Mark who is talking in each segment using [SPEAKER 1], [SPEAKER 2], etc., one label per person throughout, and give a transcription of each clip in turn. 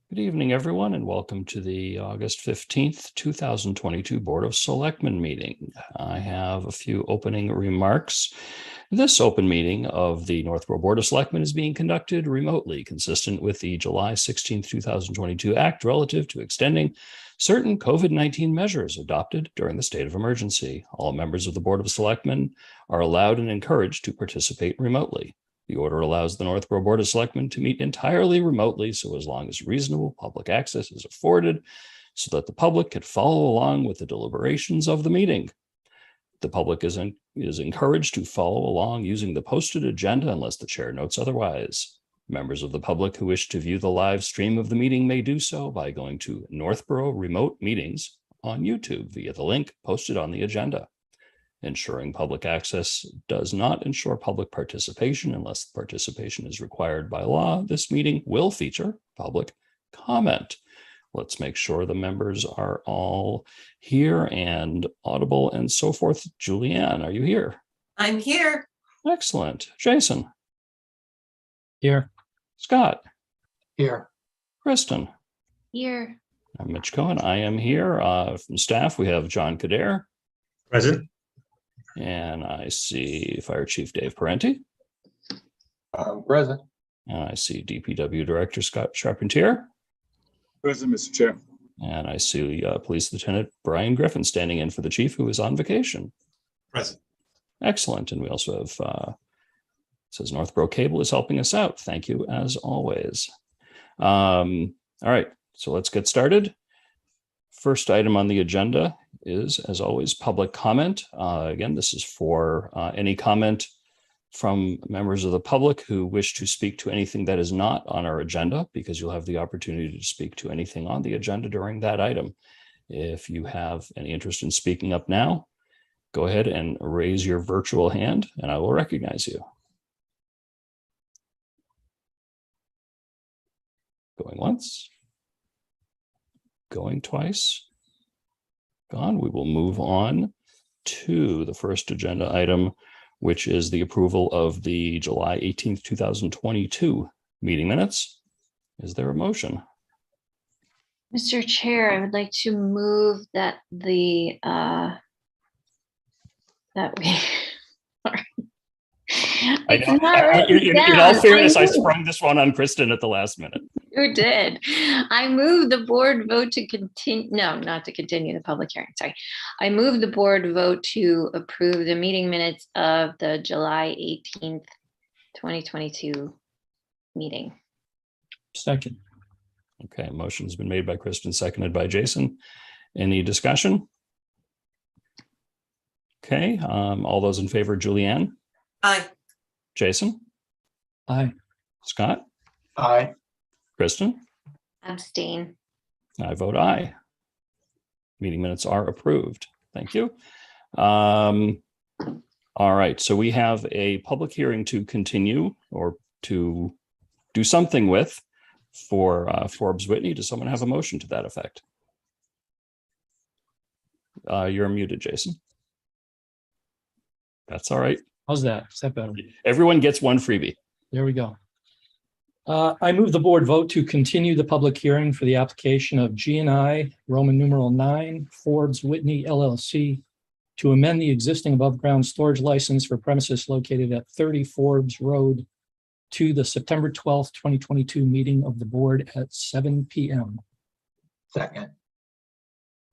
[SPEAKER 1] Good evening, everyone, and welcome to the August 15th, 2022 Board of Selectmen meeting. I have a few opening remarks. This open meeting of the Northborough Board of Selectmen is being conducted remotely, consistent with the July 16th, 2022 Act relative to extending certain COVID-19 measures adopted during the state of emergency. All members of the Board of Selectmen are allowed and encouraged to participate remotely. The order allows the Northborough Board of Selectmen to meet entirely remotely, so as long as reasonable public access is afforded, so that the public can follow along with the deliberations of the meeting. The public is encouraged to follow along using the posted agenda unless the chair notes otherwise. Members of the public who wish to view the live stream of the meeting may do so by going to Northborough Remote Meetings on YouTube via the link posted on the agenda. Ensuring public access does not ensure public participation unless participation is required by law. This meeting will feature public comment. Let's make sure the members are all here and audible and so forth. Julianne, are you here?
[SPEAKER 2] I'm here.
[SPEAKER 1] Excellent. Jason?
[SPEAKER 3] Here.
[SPEAKER 1] Scott?
[SPEAKER 3] Here.
[SPEAKER 1] Kristen?
[SPEAKER 4] Here.
[SPEAKER 1] I'm Mitch Cohen. I am here. From staff, we have John Kader.
[SPEAKER 3] Present.
[SPEAKER 1] And I see Fire Chief Dave Parenti.
[SPEAKER 3] Present.
[SPEAKER 1] And I see DPW Director Scott Charpentier.
[SPEAKER 5] Present, Mr. Chair.
[SPEAKER 1] And I see Police Lieutenant Brian Griffin standing in for the chief, who is on vacation.
[SPEAKER 3] Present.
[SPEAKER 1] Excellent. And we also have, it says Northborough Cable is helping us out. Thank you, as always. All right, so let's get started. First item on the agenda is, as always, public comment. Again, this is for any comment from members of the public who wish to speak to anything that is not on our agenda, because you'll have the opportunity to speak to anything on the agenda during that item. If you have any interest in speaking up now, go ahead and raise your virtual hand and I will recognize you. Going once. Going twice. Gone. We will move on to the first agenda item, which is the approval of the July 18th, 2022 meeting minutes. Is there a motion?
[SPEAKER 4] Mr. Chair, I would like to move that the that we
[SPEAKER 1] In all fairness, I sprung this one on Kristen at the last minute.
[SPEAKER 4] You did. I move the board vote to continue, no, not to continue the public hearing, sorry. I move the board vote to approve the meeting minutes of the July 18th, 2022 meeting.
[SPEAKER 3] Second.
[SPEAKER 1] Okay, motion's been made by Kristen, seconded by Jason. Any discussion? Okay, all those in favor, Julianne?
[SPEAKER 2] Aye.
[SPEAKER 1] Jason?
[SPEAKER 3] Aye.
[SPEAKER 1] Scott?
[SPEAKER 3] Aye.
[SPEAKER 1] Kristen?
[SPEAKER 4] Abstain.
[SPEAKER 1] I vote aye. Meeting minutes are approved. Thank you. All right, so we have a public hearing to continue or to do something with for Forbes Whitney. Does someone have a motion to that effect? You're muted, Jason. That's all right.
[SPEAKER 3] How's that? Is that better?
[SPEAKER 1] Everyone gets one freebie.
[SPEAKER 3] There we go. I move the board vote to continue the public hearing for the application of G&I Roman numeral 9 Forbes Whitney LLC to amend the existing above ground storage license for premises located at 30 Forbes Road to the September 12th, 2022 meeting of the board at 7 p.m. Second.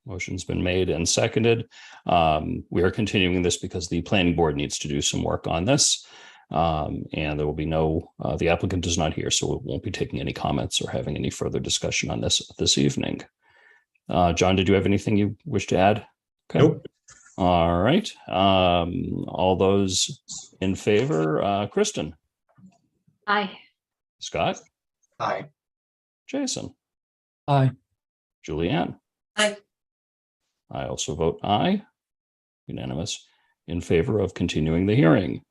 [SPEAKER 1] Motion's been made and seconded. We are continuing this because the planning board needs to do some work on this. And there will be no, the applicant is not here, so we won't be taking any comments or having any further discussion on this evening. John, did you have anything you wish to add? Okay.
[SPEAKER 3] Nope.
[SPEAKER 1] All right. All those in favor, Kristen?
[SPEAKER 4] Aye.
[SPEAKER 1] Scott?
[SPEAKER 3] Aye.
[SPEAKER 1] Jason?
[SPEAKER 3] Aye.
[SPEAKER 1] Julianne?
[SPEAKER 2] Aye.
[SPEAKER 1] I also vote aye. Unanimous in favor of continuing the hearing.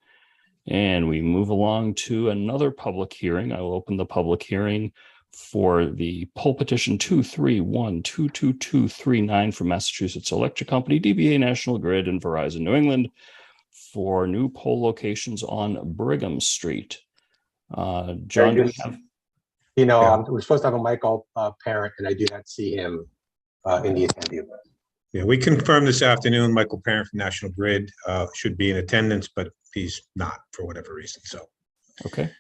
[SPEAKER 1] And we move along to another public hearing. I will open the public hearing for the poll petition 231-22239 from Massachusetts Electric Company, DBA National Grid, and Verizon New England for new poll locations on Brigham Street. John, do we have?
[SPEAKER 6] Yeah.
[SPEAKER 7] We're supposed to have a Michael Parent, and I do not see him in the attendee list.
[SPEAKER 6] Yeah, we confirmed this afternoon, Michael Parent from National Grid should be in attendance, but he's not for whatever reason. So
[SPEAKER 1] Okay.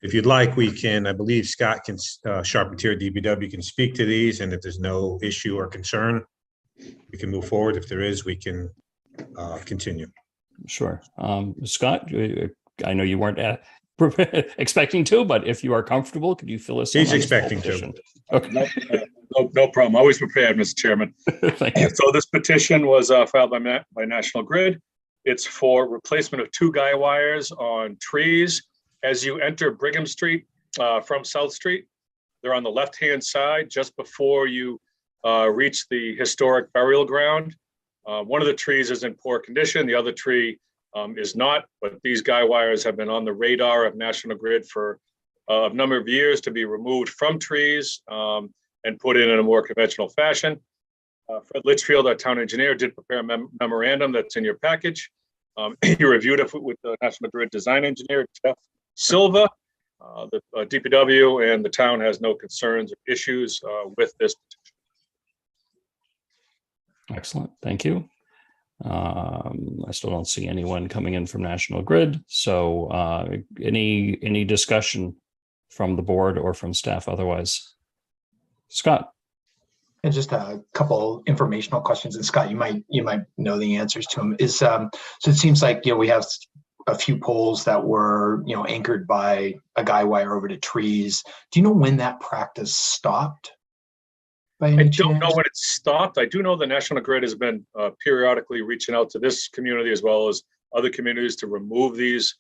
[SPEAKER 6] if you'd like, we can, I believe Scott can, Charpentier DBW can speak to these, and if there's no issue or concern, we can move forward. If there is, we can continue.
[SPEAKER 1] Sure. Scott, I know you weren't expecting to, but if you are comfortable, could you fill us in?
[SPEAKER 6] He's
[SPEAKER 1] on this
[SPEAKER 6] expecting to.
[SPEAKER 1] petition? Okay.
[SPEAKER 5] No problem. Always prepared, Mr. Chairman.
[SPEAKER 1] Thank you.
[SPEAKER 5] So this petition was filed by National Grid. It's for replacement of 2 guy wires on trees as you enter Brigham Street from South Street. They're on the left-hand side just before you reach the historic burial ground. One of the trees is in poor condition. The other tree is not, but these guy wires have been on the radar of National Grid for a number of years to be removed from trees and put in a more conventional fashion. Fred Litchfield, our town engineer, did prepare a memorandum that's in your package. He reviewed it with the National Grid design engineer, Jeff Silva. The DPW and the town has no concerns or issues with this petition.
[SPEAKER 1] Excellent. Thank you. I still don't see anyone coming in from National Grid. So any discussion from the board or from staff otherwise? Scott.
[SPEAKER 8] And just a couple informational questions. And Scott, you might know the answers to them. So it seems like we have a few poles that were anchored by a guy wire over to trees. Do you know when that practice stopped? I
[SPEAKER 5] don't know when it stopped. I do know the National Grid has been periodically reaching out to this community as well as other communities to remove these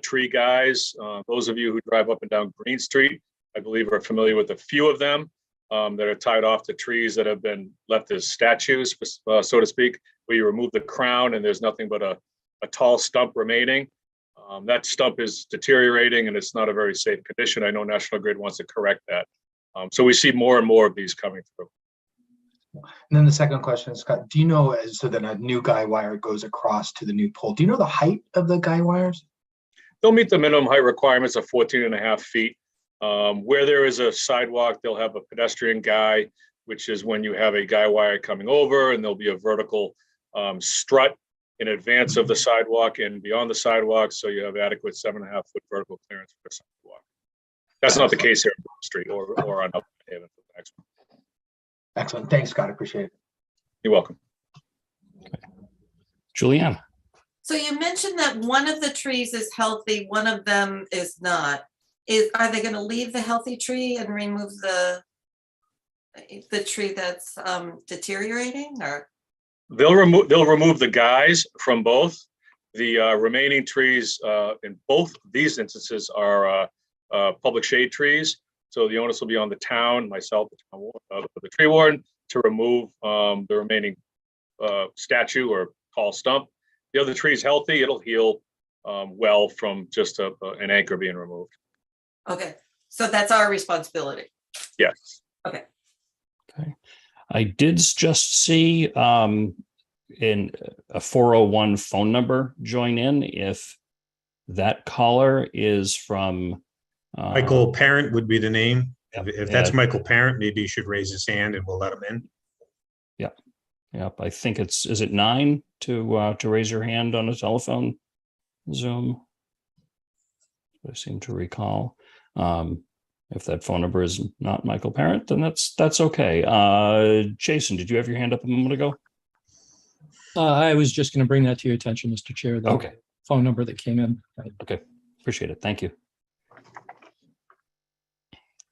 [SPEAKER 5] tree guys. Those of you who drive up and down Green Street, I believe, are familiar with a few of them that are tied off to trees that have been left as statues, so to speak, where you remove the crown and there's nothing but a tall stump remaining. That stump is deteriorating and it's not a very safe condition. I know National Grid wants to correct that. So we see more and more of these coming through.
[SPEAKER 8] And then the second question, Scott, do you know, so then a new guy wire goes across to the new pole, do you know the height of the guy wires?
[SPEAKER 5] They'll meet the minimum height requirements of 14.5 feet. Where there is a sidewalk, they'll have a pedestrian guy, which is when you have a guy wire coming over, and there'll be a vertical strut in advance of the sidewalk and beyond the sidewalk. So you have adequate 7.5 foot vertical clearance for the sidewalk. That's not the case here on Brook Street or on Upper Haven for the next one.
[SPEAKER 8] Excellent. Thanks, Scott. Appreciate it.
[SPEAKER 5] You're welcome.
[SPEAKER 1] Okay. Julianne.
[SPEAKER 2] So you mentioned that one of the trees is healthy, one of them is not. Are they going to leave the healthy tree and remove the tree that's deteriorating, or?
[SPEAKER 5] They'll remove the guys from both. The remaining trees in both these instances are public shade trees. So the onus will be on the town, myself, the tree warden, to remove the remaining statue or tall stump. The other tree is healthy. It'll heal well from just an anchor being removed.
[SPEAKER 2] Okay, so that's our responsibility.
[SPEAKER 5] Yes.
[SPEAKER 2] Okay.
[SPEAKER 1] Okay. I did just see in a 401 phone number join in. If that caller is from
[SPEAKER 6] Michael Parent would be the name. If that's
[SPEAKER 1] yeah.
[SPEAKER 6] Michael Parent, maybe he should raise his hand and we'll let him in.
[SPEAKER 1] Yep. I think is it 9 to raise your hand on a telephone Zoom? I seem to recall. If that phone number is not Michael Parent, then that's okay. Jason, did you have your hand up a moment ago?
[SPEAKER 3] I was just going to bring that to your attention, Mr. Chair. The
[SPEAKER 1] Okay.
[SPEAKER 3] phone number that came in.
[SPEAKER 1] Okay. Appreciate it. Thank you.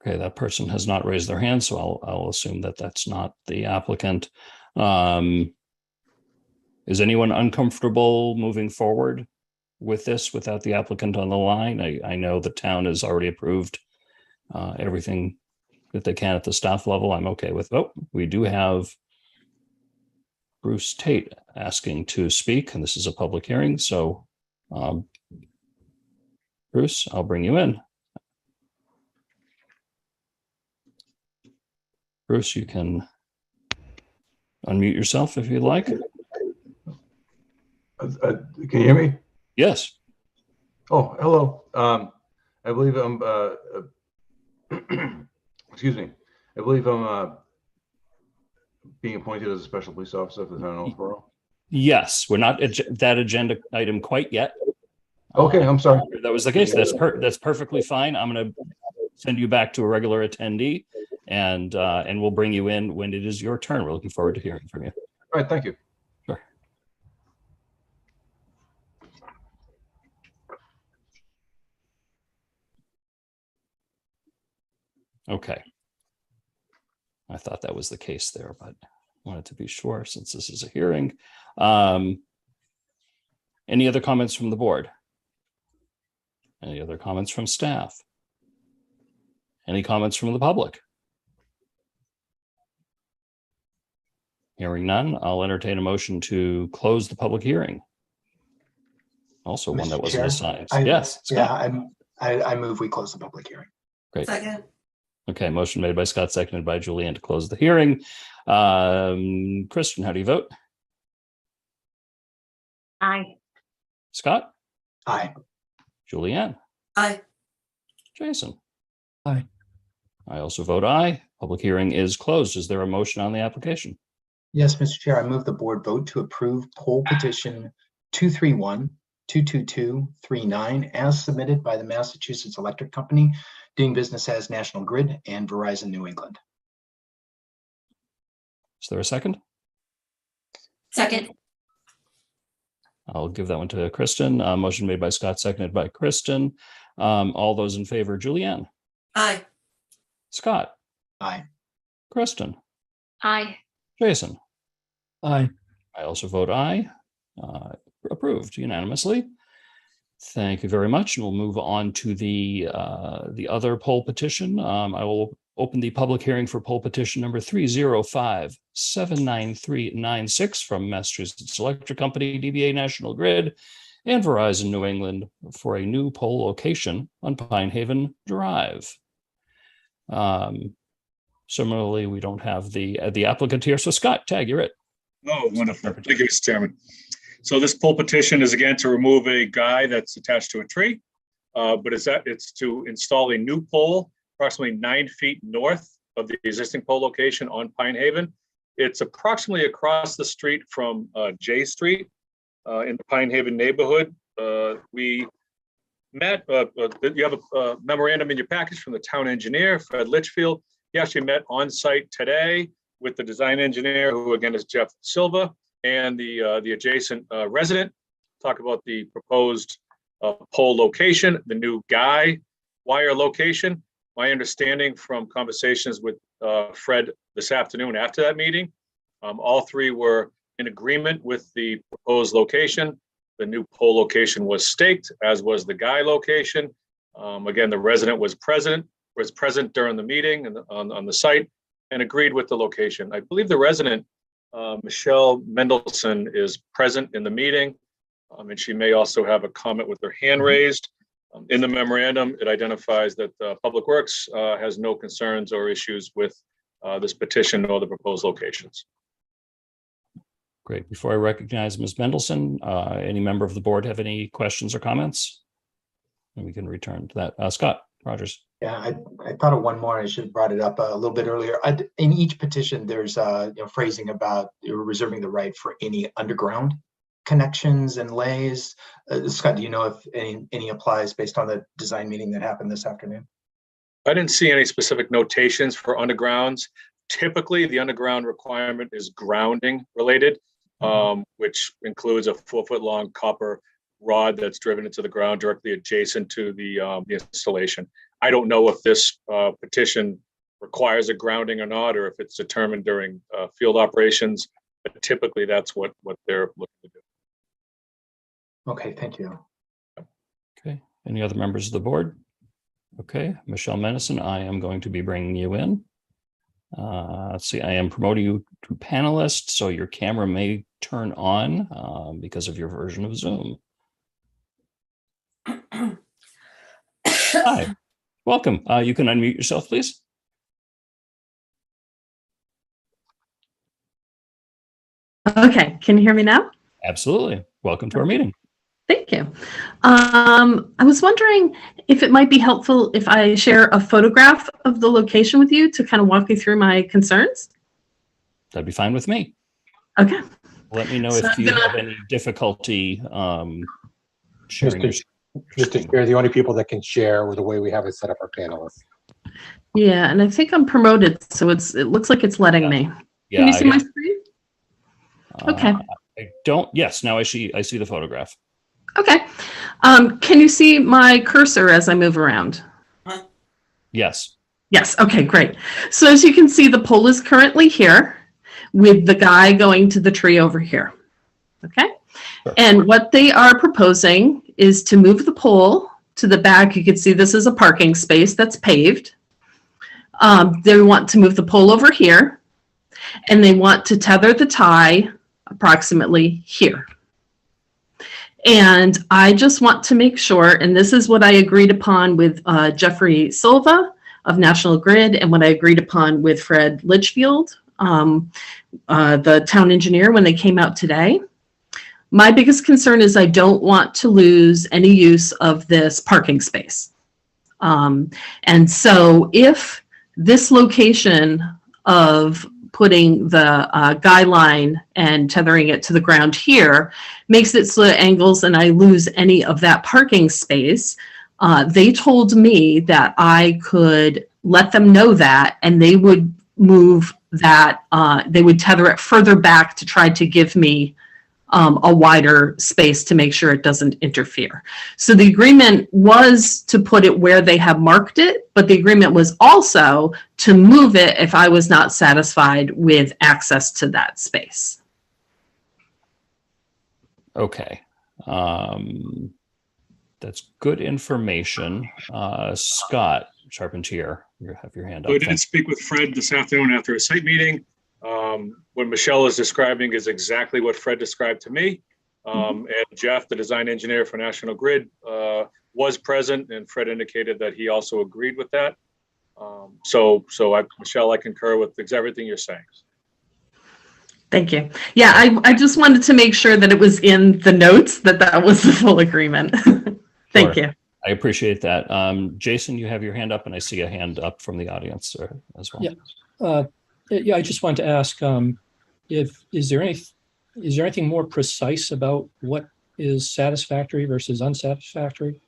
[SPEAKER 1] Okay, that person has not raised their hand, so I'll assume that that's not the applicant. Is anyone uncomfortable moving forward with this without the applicant on the line? I know the town has already approved everything that they can at the staff level. I'm okay with. Oh, we do have Bruce Tate asking to speak, and this is a public hearing. So, Bruce, I'll bring you in. Bruce, you can unmute yourself if you'd like.
[SPEAKER 9] Can you hear me?
[SPEAKER 1] Yes.
[SPEAKER 9] Oh, hello. I believe I'm excuse me, I believe I'm being appointed as a special police officer for the town of Northborough.
[SPEAKER 1] Yes, we're not at that agenda item quite yet.
[SPEAKER 9] Okay, I'm sorry.
[SPEAKER 1] If that was the case. That's perfectly fine. I'm going to send you back to a regular attendee, and we'll bring you in when it is your turn. We're looking forward to hearing from you.
[SPEAKER 9] All right, thank you.
[SPEAKER 1] Sure. Okay. I thought that was the case there, but wanted to be sure since this is a hearing. Any other comments from the board? Any other comments from staff? Any comments from the public? Hearing none, I'll entertain a motion to close the public hearing. Also one
[SPEAKER 8] Mr.
[SPEAKER 1] that wasn't
[SPEAKER 8] Chair,
[SPEAKER 1] assigned.
[SPEAKER 8] I-
[SPEAKER 1] Yes, Scott.
[SPEAKER 8] Yeah, I move we close the public hearing.
[SPEAKER 1] Great.
[SPEAKER 2] Second,
[SPEAKER 1] Okay, motion made by Scott, seconded by Julianne to close the hearing. Kristen, how do you vote?
[SPEAKER 4] Aye.
[SPEAKER 1] Scott?
[SPEAKER 8] Aye.
[SPEAKER 1] Julianne?
[SPEAKER 2] aye.
[SPEAKER 1] Jason?
[SPEAKER 3] Aye.
[SPEAKER 1] I also vote aye. Public hearing is closed. Is there a motion on the application?
[SPEAKER 8] Yes, Mr. Chair, I move the board vote to approve poll petition 231-22239 as submitted by the Massachusetts Electric Company, doing business as National Grid and Verizon New England.
[SPEAKER 1] Is there a second?
[SPEAKER 2] Second,
[SPEAKER 1] I'll give that one to Kristen. Motion made by Scott, seconded by Kristen. All those in favor, Julianne?
[SPEAKER 2] aye.
[SPEAKER 1] Scott?
[SPEAKER 8] Aye.
[SPEAKER 1] Kristen?
[SPEAKER 4] Aye.
[SPEAKER 1] Jason?
[SPEAKER 3] Aye.
[SPEAKER 1] I also vote aye. Approved unanimously. Thank you very much. And we'll move on to the other poll petition. I will open the public hearing for poll petition number 305-79396 from Massachusetts Electric Company, DBA National Grid, and Verizon New England for a new poll location on Pine Haven Drive. Similarly, we don't have the applicant here. So Scott, tag, you're it.
[SPEAKER 5] Oh, wonderful. Thank you, Mr. Chairman. So this poll petition is again to remove a guy that's attached to a tree, but it's to install a new pole approximately 9 feet north of the existing pole location on Pine Haven. It's approximately across the street from J Street in the Pine Haven neighborhood. We met, you have a memorandum in your package from the town engineer, Fred Litchfield. He actually met on site today with the design engineer, who again is Jeff Silva, and the adjacent resident. Talk about the proposed pole location, the new guy wire location. My understanding from conversations with Fred this afternoon after that meeting, all three were in agreement with the proposed location. The new pole location was staked, as was the guy location. Again, the resident was present during the meeting and on the site and agreed with the location. I believe the resident, Michelle Mendelson, is present in the meeting, and she may also have a comment with her hand raised. In the memorandum, it identifies that Public Works has no concerns or issues with this petition or the proposed locations.
[SPEAKER 1] Great. Before I recognize Ms. Mendelson, any member of the board have any questions or comments? And we can return to that. Scott Rogers.
[SPEAKER 8] Yeah, I thought of one more. I should have brought it up a little bit earlier. In each petition, there's phrasing about reserving the right for any underground connections and lays. Scott, do you know if any applies based on the design meeting that happened this afternoon?
[SPEAKER 5] I didn't see any specific notations for undergrounds. Typically, the underground requirement is grounding related, which includes a 4-foot long copper rod that's driven into the ground directly adjacent to the installation. I don't know if this petition requires a grounding or not, or if it's determined during field operations, but typically that's what they're looking to do.
[SPEAKER 8] Okay, thank you.
[SPEAKER 1] Okay. Any other members of the board? Okay. Michelle Mendelson, I am going to be bringing you in. Let's see, I am promoting you to panelist, so your camera may turn on because of your version of Zoom. Hi, welcome. You can unmute yourself, please.
[SPEAKER 10] Okay, can you hear me now?
[SPEAKER 1] Absolutely. Welcome to our meeting.
[SPEAKER 10] Thank you. I was wondering if it might be helpful if I share a photograph of the location with you to kind of walk you through my concerns.
[SPEAKER 1] That'd be fine with me.
[SPEAKER 10] Okay.
[SPEAKER 1] Let me know
[SPEAKER 10] So
[SPEAKER 1] if
[SPEAKER 10] I'm
[SPEAKER 1] you
[SPEAKER 10] gonna-
[SPEAKER 1] have any difficulty sharing your.
[SPEAKER 7] Mr. Chair, the only people that can share with the way we have it set up are panelists.
[SPEAKER 10] Yeah, and I think I'm promoted, so it looks like it's letting me.
[SPEAKER 1] Yeah,
[SPEAKER 10] Can you see my screen? Okay.
[SPEAKER 1] I don't. Yes, now I see the photograph.
[SPEAKER 10] Okay. Can you see my cursor as I move around?
[SPEAKER 1] Yes.
[SPEAKER 10] Yes. Okay, great. So as you can see, the pole is currently here with the guy going to the tree over here. Okay.
[SPEAKER 1] Sure.
[SPEAKER 10] And what they are proposing is to move the pole to the back. You can see this is a parking space that's paved. They want to move the pole over here, and they want to tether the tie approximately here. And I just want to make sure, and this is what I agreed upon with Jeffrey Silva of National Grid, and what I agreed upon with Fred Litchfield, the town engineer, when they came out today. My biggest concern is I don't want to lose any use of this parking space. And so if this location of putting the guy line and tethering it to the ground here makes it so it angles and I lose any of that parking space, they told me that I could let them know that, and they would move that, they would tether it further back to try to give me a wider space to make sure it doesn't interfere. So the agreement was to put it where they have marked it, but the agreement was also to move it if I was not satisfied with access to that space.
[SPEAKER 1] Okay. That's good information. Scott Charpentier, you have your hand up.
[SPEAKER 5] So I did speak with Fred this afternoon after a site meeting. What Michelle is describing is exactly what Fred described to me. And Jeff, the design engineer for National Grid, was present, and Fred indicated that he also agreed with that. Michelle, I concur with everything you're saying.
[SPEAKER 10] Thank you. Yeah, I just wanted to make sure that it was in the notes that was the full agreement. Thank you.
[SPEAKER 1] I appreciate that. Jason, you have your hand up, and I see a hand up from the audience as well.
[SPEAKER 3] Yeah. Yeah, I just wanted to ask, is there anything more precise about what is satisfactory versus unsatisfactory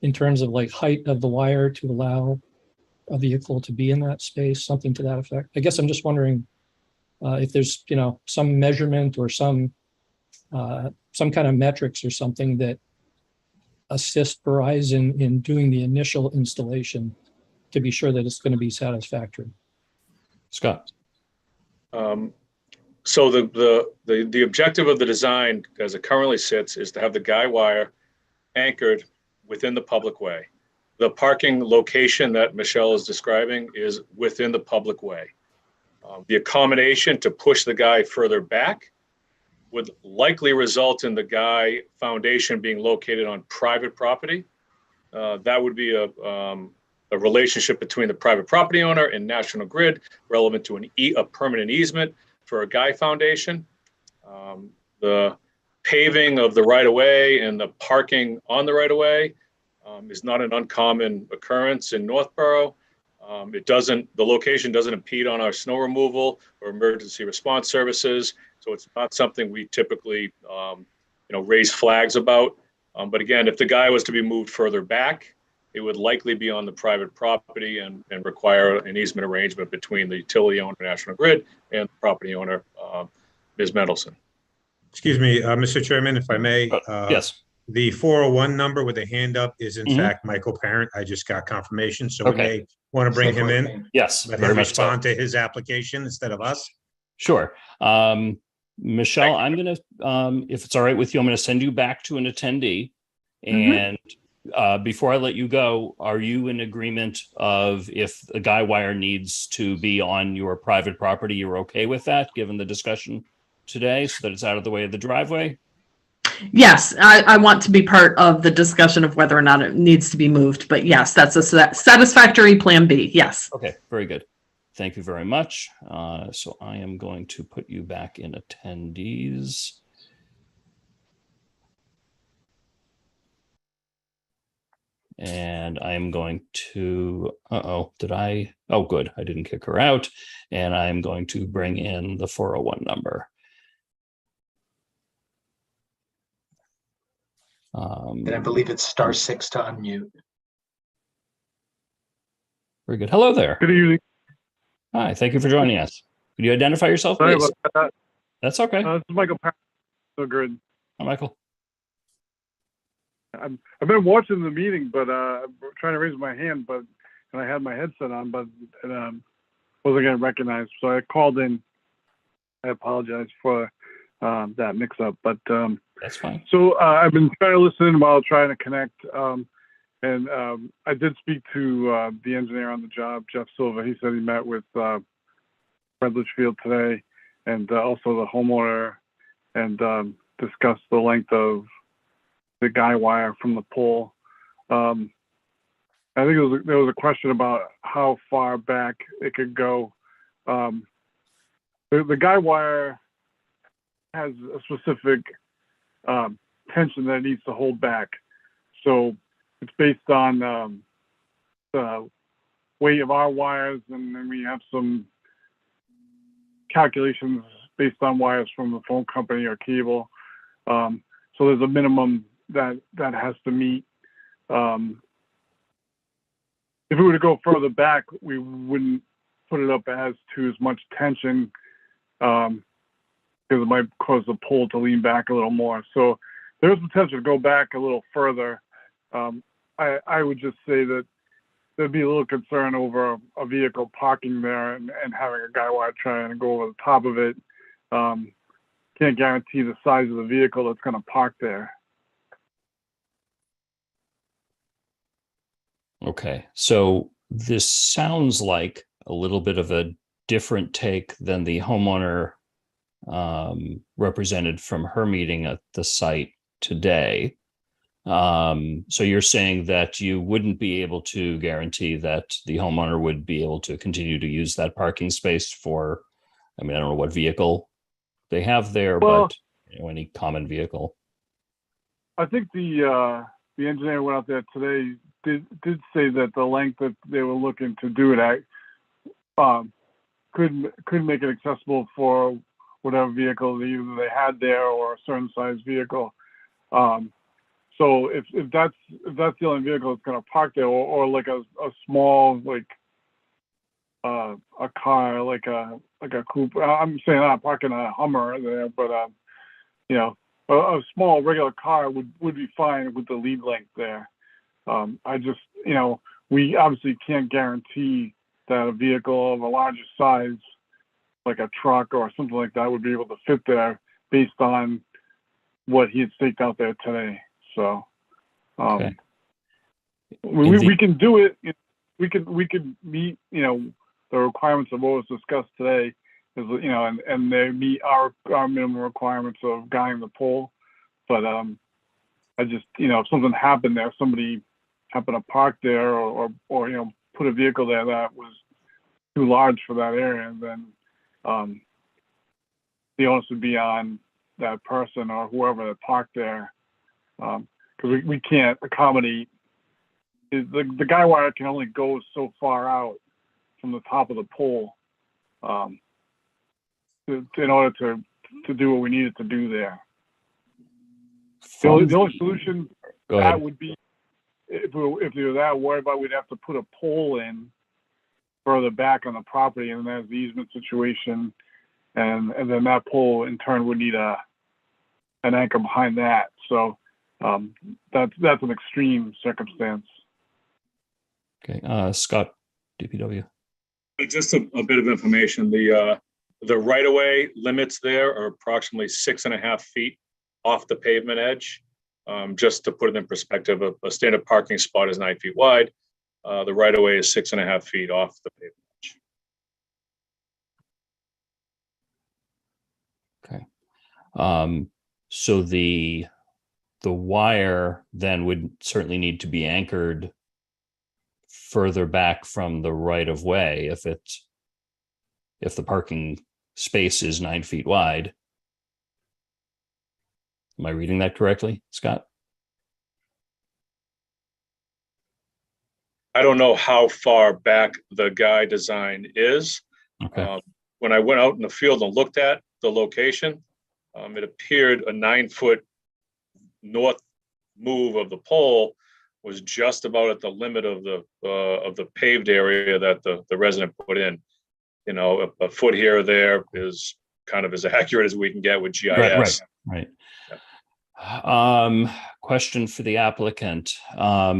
[SPEAKER 3] in terms of like height of the wire to allow a vehicle to be in that space, something to that effect? I guess I'm just wondering if there's, some measurement or some kind of metrics or something that assist Verizon in doing the initial installation to be sure that it's going to be satisfactory.
[SPEAKER 1] Scott.
[SPEAKER 5] So the objective of the design as it currently sits is to have the guy wire anchored within the public way. The parking location that Michelle is describing is within the public way. The accommodation to push the guy further back would likely result in the guy foundation being located on private property. That would be a relationship between the private property owner and National Grid relevant to a permanent easement for a guy foundation. The paving of the right-of-way and the parking on the right-of-way is not an uncommon occurrence in Northborough. The location doesn't impede on our snow removal or emergency response services. So it's not something we typically, raise flags about. But again, if the guy was to be moved further back, it would likely be on the private property and require an easement arrangement between the utility owner, National Grid, and the property owner, Ms. Mendelson.
[SPEAKER 6] Excuse me, Mr. Chairman, if I may.
[SPEAKER 1] Yes.
[SPEAKER 6] The 401 number with a hand up is in fact Michael Parent. I just got confirmation, so we may want to bring him in.
[SPEAKER 1] Yes,
[SPEAKER 6] Let
[SPEAKER 1] very
[SPEAKER 6] him
[SPEAKER 1] much
[SPEAKER 6] respond to his application instead of us.
[SPEAKER 1] Sure. Michelle, I'm going to, if it's all right with you, I'm going to send you back to an attendee. And before I let you go, are you in agreement of if a guy wire needs to be on your private property, you're okay with that, given the discussion today, so that it's out of the way of the driveway?
[SPEAKER 10] Yes, I want to be part of the discussion of whether or not it needs to be moved. But yes, that's a satisfactory plan B. Yes.
[SPEAKER 1] Okay, very good. Thank you very much. So I am going to put you back in attendees. And I am going to, oh, good, I didn't kick her out. And I'm going to bring in the 401 number.
[SPEAKER 8] And I believe it's *6 to unmute.
[SPEAKER 1] Very good. Hello there.
[SPEAKER 11] Good evening.
[SPEAKER 1] Hi, thank you for joining us. Could you identify yourself,
[SPEAKER 11] Sorry
[SPEAKER 1] please?
[SPEAKER 11] about that.
[SPEAKER 1] That's okay.
[SPEAKER 11] This is Michael Parent. So good.
[SPEAKER 1] Hi, Michael.
[SPEAKER 11] I've been watching the meeting, but I'm trying to raise my hand, and I had my headset on, but wasn't getting recognized. So I called in. I apologize for that mix-up, but
[SPEAKER 1] that's fine.
[SPEAKER 11] So I've been trying to listen while trying to connect, and I did speak to the engineer on the job, Jeff Silva. He said he met with Fred Litchfield today, and also the homeowner, and discussed the length of the guy wire from the pole. I think there was a question about how far back it could go. The guy wire has a specific tension that it needs to hold back. So it's based on the weight of our wires, and then we have some calculations based on wires from the phone company or cable. So there's a minimum that has to meet. If we were to go further back, we wouldn't put it up as much tension, because it might cause the pole to lean back a little more. So there's potential to go back a little further. I would just say that there'd be a little concern over a vehicle parking there and having a guy wire trying to go over the top of it. Can't guarantee the size of the vehicle that's going to park there.
[SPEAKER 1] Okay, so this sounds like a little bit of a different take than the homeowner represented from her meeting at the site today. So you're saying that you wouldn't be able to guarantee that the homeowner would be able to continue to use that parking space for, I don't know what vehicle they have there,
[SPEAKER 11] well,
[SPEAKER 1] but any common vehicle. I
[SPEAKER 11] think the engineer went out there today did say that the length that they were looking to do it at could make it accessible for whatever vehicle either they had there or a certain size vehicle. So if that's the only vehicle that's going to park there, or like a small a car like a coupe. I'm saying not parking a Hummer there, but a small regular car would be fine with the lead length there. I just, we obviously can't guarantee that a vehicle of a larger size, like a truck or something like that, would be able to fit there based on what he had staked out there today. So,
[SPEAKER 1] okay.
[SPEAKER 11] we can do it. We could meet, the requirements of what was discussed today, and they meet our minimum requirements of guying the pole. But I just, if something happened there, somebody happened to park there or put a vehicle there that was too large for that area, then the onus would be on that person or whoever that parked there, because we can't accommodate. The guy wire can only go so far out from the top of the pole in order to do what we needed to do there. The only solution that would be if we were that worried about, we'd have to put a pole in further back on the property, and there's the easement situation, and then that pole in turn would need an anchor behind that. So that's an extreme circumstance.
[SPEAKER 1] Okay, Scott, DPW.
[SPEAKER 5] Just a bit of information. The right-of-way limits there are approximately 6.5 feet off the pavement edge. Just to put it in perspective, a standard parking spot is 9 feet wide. The right-of-way is 6.5 feet off the pavement edge.
[SPEAKER 1] Okay. So the wire then would certainly need to be anchored further back from the right of way if the parking space is 9 feet wide. Am I reading that correctly, Scott?
[SPEAKER 5] I don't know how far back the guy design is.
[SPEAKER 1] Okay.
[SPEAKER 5] When I went out in the field and looked at the location, it appeared a 9-foot north move of the pole was just about at the limit of the paved area that the resident put in. You know, a foot here or there is kind of as accurate as we can get with GIS.
[SPEAKER 1] Right.
[SPEAKER 5] Yeah.
[SPEAKER 1] Question for the applicant. A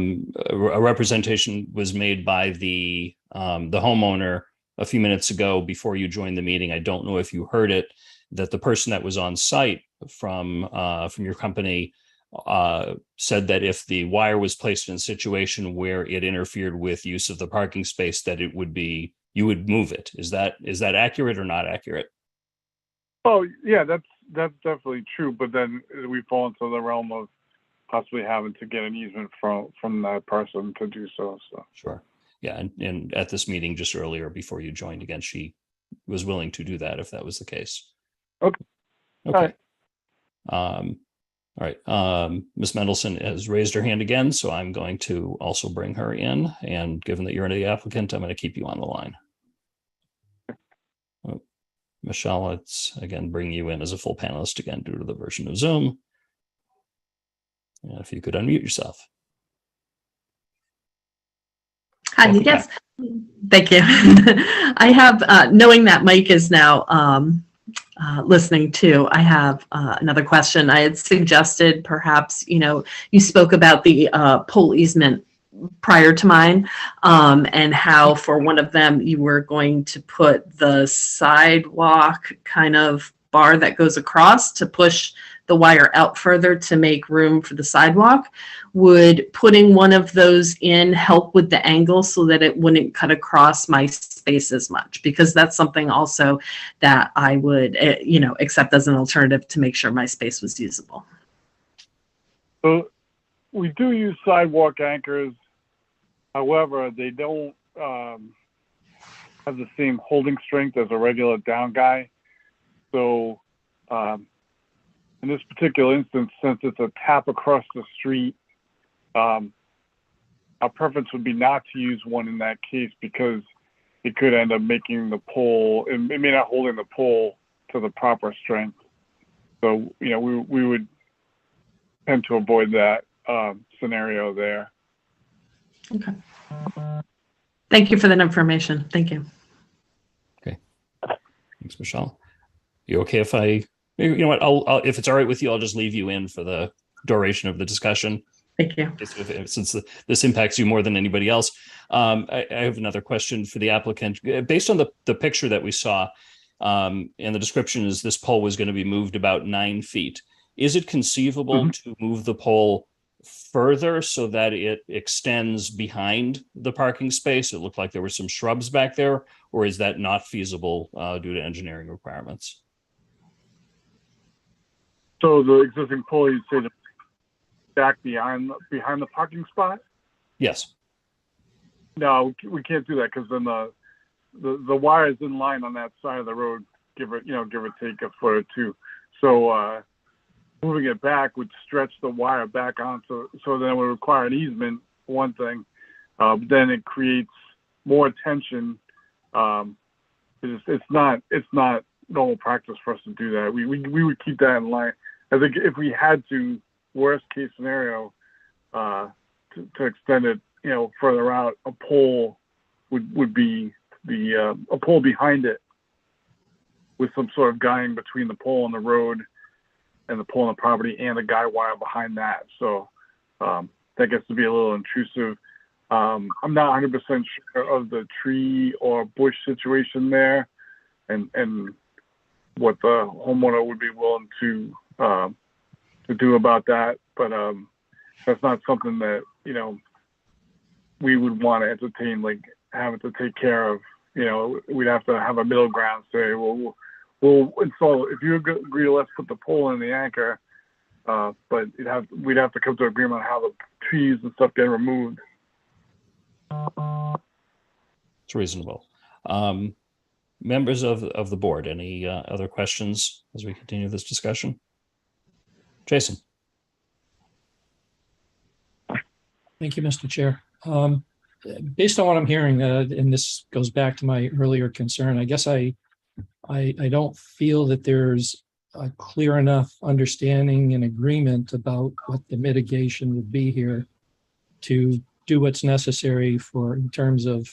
[SPEAKER 1] representation was made by the homeowner a few minutes ago before you joined the meeting. I don't know if you heard it, that the person that was on site from your company said that if the wire was placed in a situation where it interfered with use of the parking space, that it would be, you would move it. Is that accurate or not accurate?
[SPEAKER 11] Oh, yeah, that's definitely true. But then we fall into the realm of possibly having to get an easement from that person to do so. So
[SPEAKER 1] Sure. Yeah. And at this meeting just earlier before you joined again, she was willing to do that if that was the case.
[SPEAKER 11] Okay.
[SPEAKER 1] Okay. All right. Ms. Mendelson has raised her hand again, so I'm going to also bring her in. And given that you're the applicant, I'm going to keep you on the line. Oh, Michelle, let's again bring you in as a full panelist again due to the version of Zoom. And if you could unmute yourself.
[SPEAKER 10] Hi,
[SPEAKER 1] Welcome
[SPEAKER 10] yes,
[SPEAKER 1] back.
[SPEAKER 10] thank you. I have, knowing that Mike is now listening too, I have another question. I had suggested perhaps, you spoke about the pole easement prior to mine, and how for one of them you were going to put the sidewalk kind of bar that goes across to push the wire out further to make room for the sidewalk. Would putting one of those in help with the angle so that it wouldn't cut across my space as much? Because that's something also that I would, accept as an alternative to make sure my space was usable.
[SPEAKER 11] So we do use sidewalk anchors. However, they don't have the same holding strength as a regular down guy. So in this particular instance, since it's a tap across the street, our preference would be not to use one in that case because it could end up making the pole, it may not holding the pole to the proper strength. So, we would tend to avoid that scenario there.
[SPEAKER 10] Okay. Thank you for that information. Thank you.
[SPEAKER 1] Okay. Thanks, Michelle. You okay if you know what, I'll if it's all right with you, I'll just leave you in for the duration of the discussion.
[SPEAKER 10] Thank you.
[SPEAKER 1] Since this impacts you more than anybody else. I have another question for the applicant. Based on the picture that we saw, and the description is this pole was going to be moved about 9 feet. Is it conceivable to move the pole further so that it extends behind the parking space? It looked like there were some shrubs back there, or is that not feasible due to engineering requirements?
[SPEAKER 11] So the existing pole, you'd say, back behind the parking spot?
[SPEAKER 1] Yes.
[SPEAKER 11] No, we can't do that because then the wire is in line on that side of the road, give or take a foot or two. So moving it back would stretch the wire back onto, so then it would require an easement, one thing. Then it creates more tension. It's not normal practice for us to do that. We would keep that in line. I think if we had to, worst case scenario, to extend it, further out, a pole would be a pole behind it with some sort of guying between the pole on the road and the pole on the property and the guy wire behind that. So that gets to be a little intrusive. I'm not 100% sure of the tree or bush situation there and what the homeowner would be willing to do about that, but that's not something that we would want to entertain, like having to take care of. We'd have to have a middle ground. Say, well, we'll install, if you agree to let's put the pole in the anchor, but we'd have to come to an agreement on how the trees and stuff get removed.
[SPEAKER 1] It's reasonable. Members of the board, any other questions as we continue this discussion? Jason.
[SPEAKER 3] Thank you, Mr. Chair. based on what I'm hearing, and this goes back to my earlier concern, I guess I don't feel that there's a clear enough understanding and agreement about what the mitigation would be here to do what's necessary for in terms of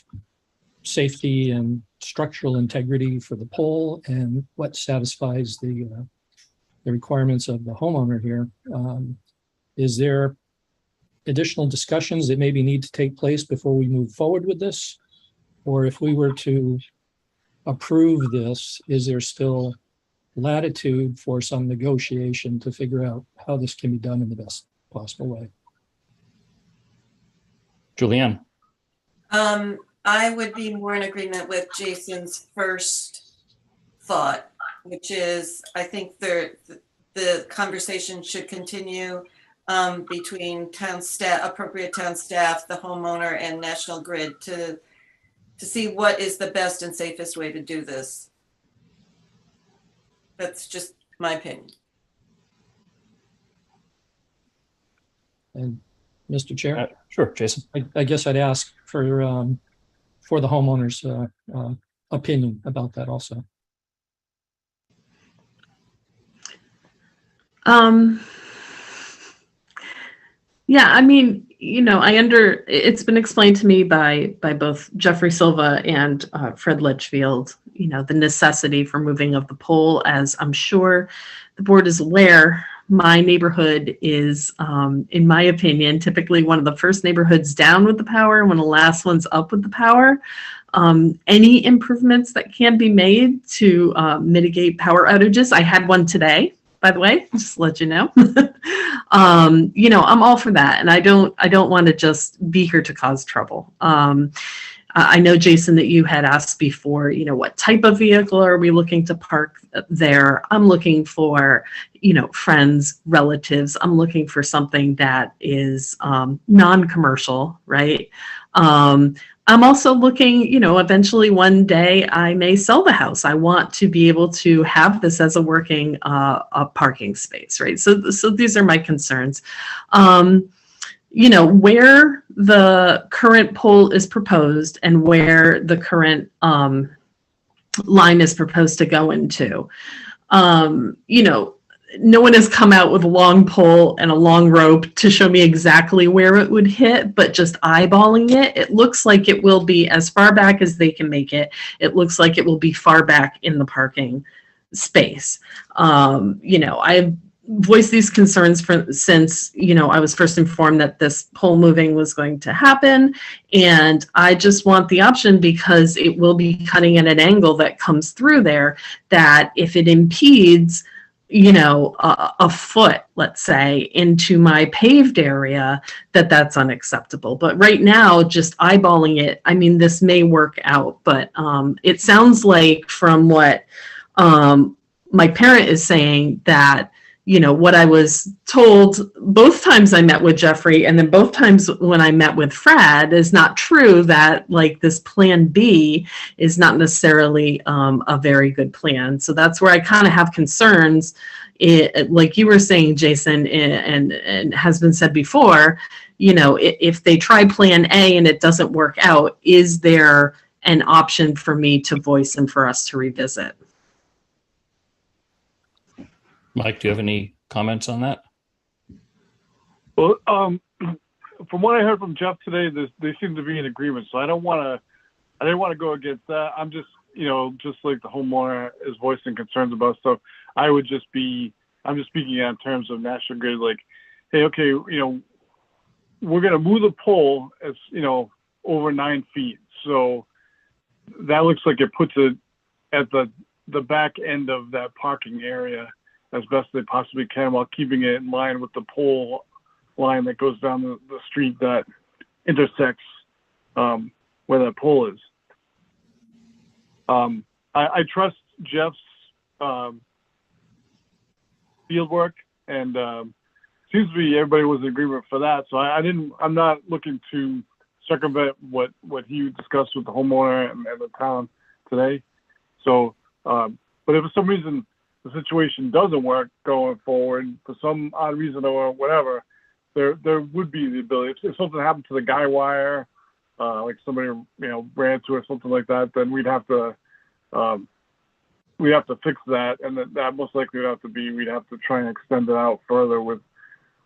[SPEAKER 3] safety and structural integrity for the pole and what satisfies the requirements of the homeowner here. Is there additional discussions that maybe need to take place before we move forward with this? Or if we were to approve this, is there still latitude for some negotiation to figure out how this can be done in the best possible way?
[SPEAKER 1] Julianne?
[SPEAKER 2] I would be more in agreement with Jason's first thought, which is I think the conversation should continue between town staff, appropriate town staff, the homeowner, and National Grid to see what is the best and safest way to do this. That's just my opinion.
[SPEAKER 3] And Mr. Chair,
[SPEAKER 1] Sure, Jason.
[SPEAKER 3] I guess I'd ask for the homeowner's opinion about that also.
[SPEAKER 10] Yeah, I mean, it's been explained to me by both Jeffrey Silva and Fred Litchfield, the necessity for moving of the pole. As I'm sure the board is aware, my neighborhood is, in my opinion, typically one of the first neighborhoods down with the power and one of the last ones up with the power. Any improvements that can be made to mitigate power outages. I had one today, by the way, just to let you know. I'm all for that. And I don't want to just be here to cause trouble. I know, Jason, that you had asked before, what type of vehicle are we looking to park there? I'm looking for, friends, relatives. I'm looking for something that is non-commercial, right? I'm also looking, eventually one day I may sell the house. I want to be able to have this as a working parking space, right? So these are my concerns. Where the current pole is proposed and where the current line is proposed to go into, no one has come out with a long pole and a long rope to show me exactly where it would hit, but just eyeballing it, it looks like it will be as far back as they can make it. It looks like it will be far back in the parking space. I've voiced these concerns since I was first informed that this pole moving was going to happen. And I just want the option, because it will be cutting at an angle that comes through there, that if it impedes a foot, let's say, into my paved area, that's unacceptable. But right now, just eyeballing it, I mean, this may work out, but it sounds like from what my parent is saying that, what I was told both times I met with Jeffrey and then both times when I met with Fred is not true, that like this plan B is not necessarily a very good plan. So that's where I kind of have concerns. Like you were saying, Jason, and has been said before, if they try plan A and it doesn't work out, is there an option for me to voice and for us to revisit?
[SPEAKER 1] Mike, do you have any comments on that?
[SPEAKER 11] Well, from what I heard from Jeff today, they seem to be in agreement. So I didn't want to go against that. I'm just, just like the homeowner is voicing concerns about stuff. I'm just speaking in terms of National Grid, like, hey, okay, we're going to move the pole as, over 9 feet. So that looks like it puts it at the back end of that parking area as best they possibly can, while keeping it in line with the pole line that goes down the street that intersects where that pole is. I trust Jeff's field work, and seems to be everybody was in agreement for that. So I'm not looking to circumvent what he discussed with the homeowner and the town today. So, but if for some reason the situation doesn't work going forward, for some odd reason or whatever, there would be the ability, if something happened to the guy wire, like somebody, ran to or something like that, then we'd have to fix that. And that most likely we'd have to try and extend it out further with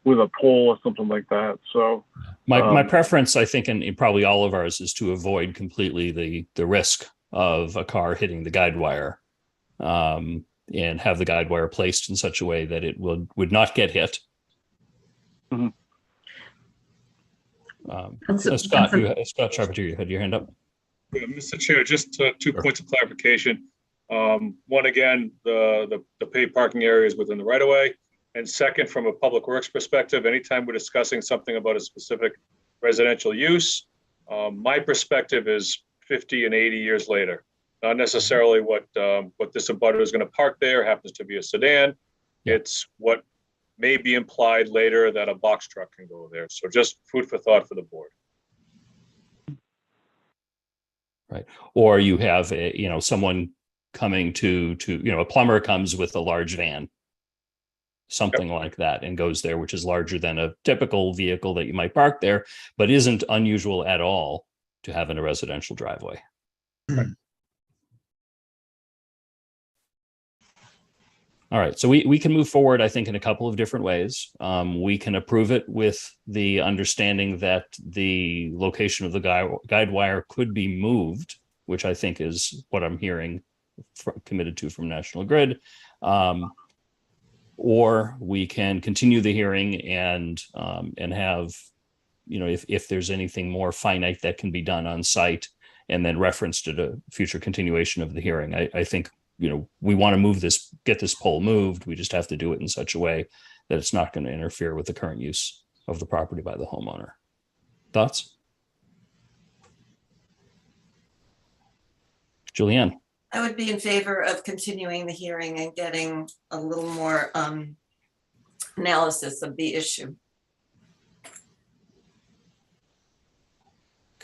[SPEAKER 11] a pole or something like that. So
[SPEAKER 1] my preference, I think, and probably all of ours, is to avoid completely the risk of a car hitting the guide wire, and have the guide wire placed in such a way that it would not get hit.
[SPEAKER 11] Mhm.
[SPEAKER 1] Scott Charpentier, you had your hand up.
[SPEAKER 5] Yeah, Mr. Chair, just two points of clarification. One, again, the paid parking area is within the right of way. And second, from a public works perspective, anytime we're discussing something about a specific residential use, my perspective is 50 and 80 years later. Not necessarily what this abutter is going to park there happens to be a sedan.
[SPEAKER 1] Yeah.
[SPEAKER 5] It's what may be implied later that a box truck can go there. So just food for thought for the board.
[SPEAKER 1] Right. Or you have someone coming to a plumber comes with a large van, something like that, and goes there, which is larger than a typical vehicle that you might park there, but isn't unusual at all to have in a residential driveway.
[SPEAKER 5] Right.
[SPEAKER 1] All right, so we can move forward, I think, in a couple of different ways. We can approve it with the understanding that the location of the guide wire could be moved, which I think is what I'm hearing committed to from National Grid. Or we can continue the hearing and have, if there's anything more finite that can be done on site, and then reference to the future continuation of the hearing. I think, we want to get this pole moved. We just have to do it in such a way that it's not going to interfere with the current use of the property by the homeowner. Thoughts? Julianne?
[SPEAKER 2] I would be in favor of continuing the hearing and getting a little more analysis of the issue.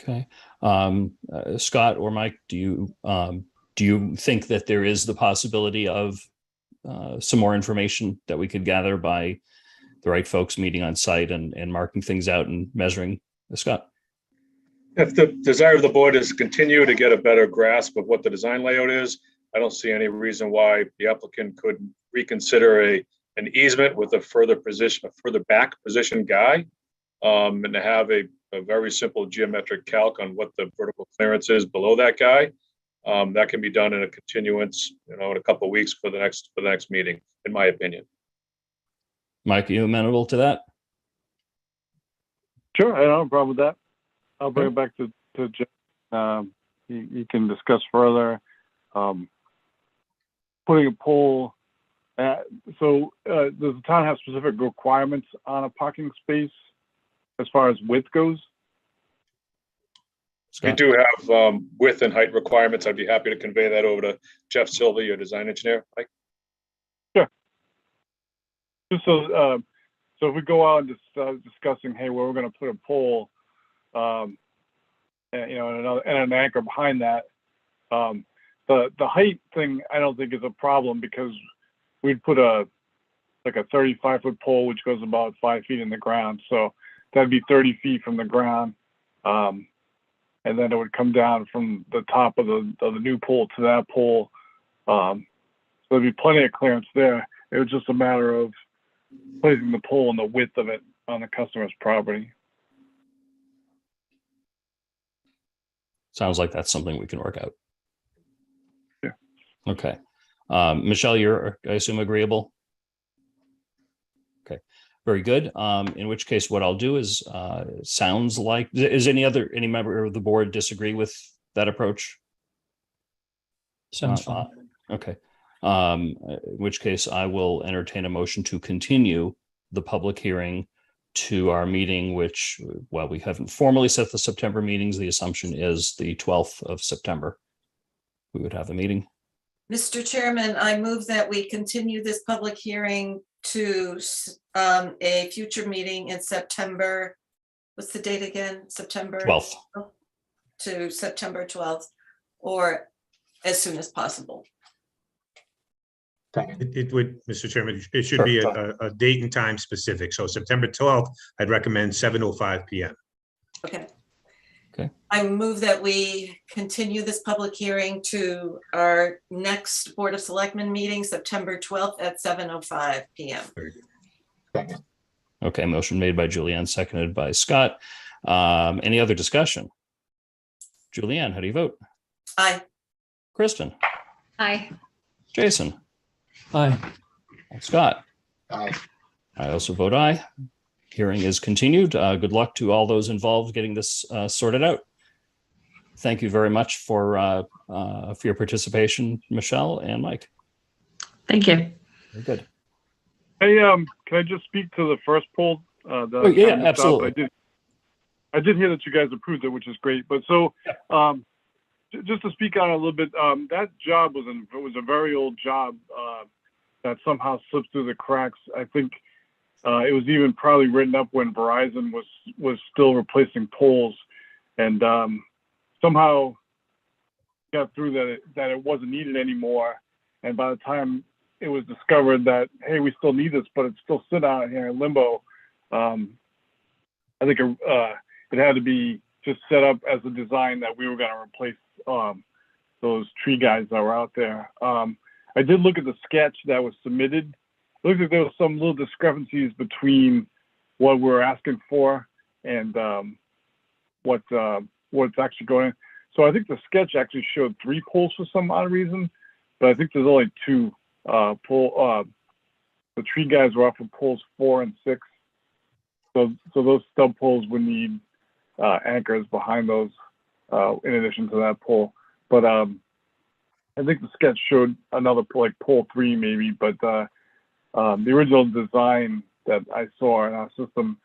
[SPEAKER 1] Okay. Scott or Mike, do you think that there is the possibility of some more information that we could gather by the right folks meeting on site and marking things out and measuring? Scott?
[SPEAKER 5] If the desire of the board is to continue to get a better grasp of what the design layout is, I don't see any reason why the applicant could reconsider an easement with a further back position guy, and to have a very simple geometric calc on what the vertical clearance is below that guy. That can be done in a continuance, in a couple of weeks for the next meeting, in my opinion.
[SPEAKER 1] Mike, are you amenable to that?
[SPEAKER 11] Sure, I don't have a problem with that. I'll bring it back to Jeff. You can discuss further. Putting a pole. So does the town have specific requirements on a parking space as far as width goes?
[SPEAKER 5] We do have width and height requirements. I'd be happy to convey that over to Jeff Silva, your design engineer. Mike?
[SPEAKER 11] Sure. Just so if we go out and discussing, hey, where we're going to put a pole, and an anchor behind that, the height thing I don't think is a problem, because we'd put a 35-foot pole which goes about 5 feet in the ground, so that'd be 30 feet from the ground. And then it would come down from the top of the new pole to that pole. So there'd be plenty of clearance there. It was just a matter of placing the pole and the width of it on the customer's property.
[SPEAKER 1] Sounds like that's something we can work out.
[SPEAKER 11] Yeah.
[SPEAKER 1] Okay. Michelle, you're, I assume, agreeable? Okay, very good. In which case, what I'll do is, sounds like, is any member of the board disagree with that approach?
[SPEAKER 3] Sounds fine.
[SPEAKER 1] Okay. In which case, I will entertain a motion to continue the public hearing to our meeting, which, well, we haven't formally set the September meetings. The assumption is the 12th of September. We would have a meeting.
[SPEAKER 2] Mr. Chairman, I move that we continue this public hearing to a future meeting in September. What's the date again? September
[SPEAKER 1] 12th.
[SPEAKER 2] To September 12th, or as soon as possible.
[SPEAKER 6] It would, Mr. Chairman, it should be a date and time specific. So September 12th, I'd recommend 7:05 p.m.
[SPEAKER 2] Okay. I move that we continue this public hearing to our next Board of Selectmen meeting, September 12th at 7:05 PM.
[SPEAKER 1] Okay, motion made by Julianne, seconded by Scott. Any other discussion? Julianne, how do you vote?
[SPEAKER 2] Aye.
[SPEAKER 1] Kristen,
[SPEAKER 4] Aye.
[SPEAKER 1] Jason,
[SPEAKER 3] Aye.
[SPEAKER 1] Scott.
[SPEAKER 8] Aye.
[SPEAKER 1] I also vote aye. Hearing is continued. Good luck to all those involved getting this sorted out. Thank you very much for your participation, Michelle and Mike.
[SPEAKER 10] Thank you.
[SPEAKER 1] Very good.
[SPEAKER 11] Hey, can I just speak to the first poll?
[SPEAKER 1] Oh, yeah, absolutely.
[SPEAKER 11] I did hear that you guys approved it, which is great. But so, just to speak on it a little bit, that job was a very old job that somehow slipped through the cracks. I think it was even probably written up when Verizon was still replacing poles, and somehow got through that it wasn't needed anymore. And by the time it was discovered that, hey, we still need this, but it's still sitting out here in limbo, I think it had to be just set up as a design that we were going to replace those tree guys that were out there. I did look at the sketch that was submitted. It looks like there was some little discrepancies between what we're asking for and what's actually going on. So I think the sketch actually showed 3 poles for some odd reason, but I think there's only 2 the tree guys were off of poles 4 and 6. So those stub poles would need anchors behind those in addition to that pole. But I think the sketch showed another like pole 3 maybe, but the original design that I saw in our system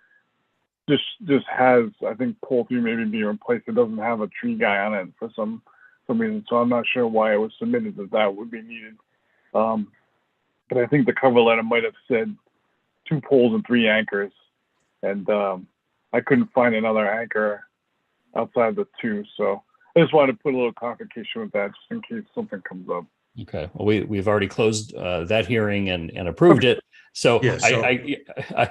[SPEAKER 11] just has, I think, pole 3 maybe being replaced. It doesn't have a tree guy on it for some reason. So I'm not sure why it was submitted that would be needed. But I think the cover letter might have said 2 poles and 3 anchors. And I couldn't find another anchor outside the 2. So I just wanted to put a little clarification with that just in case something comes up.
[SPEAKER 1] Okay. Well, we've already closed that hearing and approved it. So,
[SPEAKER 6] Yeah, so
[SPEAKER 1] I
[SPEAKER 6] if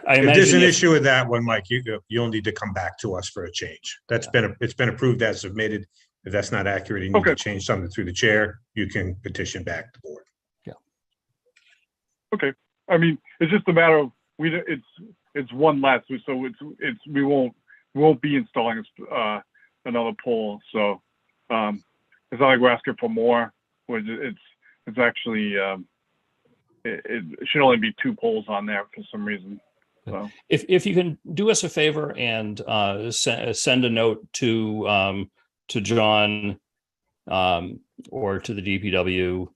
[SPEAKER 1] imagine
[SPEAKER 6] there's an issue with that one, Mike, you'll need to come back to us for a change. It's been approved as submitted. If that's not accurate, you need to change something through the chair, you can petition back the board.
[SPEAKER 1] Yeah.
[SPEAKER 11] Okay. I mean, it's just a matter of it's one less, so we won't be installing another pole. So it's not like we're asking for more. It's actually it should only be 2 poles on there for some reason. So
[SPEAKER 1] if you can do us a favor and send a note to John or to the DPW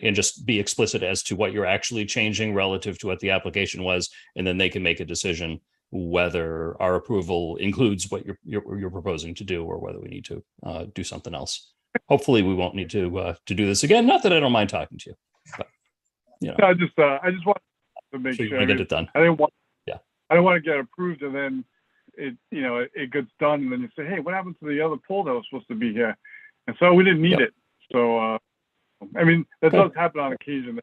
[SPEAKER 1] and just be explicit as to what you're actually changing relative to what the application was, and then they can make a decision whether our approval includes what you're proposing to do or whether we need to do something else. Hopefully we won't need to do this again. Not that I don't mind talking to you, but
[SPEAKER 11] I just want to make sure
[SPEAKER 1] we get it done.
[SPEAKER 11] I didn't want to get approved and then it gets done and then you say, hey, what happened to the other pole that was supposed to be here? And so we didn't need it. So I mean, that does happen on occasion.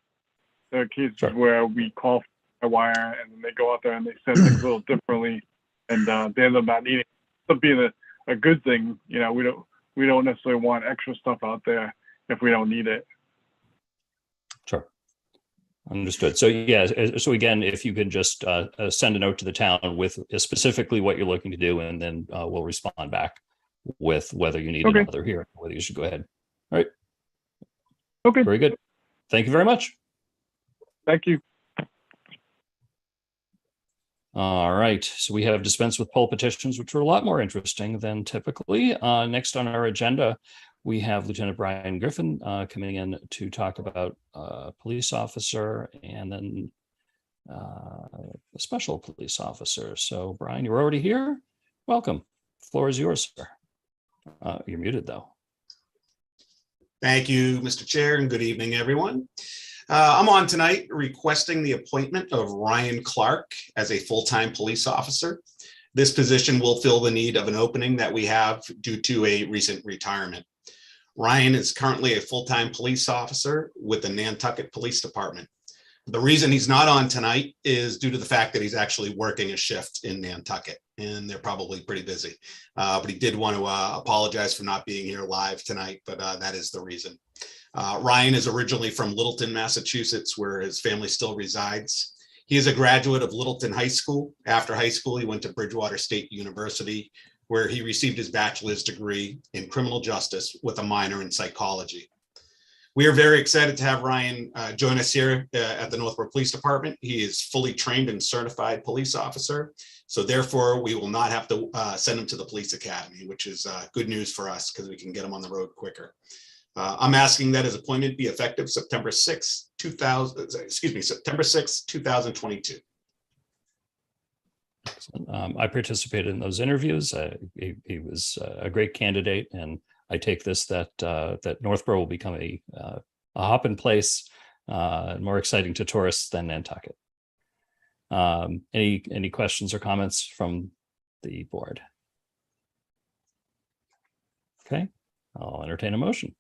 [SPEAKER 11] There are cases where we call for a wire and then they go out there and they set things a little differently, and they end up not needing it. It being a good thing. We don't necessarily want extra stuff out there if we don't need it.
[SPEAKER 1] Sure. Understood. So so again, if you can just send a note to the town with specifically what you're looking to do, and then we'll respond back with whether you need another hearing, whether you should go ahead. All right.
[SPEAKER 11] Okay.
[SPEAKER 1] Very good. Thank you very much.
[SPEAKER 11] Thank you.
[SPEAKER 1] All right. So we have dispensed with poll petitions, which are a lot more interesting than typically. Next on our agenda, we have Lieutenant Brian Griffin coming in to talk about police officer and then a special police officer. So Brian, you're already here. Welcome. The floor is yours, sir. You're muted though.
[SPEAKER 12] Thank you, Mr. Chair, and good evening, everyone. I'm on tonight requesting the appointment of Ryan Clark as a full-time police officer. This position will fill the need of an opening that we have due to a recent retirement. Ryan is currently a full-time police officer with the Nantucket Police Department. The reason he's not on tonight is due to the fact that he's actually working a shift in Nantucket, and they're probably pretty busy. But he did want to apologize for not being here live tonight, but that is the reason. Ryan is originally from Littleton, Massachusetts, where his family still resides. He is a graduate of Littleton High School. After high school, he went to Bridgewater State University, where he received his bachelor's degree in criminal justice with a minor in psychology. We are very excited to have Ryan join us here at the Northborough Police Department. He is fully trained and certified police officer. So therefore, we will not have to send him to the police academy, which is good news for us because we can get him on the road quicker. I'm asking that his appointment be effective September 6th, 2022.
[SPEAKER 1] I participated in those interviews. He was a great candidate, and I take this that Northborough will become a hop-in place, more exciting to tourists than Nantucket. Any questions or comments from the board? Okay, I'll entertain a motion.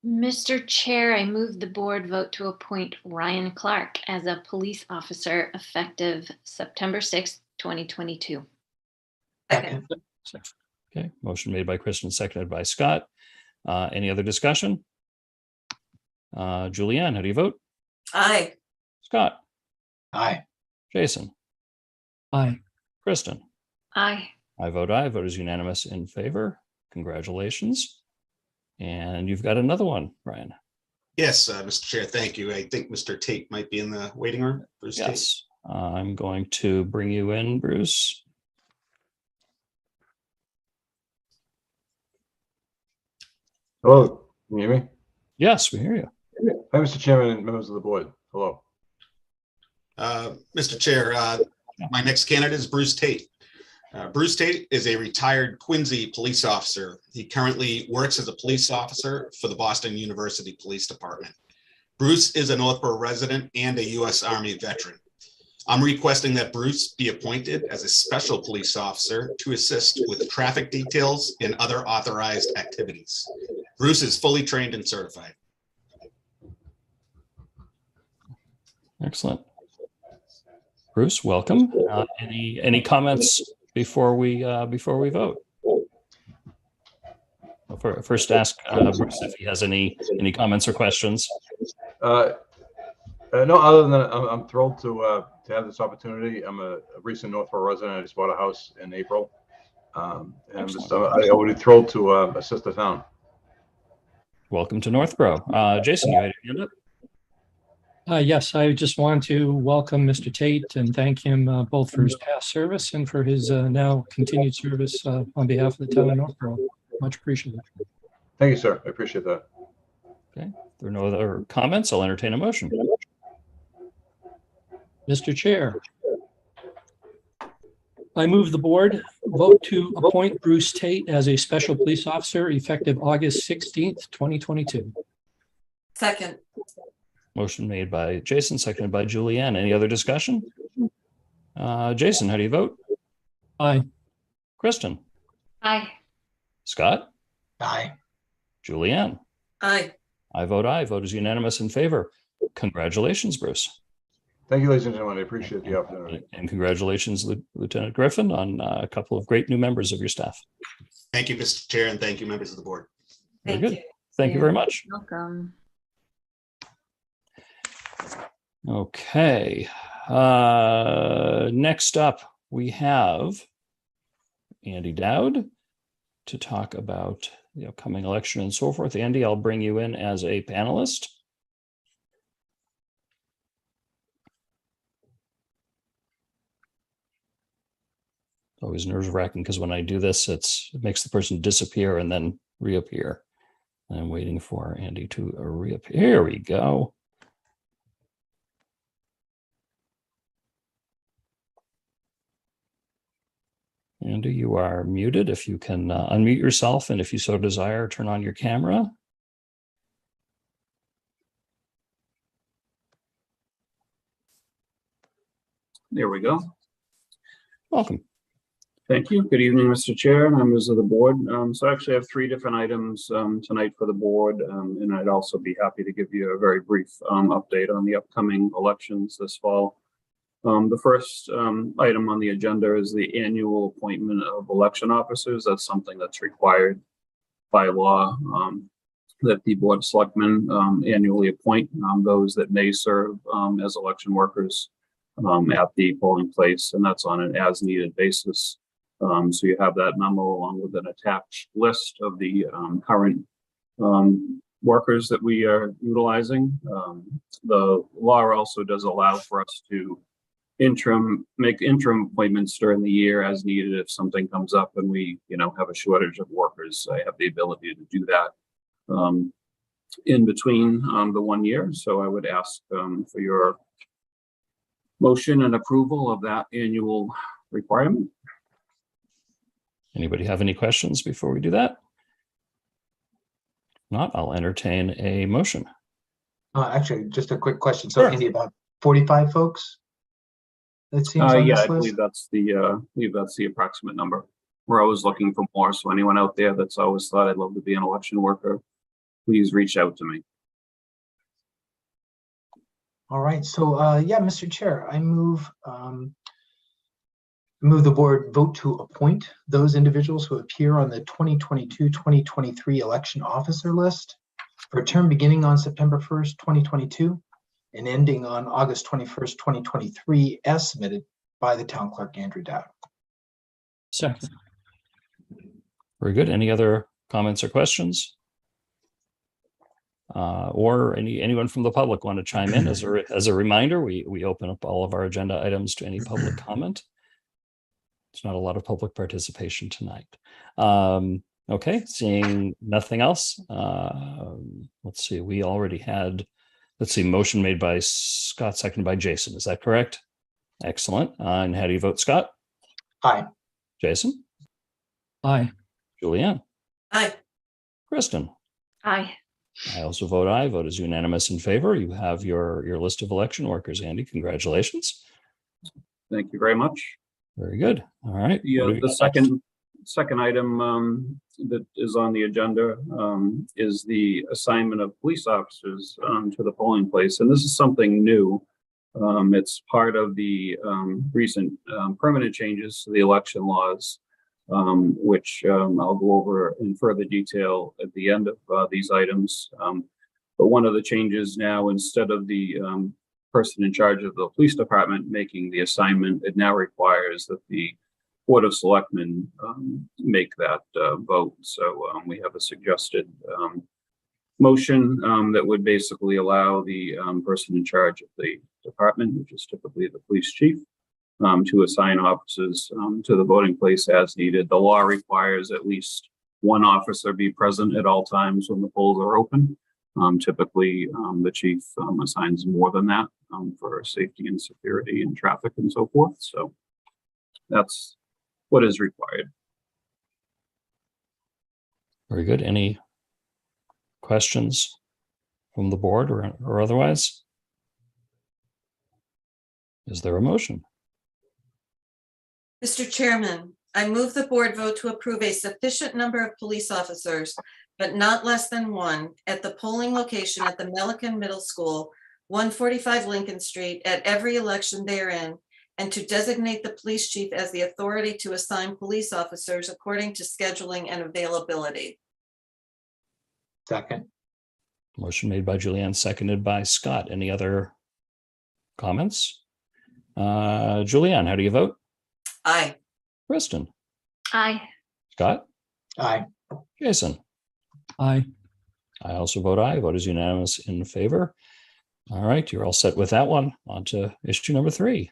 [SPEAKER 4] Mr. Chair, I move the board vote to appoint Ryan Clark as a police officer effective September 6th, 2022.
[SPEAKER 2] Second.
[SPEAKER 1] Okay, motion made by Kristen, seconded by Scott. Any other discussion? Julianne, how do you vote?
[SPEAKER 2] Aye.
[SPEAKER 1] Scott?
[SPEAKER 8] Aye.
[SPEAKER 1] Jason?
[SPEAKER 3] Aye.
[SPEAKER 1] Kristen?
[SPEAKER 4] Aye.
[SPEAKER 1] I vote aye. Vote is unanimous in favor. Congratulations. And you've got another one, Ryan.
[SPEAKER 12] Yes, Mr. Chair, thank you. I think Mr. Tate might be in the waiting room. Bruce Tate.
[SPEAKER 1] Yes, I'm going to bring you in, Bruce.
[SPEAKER 9] Hello, can you hear me?
[SPEAKER 1] Yes, we hear you.
[SPEAKER 9] Hi, Mr. Chairman and members of the board. Hello.
[SPEAKER 12] Mr. Chair, my next candidate is Bruce Tate. Bruce Tate is a retired Quincy police officer. He currently works as a police officer for the Boston University Police Department. Bruce is a Northborough resident and a U.S. Army veteran. I'm requesting that Bruce be appointed as a special police officer to assist with traffic details and other authorized activities. Bruce is fully trained and certified.
[SPEAKER 1] Excellent. Bruce, welcome. Any comments before we vote? First, ask Bruce if he has any comments or questions.
[SPEAKER 9] No, other than that, I'm thrilled to have this opportunity. I'm a recent Northborough resident. I just bought a house in April. And I would be thrilled to assist the town.
[SPEAKER 1] Welcome to Northborough. Jason, you had your hand up?
[SPEAKER 3] Yes, I just want to welcome Mr. Tate and thank him both for his past service and for his now continued service on behalf of the town of Northborough. Much appreciated.
[SPEAKER 9] Thank you, sir. I appreciate that.
[SPEAKER 1] Okay. If there are no other comments, I'll entertain a motion.
[SPEAKER 3] Mr. Chair, I move the board vote to appoint Bruce Tate as a special police officer effective August 16th, 2022.
[SPEAKER 2] Second.
[SPEAKER 1] Motion made by Jason, seconded by Julianne. Any other discussion? Jason, how do you vote?
[SPEAKER 3] Aye.
[SPEAKER 1] Kristen?
[SPEAKER 4] Aye.
[SPEAKER 1] Scott?
[SPEAKER 8] Aye.
[SPEAKER 1] Julianne?
[SPEAKER 2] Aye.
[SPEAKER 1] I vote aye. Vote is unanimous in favor. Congratulations, Bruce.
[SPEAKER 9] Thank you, ladies and gentlemen. I appreciate the opportunity.
[SPEAKER 1] And congratulations, Lieutenant Griffin, on a couple of great new members of your staff.
[SPEAKER 12] Thank you, Mr. Chair, and thank you, members of the board.
[SPEAKER 1] Very
[SPEAKER 2] Thank
[SPEAKER 1] good.
[SPEAKER 2] you.
[SPEAKER 1] Thank you very much.
[SPEAKER 4] Welcome.
[SPEAKER 1] Okay. Next up, we have Andy Dowd to talk about the upcoming election and so forth. Andy, I'll bring you in as a panelist. Always nerve-wracking because when I do this, it makes the person disappear and then reappear. I'm waiting for Andy to reappear. Here we go. Andy, you are muted. If you can unmute yourself, and if you so desire, turn on your camera.
[SPEAKER 13] There we go.
[SPEAKER 1] Welcome.
[SPEAKER 13] Thank you. Good evening, Mr. Chair, members of the board. So actually I have three different items tonight for the board, and I'd also be happy to give you a very brief update on the upcoming elections this fall. The first item on the agenda is the annual appointment of election officers. That's something that's required by law, that the Board of Selectmen annually appoint those that may serve as election workers at the polling place, and that's on an as-needed basis. So you have that memo along with an attached list of the current workers that we are utilizing. The law also does allow for us to make interim appointments during the year as needed. If something comes up and we, have a shortage of workers, I have the ability to do that in between the 1 year. So I would ask for your motion and approval of that annual requirement.
[SPEAKER 1] Anybody have any questions before we do that? If not, I'll entertain a motion.
[SPEAKER 8] Actually, just a quick question. So
[SPEAKER 1] Sure.
[SPEAKER 8] Andy, about 45 folks? That seems on
[SPEAKER 13] Yeah,
[SPEAKER 8] this
[SPEAKER 13] I believe
[SPEAKER 8] list?
[SPEAKER 13] that's the approximate number. We're always looking for more. So anyone out there that's always thought I'd love to be an election worker, please reach out to me.
[SPEAKER 8] All right. So yeah, Mr. Chair, I move the board vote to appoint those individuals who appear on the 2022-2023 election officer list for a term beginning on September 1st, 2022 and ending on August 21st, 2023, as submitted by the town clerk, Andrew Dowd.
[SPEAKER 3] Second.
[SPEAKER 1] Very good. Any other comments or questions? Or anyone from the public want to chime in? As a reminder, we open up all of our agenda items to any public comment. There's not a lot of public participation tonight. Okay, seeing nothing else. Let's see, we already had, motion made by Scott, seconded by Jason. Is that correct? Excellent. And how do you vote, Scott?
[SPEAKER 8] Aye.
[SPEAKER 1] Jason?
[SPEAKER 3] Aye.
[SPEAKER 1] Julianne?
[SPEAKER 2] Aye.
[SPEAKER 1] Kristen?
[SPEAKER 4] Aye.
[SPEAKER 1] I also vote aye. Vote is unanimous in favor. You have your list of election workers, Andy. Congratulations.
[SPEAKER 13] Thank you very much.
[SPEAKER 1] Very good. All right.
[SPEAKER 13] The second item that is on the agenda is the assignment of police officers to the polling place. And this is something new. It's part of the recent permanent changes to the election laws, which I'll go over in further detail at the end of these items. But one of the changes now, instead of the person in charge of the police department making the assignment, it now requires that the Board of Selectmen make that vote. So we have a suggested motion that would basically allow the person in charge of the department, which is typically the police chief, to assign officers to the voting place as needed. The law requires at least one officer be present at all times when the polls are open. Typically, the chief assigns more than that for safety and security and traffic and so forth. So that's what is required.
[SPEAKER 1] Very good. Any questions from the board or otherwise? Is there a motion?
[SPEAKER 2] Mr. Chairman, I move the board vote to approve a sufficient number of police officers, but not less than one, at the polling location at the Milliken Middle School, 145 Lincoln Street, at every election therein, and to designate the police chief as the authority to assign police officers according to scheduling and availability.
[SPEAKER 8] Second.
[SPEAKER 1] Motion made by Julianne, seconded by Scott. Any other comments? Julianne, how do you vote?
[SPEAKER 2] Aye.
[SPEAKER 1] Kristen?
[SPEAKER 4] Aye.
[SPEAKER 1] Scott?
[SPEAKER 8] Aye.
[SPEAKER 1] Jason?
[SPEAKER 3] Aye.
[SPEAKER 1] I also vote aye. Vote is unanimous in favor. All right, you're all set with that one. On to issue number 3.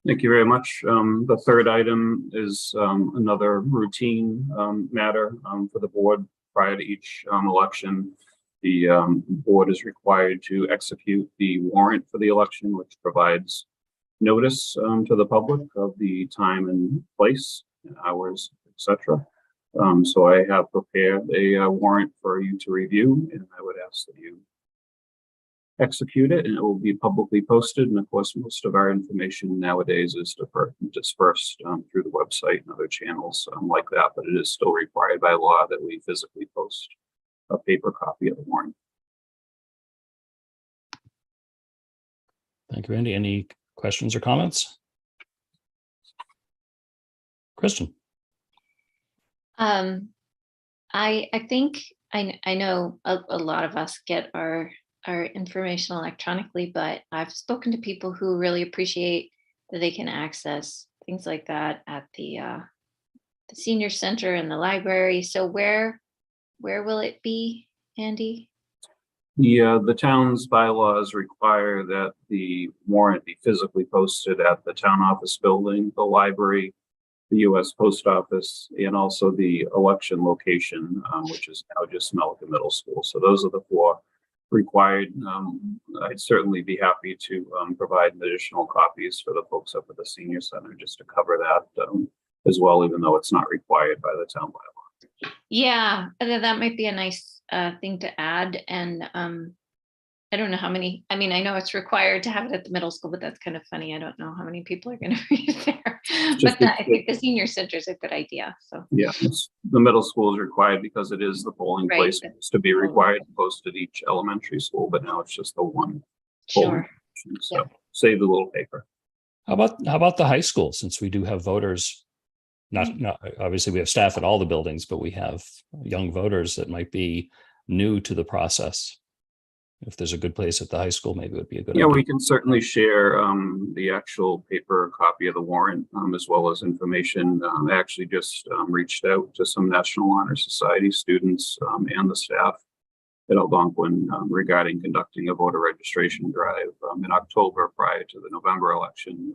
[SPEAKER 13] Thank you very much. The third item is another routine matter for the board. Prior to each election, the board is required to execute the warrant for the election, which provides notice to the public of the time and place, hours, etc. So I have prepared a warrant for you to review, and I would ask that you execute it, and it will be publicly posted. And of course, most of our information nowadays is dispersed through the website and other channels like that, but it is still required by law that we physically post a paper copy of the warrant.
[SPEAKER 1] Thank you, Andy. Any questions or comments? Kristen?
[SPEAKER 4] I think I know a lot of us get our information electronically, but I've spoken to people who really appreciate that they can access things like that at the senior center and the library. So where will it be, Andy?
[SPEAKER 13] The town's bylaws require that the warrant be physically posted at the town office building, the library, the U.S. Post Office, and also the election location, which is now just Milliken Middle School. So those are the four required. I'd certainly be happy to provide additional copies for the folks up at the senior center just to cover that as well, even though it's not required by the town bylaw.
[SPEAKER 4] Yeah, that might be a nice thing to add. And I don't know how many, I mean, I know it's required to have it at the middle school, but that's kind of funny. I don't know how many people are going to read it there. But I think the senior center is a good idea. So
[SPEAKER 13] yeah, the middle school is required because it is the polling
[SPEAKER 4] Right.
[SPEAKER 13] place. It used to be required to post at each elementary school, but now it's just the one polling
[SPEAKER 4] sure.
[SPEAKER 13] station. So save the little paper.
[SPEAKER 1] How about the high school, since we do have voters? Not obviously we have staff at all the buildings, but we have young voters that might be new to the process. If there's a good place at the high school, maybe it would be a good idea.
[SPEAKER 13] We can certainly share the actual paper copy of the warrant as well as information. I actually just reached out to some National Honor Society students and the staff at Algonquin regarding conducting a voter registration drive in October prior to the November election.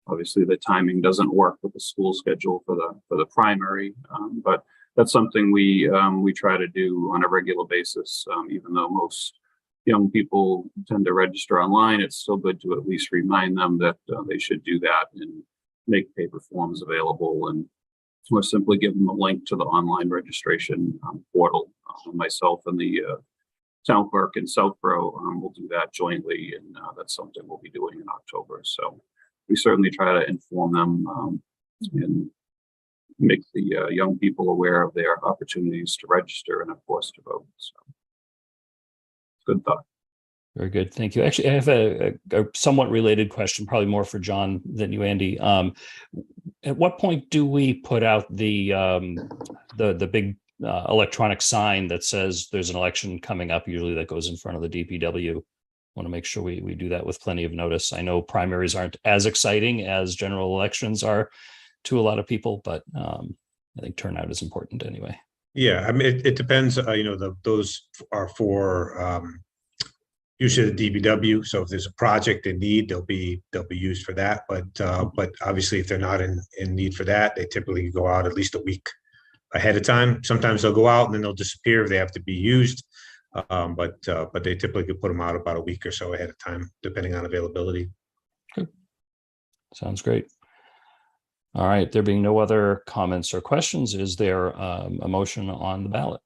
[SPEAKER 13] Obviously, the timing doesn't work with the school schedule for the primary, but that's something we try to do on a regular basis. Even though most young people tend to register online, it's still good to at least remind them that they should do that and make paper forms available, and or simply give them a link to the online registration portal. Myself and the town clerk in Southborough will do that jointly, and that's something we'll be doing in October. So we certainly try to inform them and make the young people aware of their opportunities to register and, of course, to vote. So good thought.
[SPEAKER 1] Very good. Thank you. Actually, I have a somewhat related question, probably more for John than you, Andy. At what point do we put out the big electronic sign that says there's an election coming up? Usually that goes in front of the DPW. Want to make sure we do that with plenty of notice. I know primaries aren't as exciting as general elections are to a lot of people, but I think turnout is important anyway.
[SPEAKER 6] Yeah, I mean, it depends. Those are for usually the DPW. So if there's a project they need, they'll be used for that. But obviously, if they're not in need for that, they typically go out at least a week ahead of time. Sometimes they'll go out and then they'll disappear if they have to be used. But they typically put them out about a week or so ahead of time, depending on availability.
[SPEAKER 1] Good. Sounds great. All right. There being no other comments or questions, is there a motion on the ballot?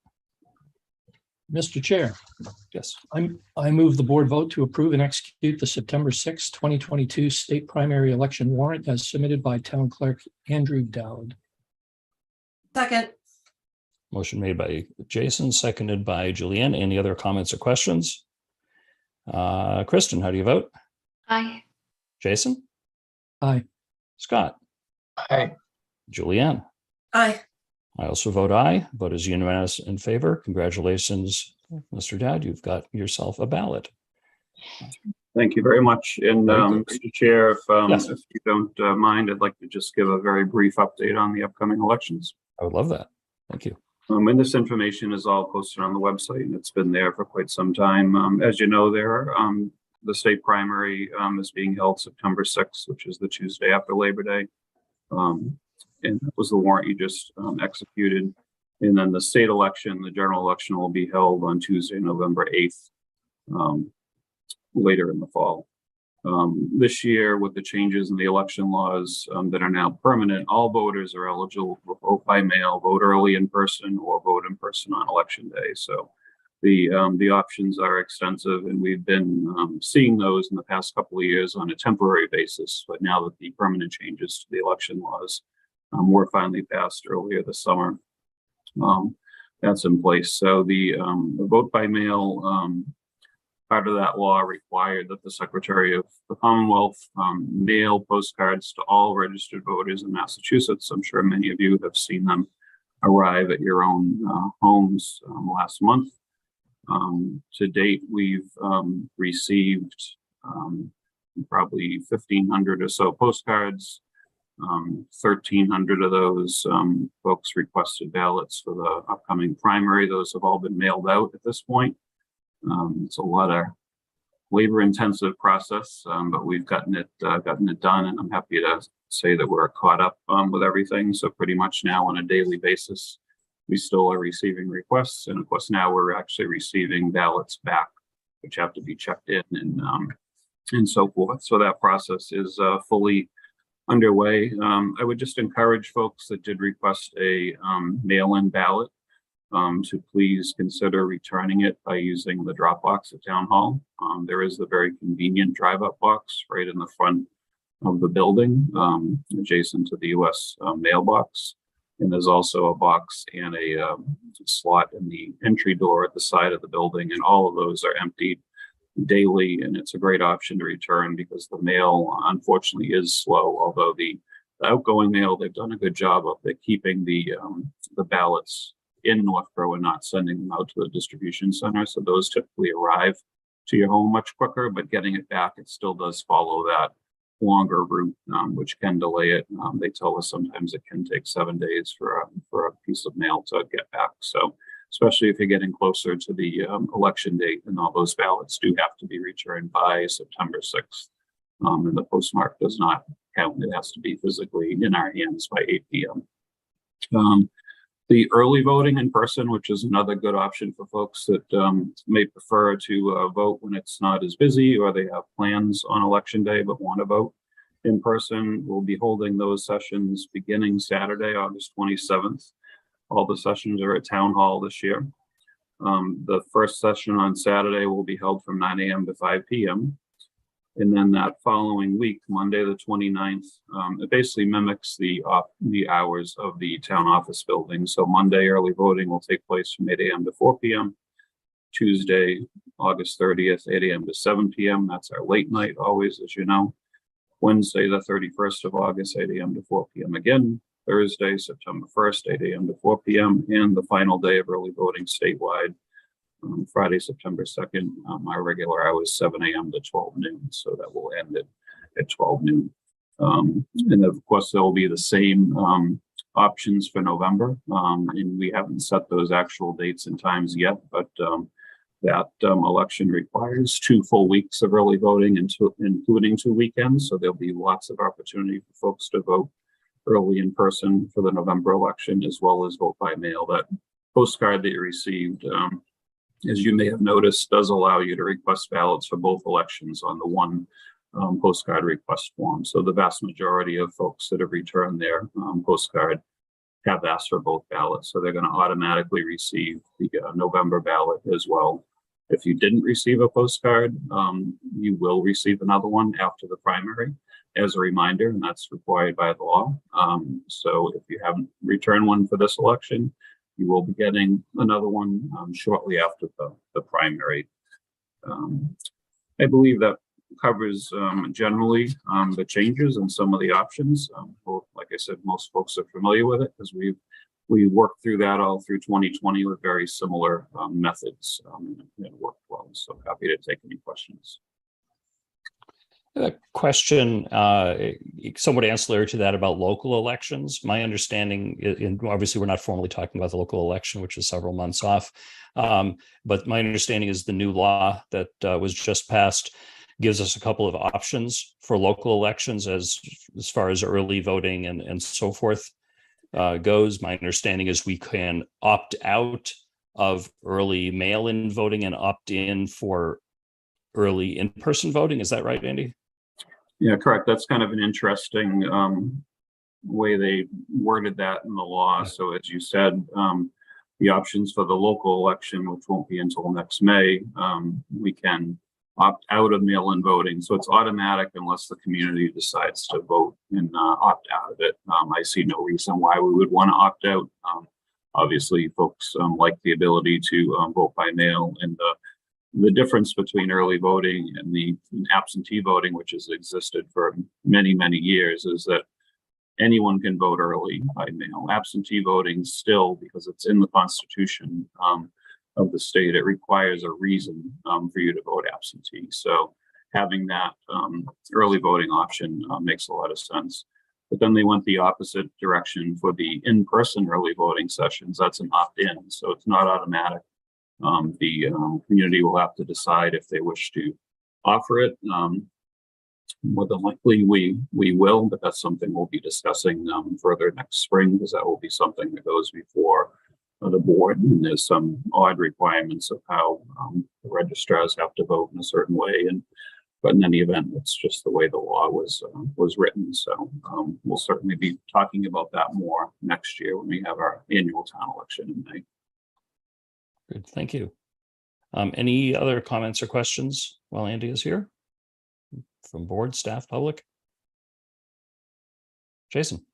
[SPEAKER 3] Mr. Chair,
[SPEAKER 1] Yes.
[SPEAKER 3] I move the board vote to approve and execute the September 6, 2022 state primary election warrant as submitted by Town Clerk Andrew Dowd.
[SPEAKER 2] Second.
[SPEAKER 1] Motion made by Jason, seconded by Julianne. Any other comments or questions? Kristen, how do you vote?
[SPEAKER 4] Aye.
[SPEAKER 1] Jason?
[SPEAKER 3] Aye.
[SPEAKER 1] Scott?
[SPEAKER 8] Aye.
[SPEAKER 1] Julianne?
[SPEAKER 2] Aye.
[SPEAKER 1] I also vote aye. Vote is unanimous in favor. Congratulations, Mr. Dowd. You've got yourself a ballot.
[SPEAKER 13] Thank you very much. And Mr. Chair, if
[SPEAKER 1] Yes.
[SPEAKER 13] you don't mind, I'd like to just give a very brief update on the upcoming elections.
[SPEAKER 1] I would love that. Thank you.
[SPEAKER 13] And this information is all posted on the website, and it's been there for quite some time. As you know, the state primary is being held September 6th, which is the Tuesday after Labor Day. And that was the warrant you just executed. And then the state election, the general election, will be held on Tuesday, November 8th, later in the fall. This year, with the changes in the election laws that are now permanent, all voters are eligible to vote by mail, vote early in person, or vote in person on election day. So The options are extensive, and we've been seeing those in the past couple of years on a temporary basis. But now that the permanent changes to the election laws were finally passed earlier this summer, that's in place. So the vote by mail part of that law required that the Secretary of the Commonwealth mail postcards to all registered voters in Massachusetts. I'm sure many of you have seen them arrive at your own homes last month. To date, we've received probably 1,500 or so postcards. 1,300 of those folks requested ballots for the upcoming primary. Those have all been mailed out at this point. It's a lot of labor-intensive process, but we've gotten it done, and I'm happy to say that we're caught up with everything. So pretty much now on a daily basis, we still are receiving requests, and of course now we're actually receiving ballots back, which have to be checked in and so forth. So that process is fully underway. I would just encourage folks that did request a mail-in ballot to please consider returning it by using the drop box at Town Hall. There is the very convenient drive-up box right in the front of the building, adjacent to the US mailbox. And there's also a box and a slot in the entry door at the side of the building, and all of those are emptied daily, and it's a great option to return because the mail unfortunately is slow. Although the outgoing mail, they've done a good job of keeping the ballots in Northborough and not sending them out to the distribution center. So those typically arrive to your home much quicker, but getting it back, it still does follow that longer route, which can delay it. They tell us sometimes it can take 7 days for a piece of mail to get back. So especially if you're getting closer to the election date, and all those ballots do have to be returned by September 6th. And the postmark does not count. It has to be physically in our hands by 8 p.m. The early voting in person, which is another good option for folks that may prefer to vote when it's not as busy, or they have plans on election day but want to vote in person. We'll be holding those sessions beginning Saturday, August 27th. All the sessions are at Town Hall this year. The first session on Saturday will be held from 9 a.m. to 5 p.m. And then that following week, Monday the 29th, it basically mimics the hours of the town office building. So Monday early voting will take place from 8 a.m. to 4 p.m. Tuesday, August 30th, 8 a.m. to 7 p.m. That's our late night always, as you know. Wednesday, the 31st of August, 8 a.m. to 4 p.m. again. Thursday, September 1st, 8 a.m. to 4 p.m. And the final day of early voting statewide, Friday, September 2nd, our regular hours 7 a.m. to 12 noon. So that will end at 12 noon. And of course, there will be the same options for November. And we haven't set those actual dates and times yet, but that election requires 2 full weeks of early voting, including 2 weekends. So there'll be lots of opportunity for folks to vote early in person for the November election, as well as vote by mail. That postcard that you received, as you may have noticed, does allow you to request ballots for both elections on the one postcard request form. So the vast majority of folks that have returned their postcard have asked for both ballots. So they're going to automatically receive the November ballot as well. If you didn't receive a postcard, you will receive another one after the primary as a reminder, and that's required by the law. So if you haven't returned one for this election, you will be getting another one shortly after the primary. I believe that covers generally the changes and some of the options. Like I said, most folks are familiar with it because we worked through that all through 2020 with very similar methods, and it worked well. So happy to take any questions.
[SPEAKER 1] A question, somewhat ancillary to that, about local elections. My understanding, and obviously we're not formally talking about the local election, which is several months off, but my understanding is the new law that was just passed gives us a couple of options for local elections as far as early voting and so forth goes. My understanding is we can opt out of early mail-in voting and opt in for early in-person voting. Is that right, Andy?
[SPEAKER 13] Yeah, correct. That's kind of an interesting way they worded that in the law. So as you said, the options for the local election, which won't be until next May, we can opt out of mail-in voting. So it's automatic unless the community decides to vote and opt out of it. I see no reason why we would want to opt out. Obviously, folks like the ability to vote by mail, and the difference between early voting and the absentee voting, which has existed for many, many years, is that anyone can vote early by mail. Absentee voting still, because it's in the Constitution of the state, it requires a reason for you to vote absentee. So having that early voting option makes a lot of sense. But then they went the opposite direction for the in-person early voting sessions. That's an opt-in, so it's not automatic. The community will have to decide if they wish to offer it. More than likely we will, but that's something we'll be discussing further next spring, because that will be something that goes before the board, and there's some odd requirements of how the registrars have to vote in a certain way. But in any event, it's just the way the law was written. So we'll certainly be talking about that more next year when we have our annual town election in May.
[SPEAKER 1] Good, thank you. Any other comments or questions while Andy is here? From board, staff, public? Jason?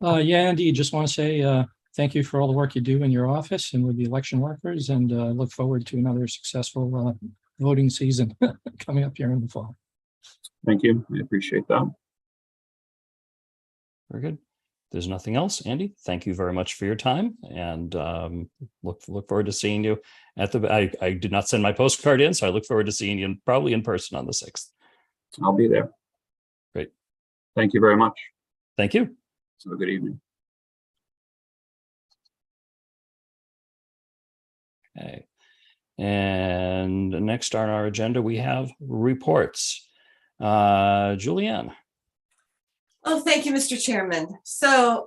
[SPEAKER 3] Yeah, Andy, just want to say thank you for all the work you do in your office and with the election workers, and look forward to another successful voting season coming up here in the fall.
[SPEAKER 13] Thank you. I appreciate that.
[SPEAKER 1] Very good. There's nothing else, Andy. Thank you very much for your time, and look forward to seeing you at the. I did not send my postcard in, so I look forward to seeing you probably in person on the 6th.
[SPEAKER 13] I'll be there.
[SPEAKER 1] Great.
[SPEAKER 13] Thank you very much.
[SPEAKER 1] Thank you.
[SPEAKER 13] Have a good evening.
[SPEAKER 1] Okay. And next on our agenda, we have reports. Julianne.
[SPEAKER 2] Oh, thank you, Mr. Chairman. So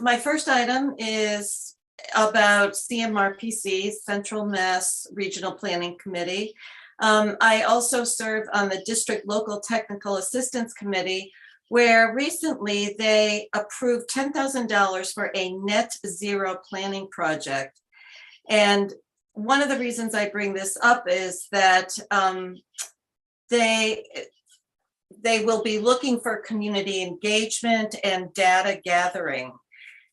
[SPEAKER 2] my first item is about CMRPC, Central Mass Regional Planning Committee. I also serve on the District Local Technical Assistance Committee, where recently they approved $10,000 for a net zero planning project. And one of the reasons I bring this up is that they will be looking for community engagement and data gathering.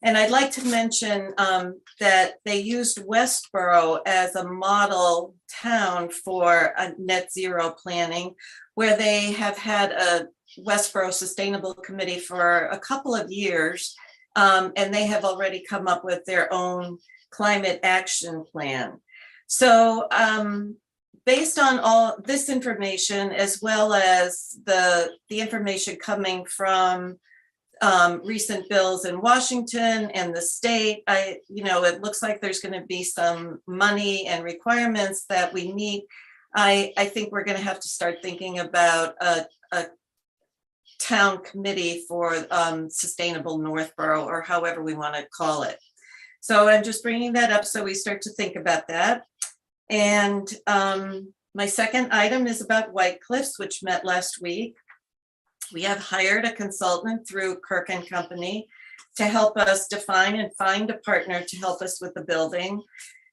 [SPEAKER 2] And I'd like to mention that they used Westborough as a model town for a net zero planning, where they have had a Westborough Sustainable Committee for a couple of years, and they have already come up with their own climate action plan. So based on all this information, as well as the information coming from recent bills in Washington and the state, it looks like there's going to be some money and requirements that we need. I think we're going to have to start thinking about a town committee for sustainable Northborough, or however we want to call it. So I'm just bringing that up so we start to think about that. And my second item is about White Cliffs, which met last week. We have hired a consultant through Kirk & Company to help us define and find a partner to help us with the building.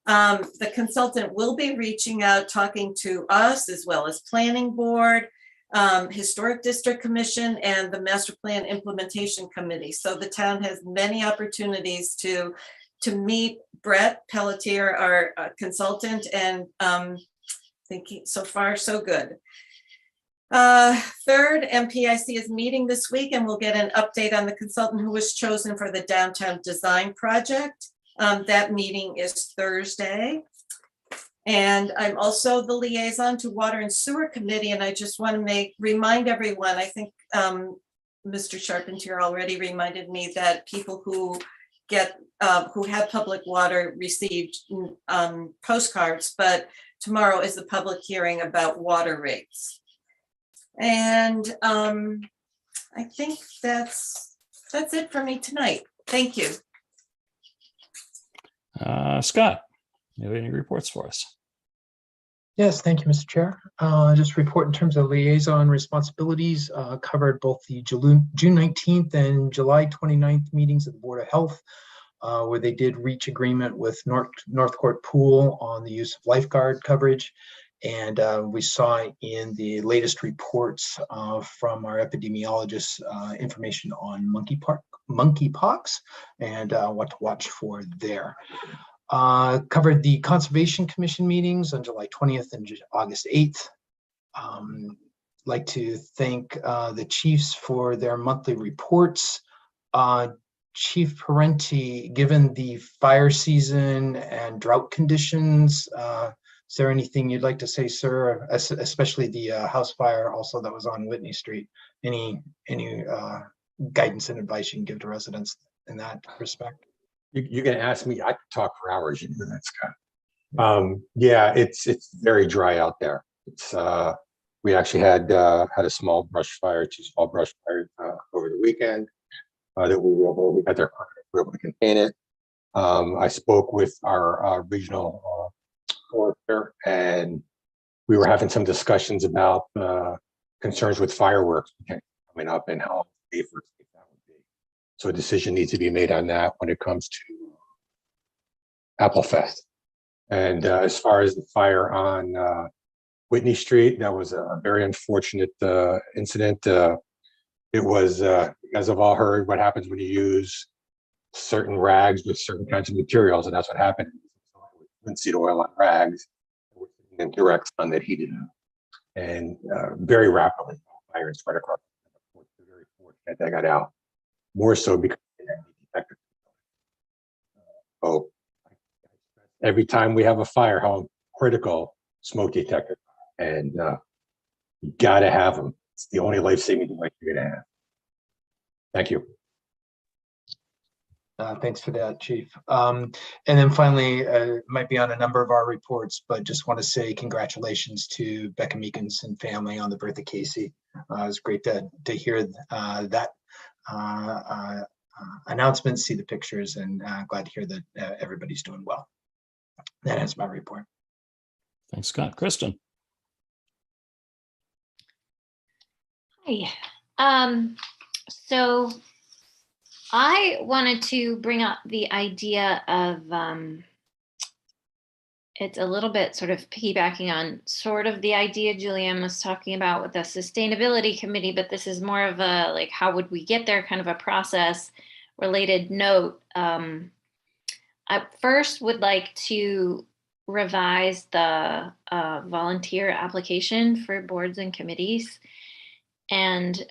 [SPEAKER 2] The consultant will be reaching out, talking to us, as well as Planning Board, Historic District Commission, and the Master Plan Implementation Committee. So the town has many opportunities to meet Brett Pelletier, our consultant, and thinking so far so good. Third, MPIC is meeting this week, and we'll get an update on the consultant who was chosen for the downtown design project. That meeting is Thursday. And I'm also the liaison to Water and Sewer Committee, and I just want to remind everyone, I think Mr. Charpentier already reminded me that people who have public water received postcards, but tomorrow is the public hearing about water rates. And I think that's it for me tonight. Thank you.
[SPEAKER 1] Scott, you have any reports for us?
[SPEAKER 8] Yes, thank you, Mr. Chair. Just report in terms of liaison responsibilities, covered both the June 19th and July 29th meetings of the Board of Health. where they did reach agreement with Northcourt Pool on the use of lifeguard coverage. And we saw in the latest reports from our epidemiologists information on monkeypox and what to watch for there. Covered the Conservation Commission meetings on July 20th and August 8th. Like to thank the chiefs for their monthly reports. Chief Parenti, given the fire season and drought conditions, is there anything you'd like to say, sir? Especially the house fire also that was on Whitney Street. Any guidance and advice you can give to residents in that respect?
[SPEAKER 7] You're gonna ask me, I could talk for hours, you know that, Scott. Yeah, it's very dry out there. It's we actually had a small brush fire, 2 small brush fires over the weekend that we were able to contain it. I spoke with our regional forester, and we were having some discussions about concerns with fireworks coming up and how safe that would be. So a decision needs to be made on that when it comes to Applefest. And as far as the fire on Whitney Street, that was a very unfortunate incident. It was, you guys have all heard what happens when you use certain rags with certain kinds of materials, and that's what happened. Linseed oil on rags in direct sun that heated up, and very rapidly fire spread across. Very fortunate they got out. More so because they had detectors. So every time we have a fire, how critical smoke detectors are, and you got to have them. It's the only life-saving device you're gonna have. Thank you.
[SPEAKER 8] Thanks for that, Chief. And then finally, might be on a number of our reports, but just want to say congratulations to Becca Meekins and family on the birth of Casey. It was great to hear that announcement, see the pictures, and glad to hear that everybody's doing well. That ends my report.
[SPEAKER 1] Thanks, Scott. Kristen.
[SPEAKER 4] Hi. So I wanted to bring up the idea of, it's a little bit sort of piggybacking on sort of the idea Julianne was talking about with the sustainability committee, but this is more of a, like, how would we get there kind of a process related note. I first would like to revise the volunteer application for boards and committees and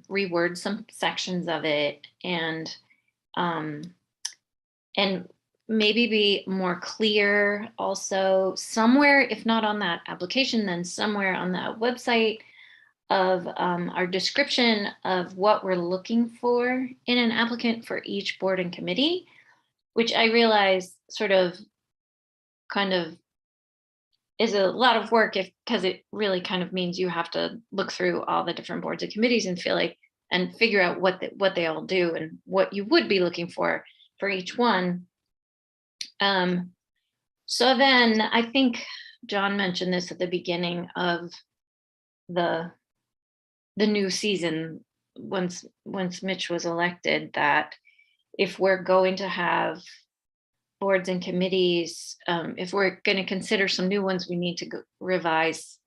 [SPEAKER 4] reword some sections of it, and maybe be more clear also somewhere, if not on that application, then somewhere on that website, of our description of what we're looking for in an applicant for each board and committee, which I realize sort of kind of is a lot of work because it really kind of means you have to look through all the different boards and committees and feel like and figure out what they all do and what you would be looking for each one. So then I think John mentioned this at the beginning of the new season once Mitch was elected, that if we're going to have boards and committees, if we're going to consider some new ones, we need to revise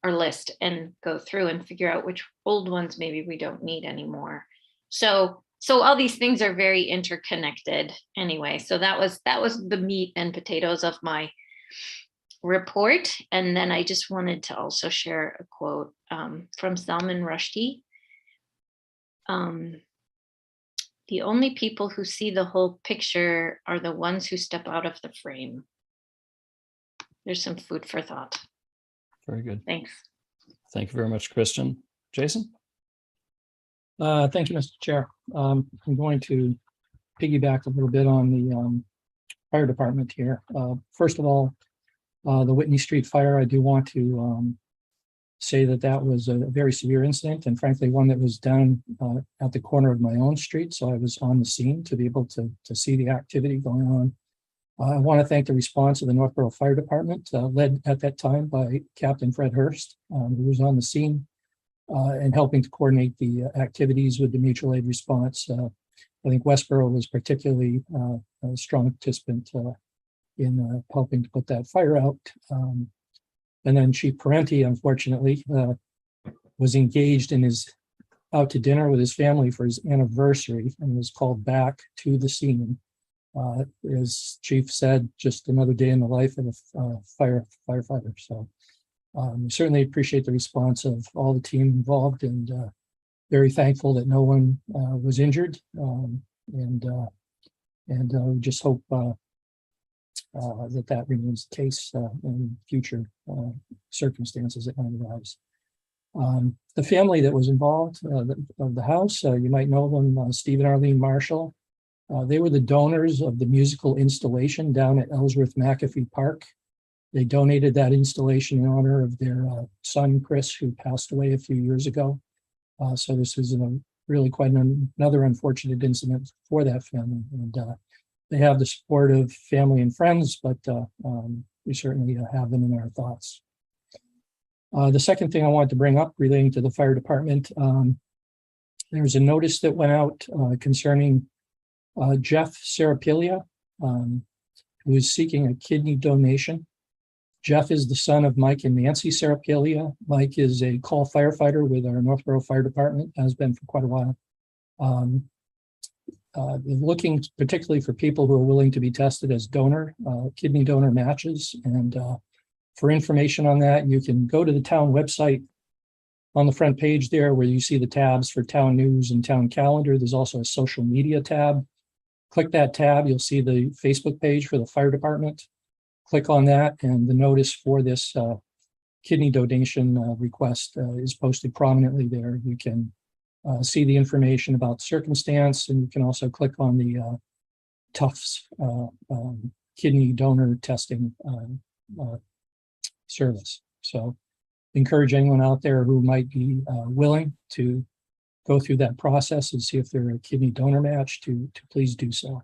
[SPEAKER 4] our list and go through and figure out which old ones maybe we don't need anymore. So all these things are very interconnected anyway. So that was the meat and potatoes of my report. And then I just wanted to also share a quote from Salman Rushdie. The only people who see the whole picture are the ones who step out of the frame. There's some food for thought.
[SPEAKER 1] Very good.
[SPEAKER 4] Thanks.
[SPEAKER 1] Thank you very much, Kristen. Jason?
[SPEAKER 3] Thank you, Mr. Chair. I'm going to piggyback a little bit on the fire department here. First of all, the Whitney Street fire, I do want to say that was a very severe incident, and frankly, one that was down at the corner of my own street. So I was on the scene to be able to see the activity going on. I want to thank the response of the Northborough Fire Department, led at that time by Captain Fred Hurst, who was on the scene and helping to coordinate the activities with the mutual aid response I think Westboro was particularly a strong participant in helping to put that fire out. And then Chief Parenti, unfortunately, was engaged and is out to dinner with his family for his anniversary and was called back to the scene. As Chief said, just another day in the life of a firefighter. So certainly appreciate the response of all the team involved, and very thankful that no one was injured. And we just hope that remains the case in future circumstances that might arise. The family that was involved of the house, you might know them, Steve and Arlene Marshall. They were the donors of the musical installation down at Ellsworth McAfee Park. They donated that installation in honor of their son, Chris, who passed away a few years ago. So this was really quite another unfortunate incident for that family. And they have the support of family and friends, but we certainly have them in our thoughts. The second thing I wanted to bring up relating to the fire department, there was a notice that went out concerning Jeff Sarapilia, who is seeking a kidney donation. Jeff is the son of Mike and Nancy Sarapilia. Mike is a call firefighter with our Northborough Fire Department, has been for quite a while. Looking particularly for people who are willing to be tested as kidney donor matches. And for information on that, you can go to the town website. On the front page there where you see the tabs for town news and town calendar, there's also a social media tab. Click that tab, you'll see the Facebook page for the fire department. Click on that, and the notice for this kidney donation request is posted prominently there. You can see the information about circumstance, and you can also click on the Tufts kidney donor testing service. So encourage anyone out there who might be willing to go through that process and see if they're a kidney donor match to please do so.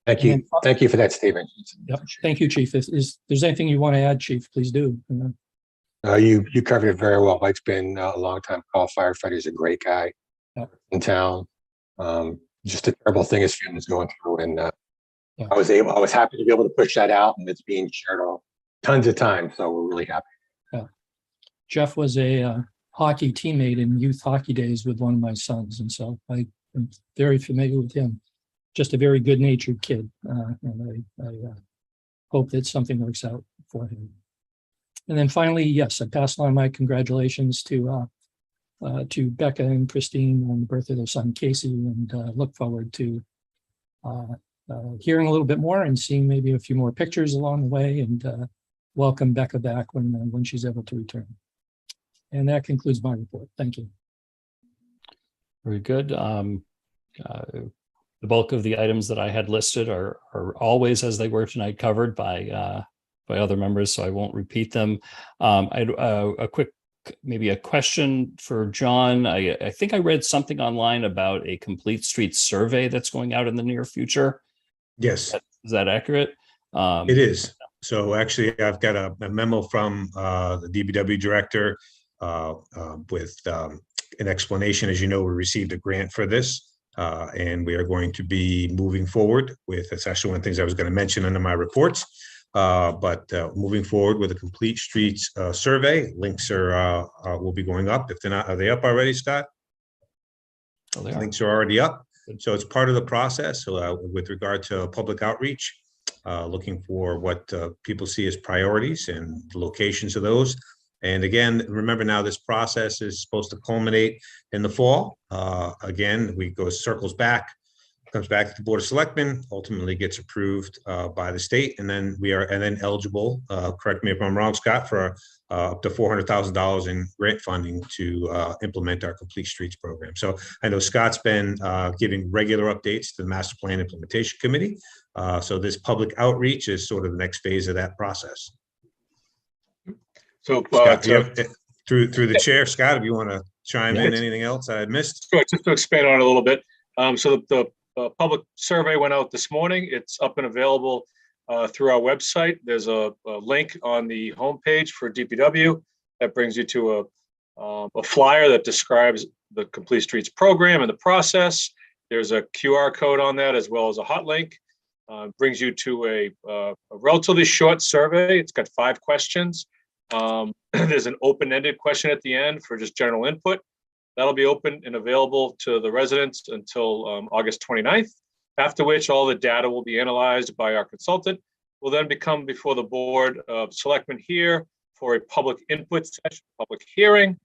[SPEAKER 7] Thank you. Thank you for that statement.
[SPEAKER 3] Yep. Thank you, Chief. If there's anything you want to add, Chief, please do.
[SPEAKER 7] You covered it very well. Mike's been a long time call firefighter. He's a great guy in town. Just a terrible thing his family's going through. And I was happy to be able to push that out, and it's being shared all tons of times. So we're really happy.
[SPEAKER 3] Yeah. Jeff was a hockey teammate in youth hockey days with one of my sons. And so I am very familiar with him. Just a very good-natured kid, and I hope that something works out for him. And then finally, yes, I passed on my congratulations to Becca and Christine on the birth of their son Casey, and look forward to hearing a little bit more and seeing maybe a few more pictures along the way, and welcome Becca back when she's able to return. And that concludes my report. Thank you.
[SPEAKER 1] Very good. The bulk of the items that I had listed are always, as they were tonight, covered by other members, so I won't repeat them. I'd maybe a question for John. I think I read something online about a complete street survey that's going out in the near future.
[SPEAKER 6] Yes.
[SPEAKER 1] Is that accurate?
[SPEAKER 6] It is. So actually, I've got a memo from the DBW director with an explanation. As you know, we received a grant for this. And we are going to be moving forward with, that's actually one of the things I was going to mention under my reports, but moving forward with a complete streets survey. Links will be going up. If they're not, are they up already, Scott?
[SPEAKER 1] Oh, they are.
[SPEAKER 6] Links are already up. So it's part of the process with regard to public outreach, looking for what people see as priorities and the locations of those. And again, remember now this process is supposed to culminate in the fall. Again, circles back, comes back to the Board of Selectmen, ultimately gets approved by the state, and then we are eligible. Correct me if I'm wrong, Scott, for up to $400,000 in grant funding to implement our Complete Streets program. So I know Scott's been giving regular updates to the Master Plan Implementation Committee. So this public outreach is sort of the next phase of that process.
[SPEAKER 5] So
[SPEAKER 6] Scott, through the chair, Scott, if you want to chime in, anything else I missed?
[SPEAKER 5] Sure, just to expand on it a little bit. So the public survey went out this morning. It's up and available through our website. There's a link on the homepage for DPW that brings you to a flyer that describes the Complete Streets program and the process. There's a QR code on that as well as a hot link. Brings you to a relatively short survey. It's got 5 questions. There's an open-ended question at the end for just general input. That'll be open and available to the residents until August 29th, after which all the data will be analyzed by our consultant. Will then become before the Board of Selectmen here for a public input session, public hearing.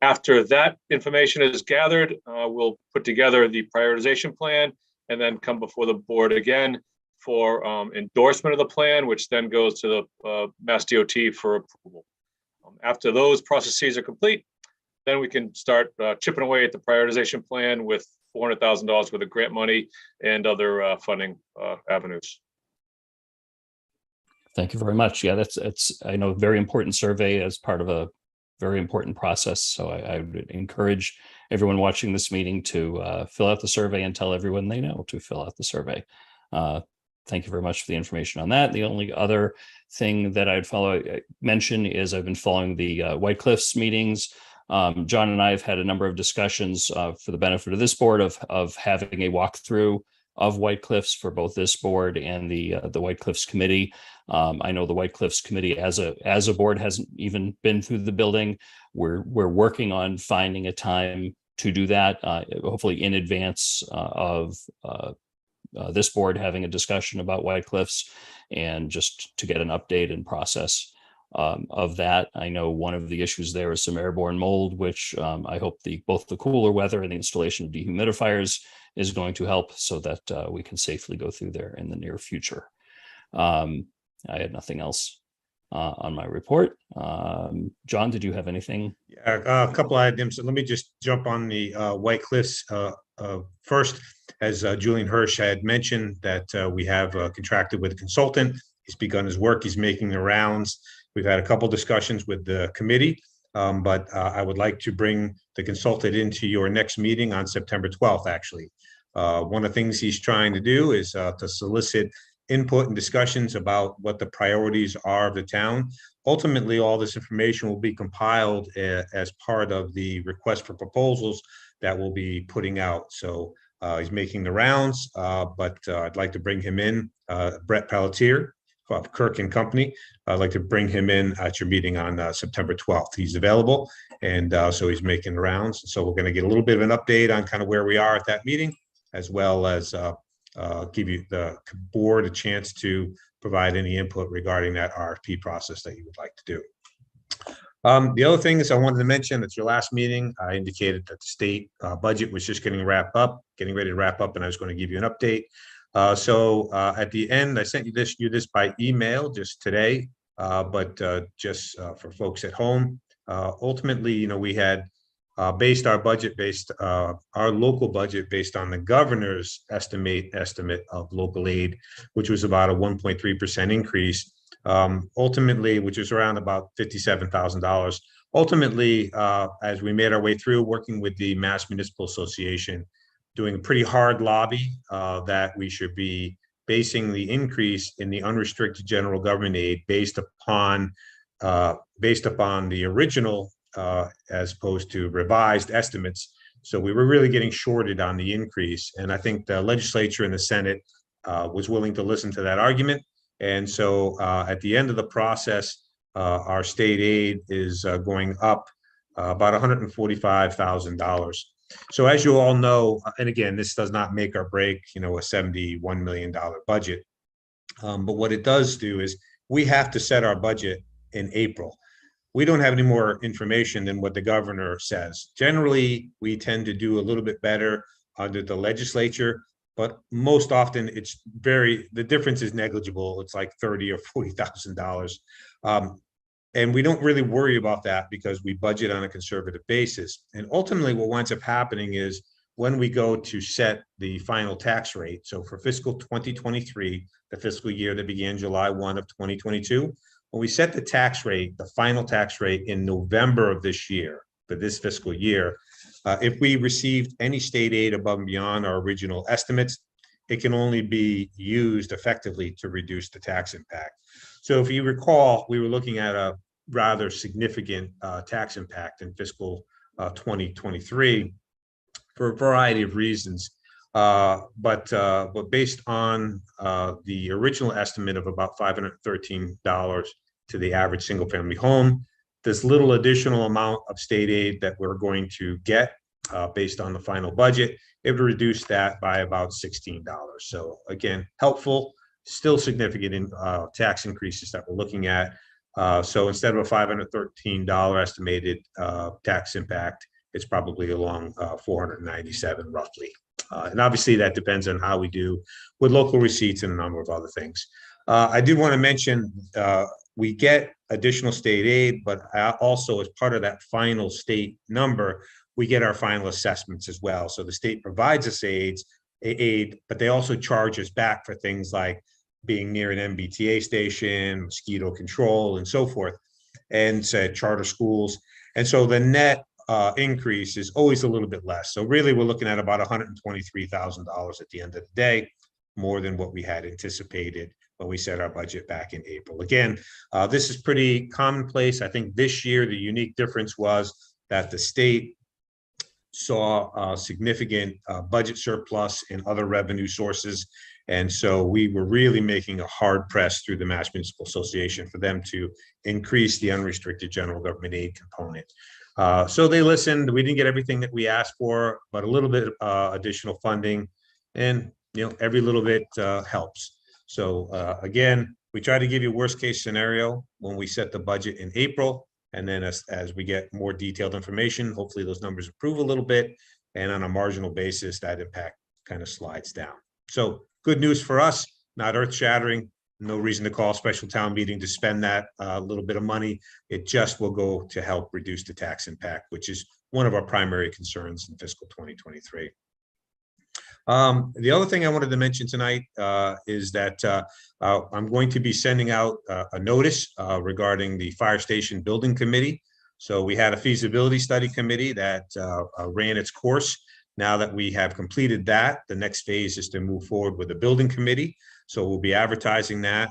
[SPEAKER 5] After that information is gathered, we'll put together the prioritization plan and then come before the board again for endorsement of the plan, which then goes to the Mass DOT for approval. After those processes are complete, then we can start chipping away at the prioritization plan with $400,000 worth of grant money and other funding avenues.
[SPEAKER 1] Thank you very much. Yeah, it's I know, a very important survey as part of a very important process. So I would encourage everyone watching this meeting to fill out the survey and tell everyone they know to fill out the survey. Thank you very much for the information on that. The only other thing that I'd mention is I've been following the White Cliffs meetings. John and I have had a number of discussions for the benefit of this board of having a walkthrough of White Cliffs for both this board and the White Cliffs committee. I know the White Cliffs committee as a board hasn't even been through the building. We're working on finding a time to do that, hopefully in advance of this board having a discussion about White Cliffs, and just to get an update and process of that. I know one of the issues there is some airborne mold, which I hope both the cooler weather and the installation of dehumidifiers is going to help so that we can safely go through there in the near future. I had nothing else on my report. John, did you have anything?
[SPEAKER 6] Yeah, a couple items. Let me just jump on the White Cliffs first. As Julian Hirsch had mentioned, that we have contracted with a consultant. He's begun his work. He's making the rounds. We've had a couple discussions with the committee, but I would like to bring the consultant into your next meeting on September 12th, actually. One of the things he's trying to do is to solicit input and discussions about what the priorities are of the town. Ultimately, all this information will be compiled as part of the request for proposals that we'll be putting out. So he's making the rounds, but I'd like to bring him in, Brett Pelletier of Kirk and Company. I'd like to bring him in at your meeting on September 12th. He's available, and so he's making the rounds. So we're going to get a little bit of an update on kind of where we are at that meeting, as well as give you the board a chance to provide any input regarding that RFP process that you would like to do. The other thing is I wanted to mention at your last meeting, I indicated that the state budget was just getting ready to wrap up, and I was going to give you an update. So at the end, I sent you this by email just today, but just for folks at home, ultimately, we had based our local budget based on the governor's estimate of local aid, which was about a 1.3% increase. Ultimately, which was around about $57,000. Ultimately, as we made our way through working with the Mass Municipal Association, doing a pretty hard lobby that we should be basing the increase in the unrestricted general government aid based upon the original as opposed to revised estimates. So we were really getting shorted on the increase, and I think the legislature and the Senate was willing to listen to that argument. And so at the end of the process, our state aid is going up about $145,000. So as you all know, and again, this does not make or break, a $71 million budget. But what it does do is we have to set our budget in April. We don't have any more information than what the governor says. Generally, we tend to do a little bit better under the legislature, but most often the difference is negligible. It's like $30,000 or $40,000. And we don't really worry about that because we budget on a conservative basis. And ultimately what winds up happening is when we go to set the final tax rate, so for fiscal 2023, the fiscal year that began July 1 of 2022, when we set the tax rate, the final tax rate in November of this year, for this fiscal year, if we received any state aid above and beyond our original estimates, it can only be used effectively to reduce the tax impact. So if you recall, we were looking at a rather significant tax impact in fiscal 2023 for a variety of reasons. But based on the original estimate of about $513 to the average single family home, this little additional amount of state aid that we're going to get based on the final budget, it would reduce that by about $16. So again, helpful, still significant in tax increases that we're looking at. So instead of a $513 estimated tax impact, it's probably along 497 roughly. And obviously that depends on how we do with local receipts and a number of other things. I did want to mention we get additional state aid, but also as part of that final state number, we get our final assessments as well. So the state provides us aid, but they also charge us back for things like being near an MBTA station, mosquito control, and so forth, and charter schools. And so the net increase is always a little bit less. So really, we're looking at about $123,000 at the end of the day, more than what we had anticipated when we set our budget back in April. Again, this is pretty commonplace. I think this year, the unique difference was that the state saw a significant budget surplus in other revenue sources. And so we were really making a hard press through the Mass Municipal Association for them to increase the unrestricted general government aid component. So they listened. We didn't get everything that we asked for, but a little bit additional funding, and every little bit helps. So again, we try to give you worst case scenario when we set the budget in April. And then as we get more detailed information, hopefully those numbers improve a little bit. And on a marginal basis, that impact kind of slides down. So good news for us, not earth shattering. No reason to call a special town meeting to spend that little bit of money. It just will go to help reduce the tax impact, which is one of our primary concerns in fiscal 2023. The other thing I wanted to mention tonight is that I'm going to be sending out a notice regarding the fire station building committee. So we had a feasibility study committee that ran its course. Now that we have completed that, the next phase is to move forward with the building committee. So we'll be advertising that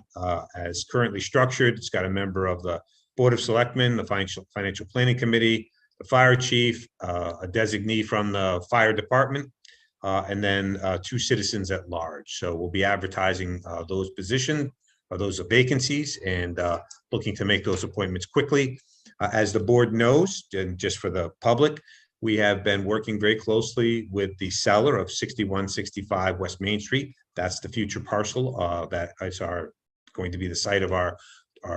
[SPEAKER 6] as currently structured. It's got a member of the Board of Selectmen, the Financial Planning Committee, the fire chief, a designee from the fire department, and then 2 citizens at large. So we'll be advertising those positions, or those vacancies, and looking to make those appointments quickly. As the board knows, and just for the public, we have been working very closely with the seller of 6165 West Main Street. That's the future parcel that is going to be the site of our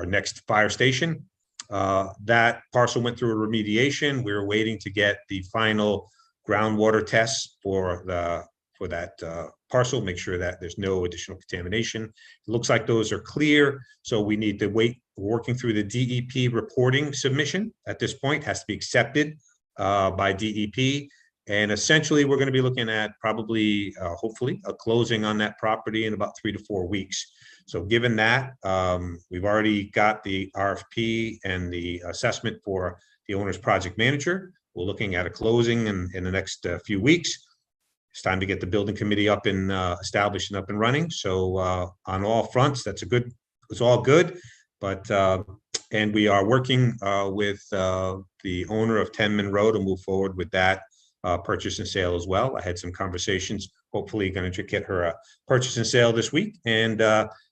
[SPEAKER 6] next fire station. That parcel went through a remediation. We were waiting to get the final groundwater tests for that parcel, make sure that there's no additional contamination. It looks like those are clear, so we need to wait. Working through the DEP reporting submission at this point, has to be accepted by DEP, and essentially we're going to be looking at probably hopefully a closing on that property in about 3 to 4 weeks. So given that, we've already got the RFP and the assessment for the owner's project manager. We're looking at a closing in the next few weeks. It's time to get the building committee up and established and up and running. So on all fronts, it's all good. But and we are working with the owner of 10 Min Road to move forward with that purchase and sale as well. I had some conversations, hopefully going to get her a purchase and sale this week, and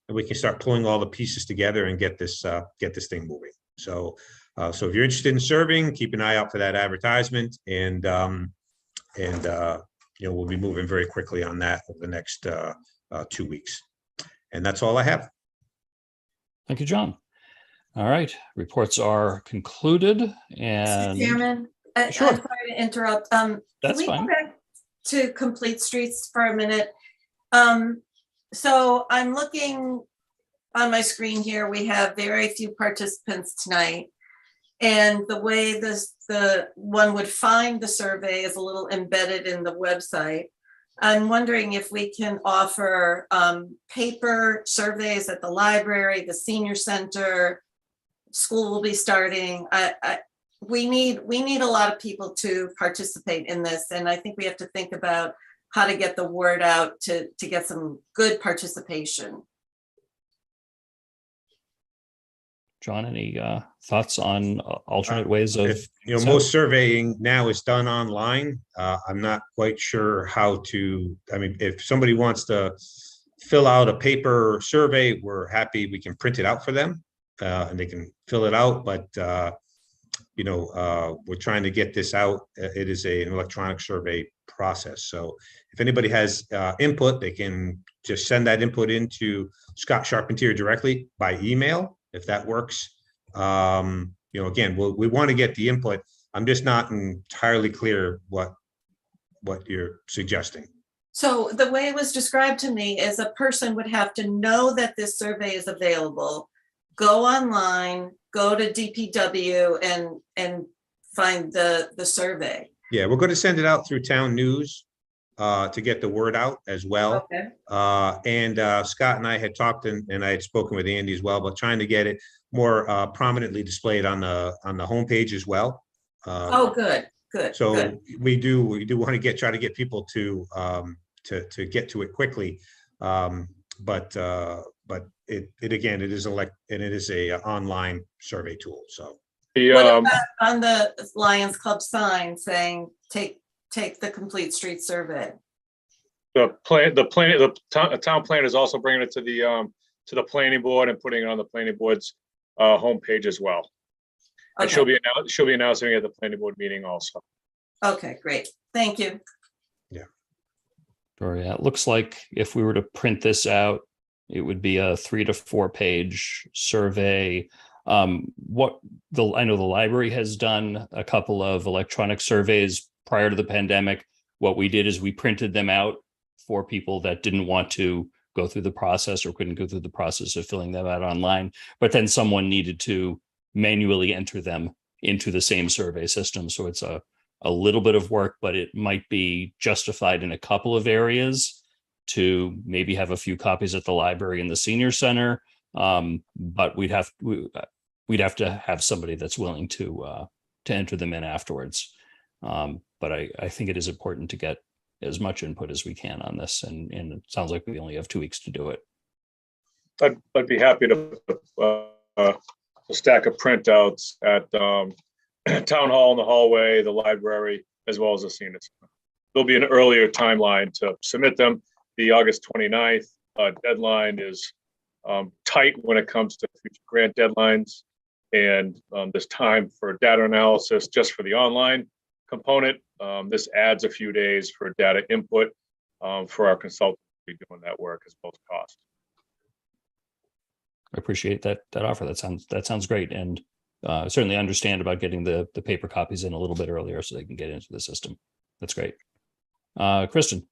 [SPEAKER 6] we can start pulling all the pieces together and get this thing moving. So if you're interested in serving, keep an eye out for that advertisement, and we'll be moving very quickly on that over the next 2 weeks. And that's all I have.
[SPEAKER 1] Thank you, John. All right, reports are concluded. And
[SPEAKER 2] Mr. Chairman,
[SPEAKER 1] sure.
[SPEAKER 2] I'm sorry to interrupt.
[SPEAKER 1] That's
[SPEAKER 2] can we
[SPEAKER 1] fine.
[SPEAKER 2] go back to complete streets for a minute? So I'm looking on my screen here. We have very few participants tonight. And the way the one would find the survey is a little embedded in the website. I'm wondering if we can offer paper surveys at the library, the senior center. School will be starting. We need a lot of people to participate in this, and I think we have to think about how to get the word out to get some good participation.
[SPEAKER 1] John, any thoughts on alternate ways of?
[SPEAKER 6] Most surveying now is done online. I'm not quite sure how to, I mean, if somebody wants to fill out a paper survey, we're happy, we can print it out for them and they can fill it out, but we're trying to get this out. It is an electronic survey process. So if anybody has input, they can just send that input into Scott Charpentier directly by email, if that works. Again, we want to get the input. I'm just not entirely clear what you're suggesting.
[SPEAKER 2] So the way it was described to me is a person would have to know that this survey is available, go online, go to DPW and find the survey.
[SPEAKER 6] Yeah, we're going to send it out through town news to get the word out as well.
[SPEAKER 2] Okay.
[SPEAKER 6] And Scott and I had talked, and I had spoken with Andy as well, about trying to get it more prominently displayed on the homepage as well.
[SPEAKER 2] Oh, good.
[SPEAKER 6] So
[SPEAKER 2] good.
[SPEAKER 6] we do want to try to get people to get to it quickly. But it again, it is a online survey tool. So
[SPEAKER 2] what about on the Lions Club sign saying take the complete street survey?
[SPEAKER 5] The town plan is also bringing it to the planning board and putting it on the planning board's homepage as well.
[SPEAKER 2] Okay.
[SPEAKER 5] And she'll be announcing it at the planning board meeting also.
[SPEAKER 2] Okay, great. Thank you.
[SPEAKER 6] Yeah.
[SPEAKER 1] Sure, yeah. It looks like if we were to print this out, it would be a 3 to 4 page survey. I know the library has done a couple of electronic surveys prior to the pandemic. What we did is we printed them out for people that didn't want to go through the process or couldn't go through the process of filling them out online, but then someone needed to manually enter them into the same survey system. So it's a little bit of work, but it might be justified in a couple of areas to maybe have a few copies at the library and the senior center. But we'd have to have somebody that's willing to enter them in afterwards. But I think it is important to get as much input as we can on this, and it sounds like we only have 2 weeks to do it.
[SPEAKER 5] I'd be happy to a stack of printouts at town hall in the hallway, the library, as well as the senior center. There'll be an earlier timeline to submit them. The August 29th deadline is tight when it comes to future grant deadlines. And there's time for data analysis just for the online component. This adds a few days for data input for our consultant to be doing that work as well as cost.
[SPEAKER 1] I appreciate that offer. That sounds great, and certainly understand about getting the paper copies in a little bit earlier so they can get into the system. That's great. Kristen.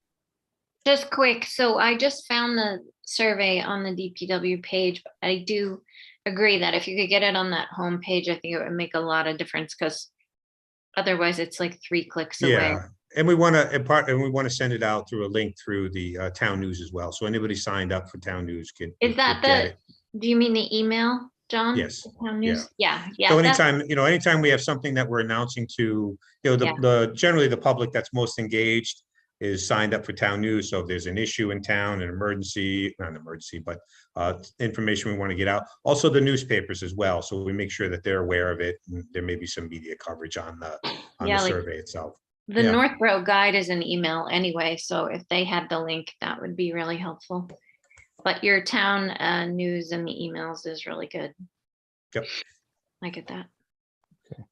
[SPEAKER 4] Just quick. So I just found the survey on the DPW page. I do agree that if you could get it on that home page, I think it would make a lot of difference, because otherwise it's like 3 clicks away.
[SPEAKER 6] Yeah, and we want to send it out through a link through the town news as well. So anybody signed up for town news can.
[SPEAKER 4] Is that do you mean the email, John?
[SPEAKER 6] Yes.
[SPEAKER 4] Town news? Yeah.
[SPEAKER 6] So anytime we have something that we're announcing to, generally the public that's most engaged is signed up for town news. So if there's an issue in town, an emergency, not an emergency, but information we want to get out. Also the newspapers as well. So we make sure that they're aware of it. And there may be some media coverage on the survey itself.
[SPEAKER 4] The Northborough guide is an email anyway. So if they had the link, that would be really helpful. But your town news and the emails is really good.
[SPEAKER 6] Yep.
[SPEAKER 4] I get that.
[SPEAKER 1] Okay.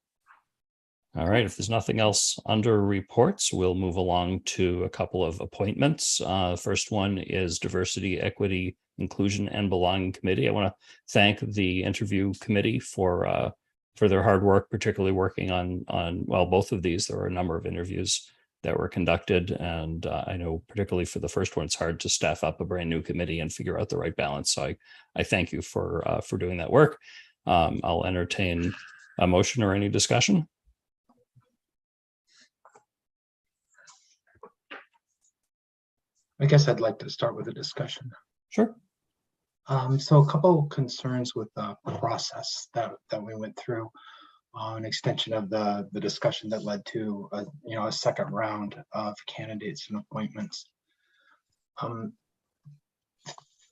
[SPEAKER 1] All right. If there's nothing else under reports, we'll move along to a couple of appointments. First one is Diversity, Equity, Inclusion, and Belonging Committee. I want to thank the interview committee for their hard work, particularly working on both of these. There were a number of interviews that were conducted, and I know particularly for the first one, it's hard to staff up a brand new committee and figure out the right balance. So I thank you for doing that work. I'll entertain a motion or any discussion.
[SPEAKER 8] I guess I'd like to start with a discussion.
[SPEAKER 1] Sure.
[SPEAKER 8] So a couple of concerns with the process that we went through, an extension of the discussion that led to a second round of candidates and appointments.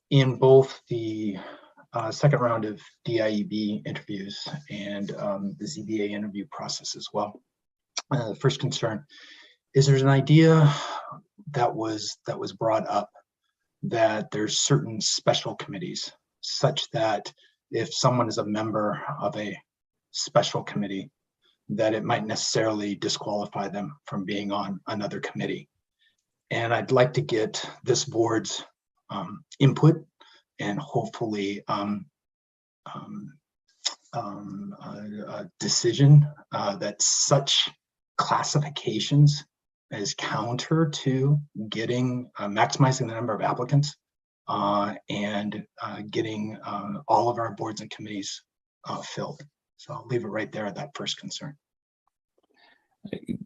[SPEAKER 8] In both the second round of DIEB interviews and the ZBA interview process as well. The first concern is there's an idea that was brought up that there's certain special committees such that if someone is a member of a special committee, that it might necessarily disqualify them from being on another committee. And I'd like to get this board's input and hopefully a decision that such classifications is counter to getting maximizing the number of applicants and getting all of our boards and committees filled. So I'll leave it right there at that first concern.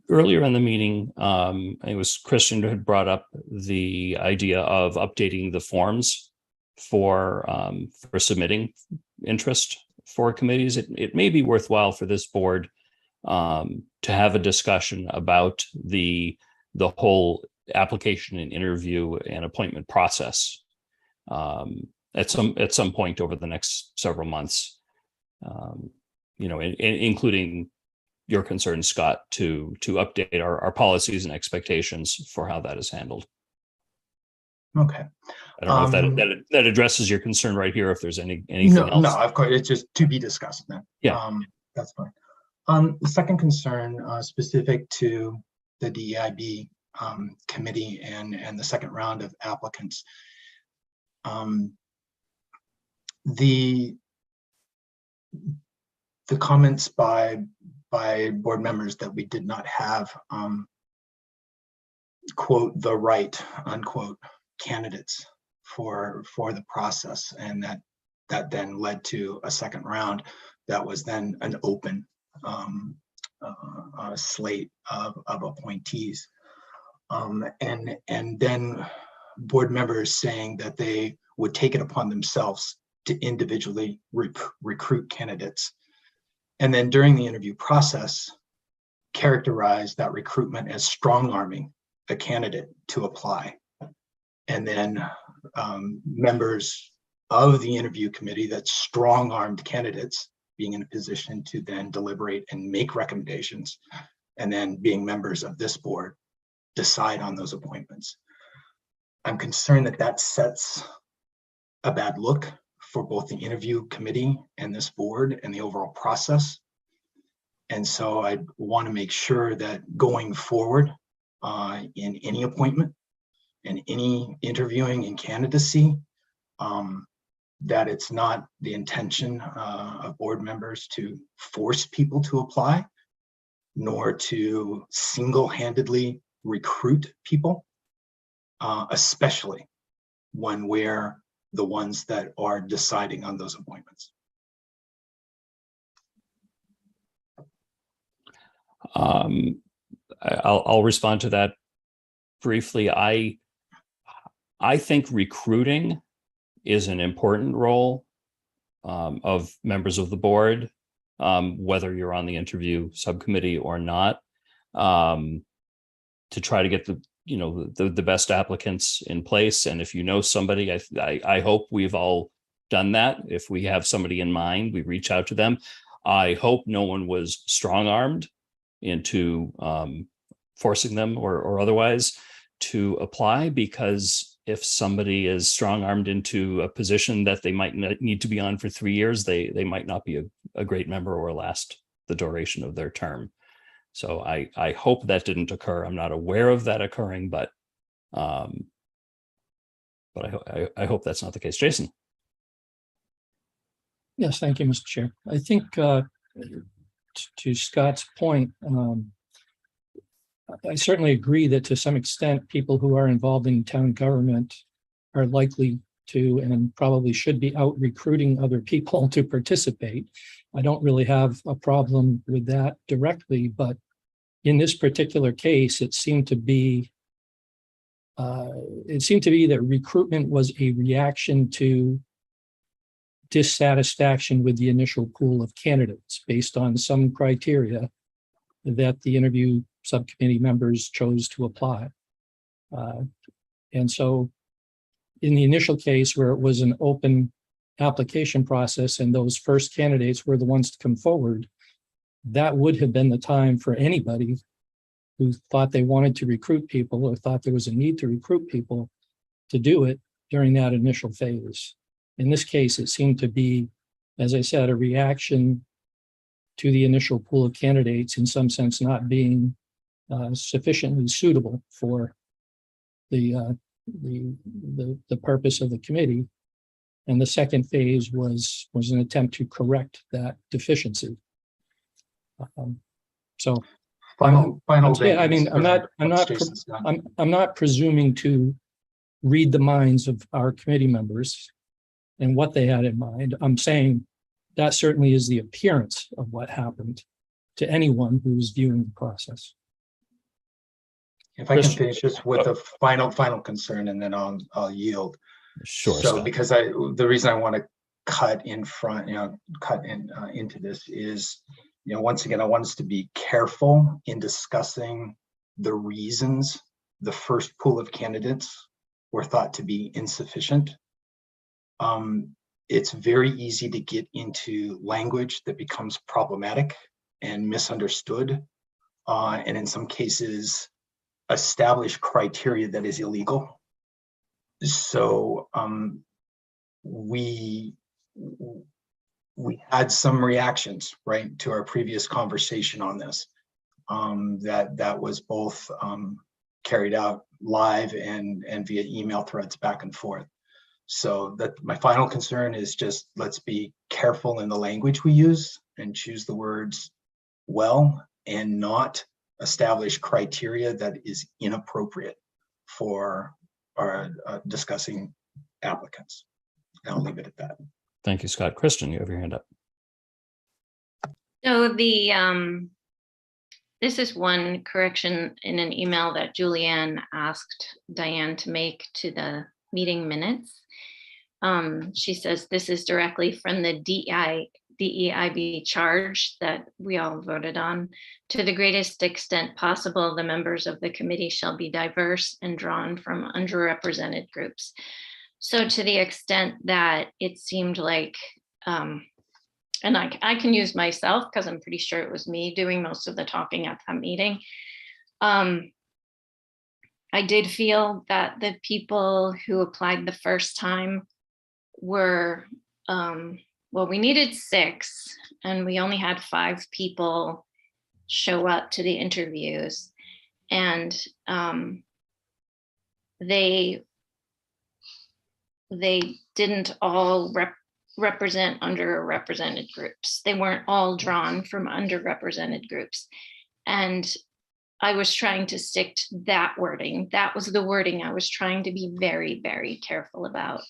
[SPEAKER 1] Earlier in the meeting, it was Christian who had brought up the idea of updating the forms for submitting interest for committees. It may be worthwhile for this board to have a discussion about the whole application and interview and appointment process at some point over the next several months. Including your concern, Scott, to update our policies and expectations for how that is handled.
[SPEAKER 8] Okay.
[SPEAKER 1] I don't know if that addresses your concern right here. If there's anything else.
[SPEAKER 8] No, of course, it's just to be discussed then.
[SPEAKER 1] Yeah.
[SPEAKER 8] That's fine. The second concern specific to the DEIB committee and the second round of applicants. The comments by board members that we did not have quote the right unquote candidates for the process, and that then led to a second round that was then an open slate of appointees, and then board members saying that they would take it upon themselves to individually recruit candidates, and then during the interview process characterize that recruitment as strong-arming a candidate to apply. And then members of the interview committee that strong-armed candidates being in a position to then deliberate and make recommendations, and then being members of this board decide on those appointments. I'm concerned that sets a bad look for both the interview committee and this board and the overall process. And so I want to make sure that going forward in any appointment and any interviewing and candidacy, that it's not the intention of board members to force people to apply, nor to single-handedly recruit people, especially when we're the ones that are deciding on those appointments.
[SPEAKER 1] I'll respond to that briefly. I think recruiting is an important role of members of the board, whether you're on the interview subcommittee or not, to try to get the best applicants in place. And if you know somebody, I hope we've all done that. If we have somebody in mind, we reach out to them. I hope no one was strong-armed into forcing them or otherwise to apply, because if somebody is strong-armed into a position that they might need to be on for 3 years, they might not be a great member or last the duration of their term. So I hope that didn't occur. I'm not aware of that occurring, but I hope that's not the case. Jason.
[SPEAKER 3] Yes, thank you, Mr. Chair. I think to Scott's point, I certainly agree that to some extent, people who are involved in town government are likely to and probably should be out recruiting other people to participate. I don't really have a problem with that directly, but in this particular case, it seemed to be that recruitment was a reaction to dissatisfaction with the initial pool of candidates based on some criteria that the interview subcommittee members chose to apply. And so in the initial case where it was an open application process and those first candidates were the ones to come forward, that would have been the time for anybody who thought they wanted to recruit people or thought there was a need to recruit people to do it during that initial phase. In this case, it seemed to be, as I said, a reaction to the initial pool of candidates, in some sense not being sufficiently suitable for the purpose of the committee. And the second phase was an attempt to correct that deficiency. So
[SPEAKER 8] Final
[SPEAKER 3] yeah, I mean, I'm
[SPEAKER 8] Jason, Scott.
[SPEAKER 3] not presuming to read the minds of our committee members and what they had in mind. I'm saying that certainly is the appearance of what happened to anyone who's viewing the process.
[SPEAKER 8] If I can finish just with a final concern, and then I'll yield.
[SPEAKER 1] Sure.
[SPEAKER 8] So
[SPEAKER 1] Scott.
[SPEAKER 8] because the reason I want to cut in front, into this is, once again, I want us to be careful in discussing the reasons the first pool of candidates were thought to be insufficient. It's very easy to get into language that becomes problematic and misunderstood, and in some cases, establish criteria that is illegal. So we had some reactions, right, to our previous conversation on this, that was both carried out live and via email threads back and forth. So that my final concern is just, let's be careful in the language we use and choose the words well, and not establish criteria that is inappropriate for our discussing applicants. And I'll leave it at that.
[SPEAKER 1] Thank you, Scott. Kristen, you have your hand up.
[SPEAKER 4] So this is one correction in an email that Julianne asked Diane to make to the meeting minutes. She says this is directly from the DEIB charge that we all voted on. To the greatest extent possible, the members of the committee shall be diverse and drawn from underrepresented groups. So to the extent that it seemed like, and I can use myself because I'm pretty sure it was me doing most of the talking at that meeting. I did feel that the people who applied the first time were, well, we needed 6 and we only had 5 people show up to the interviews, and they didn't all represent underrepresented groups. They weren't all drawn from underrepresented groups. And I was trying to stick to that wording. That was the wording I was trying to be very, very careful about.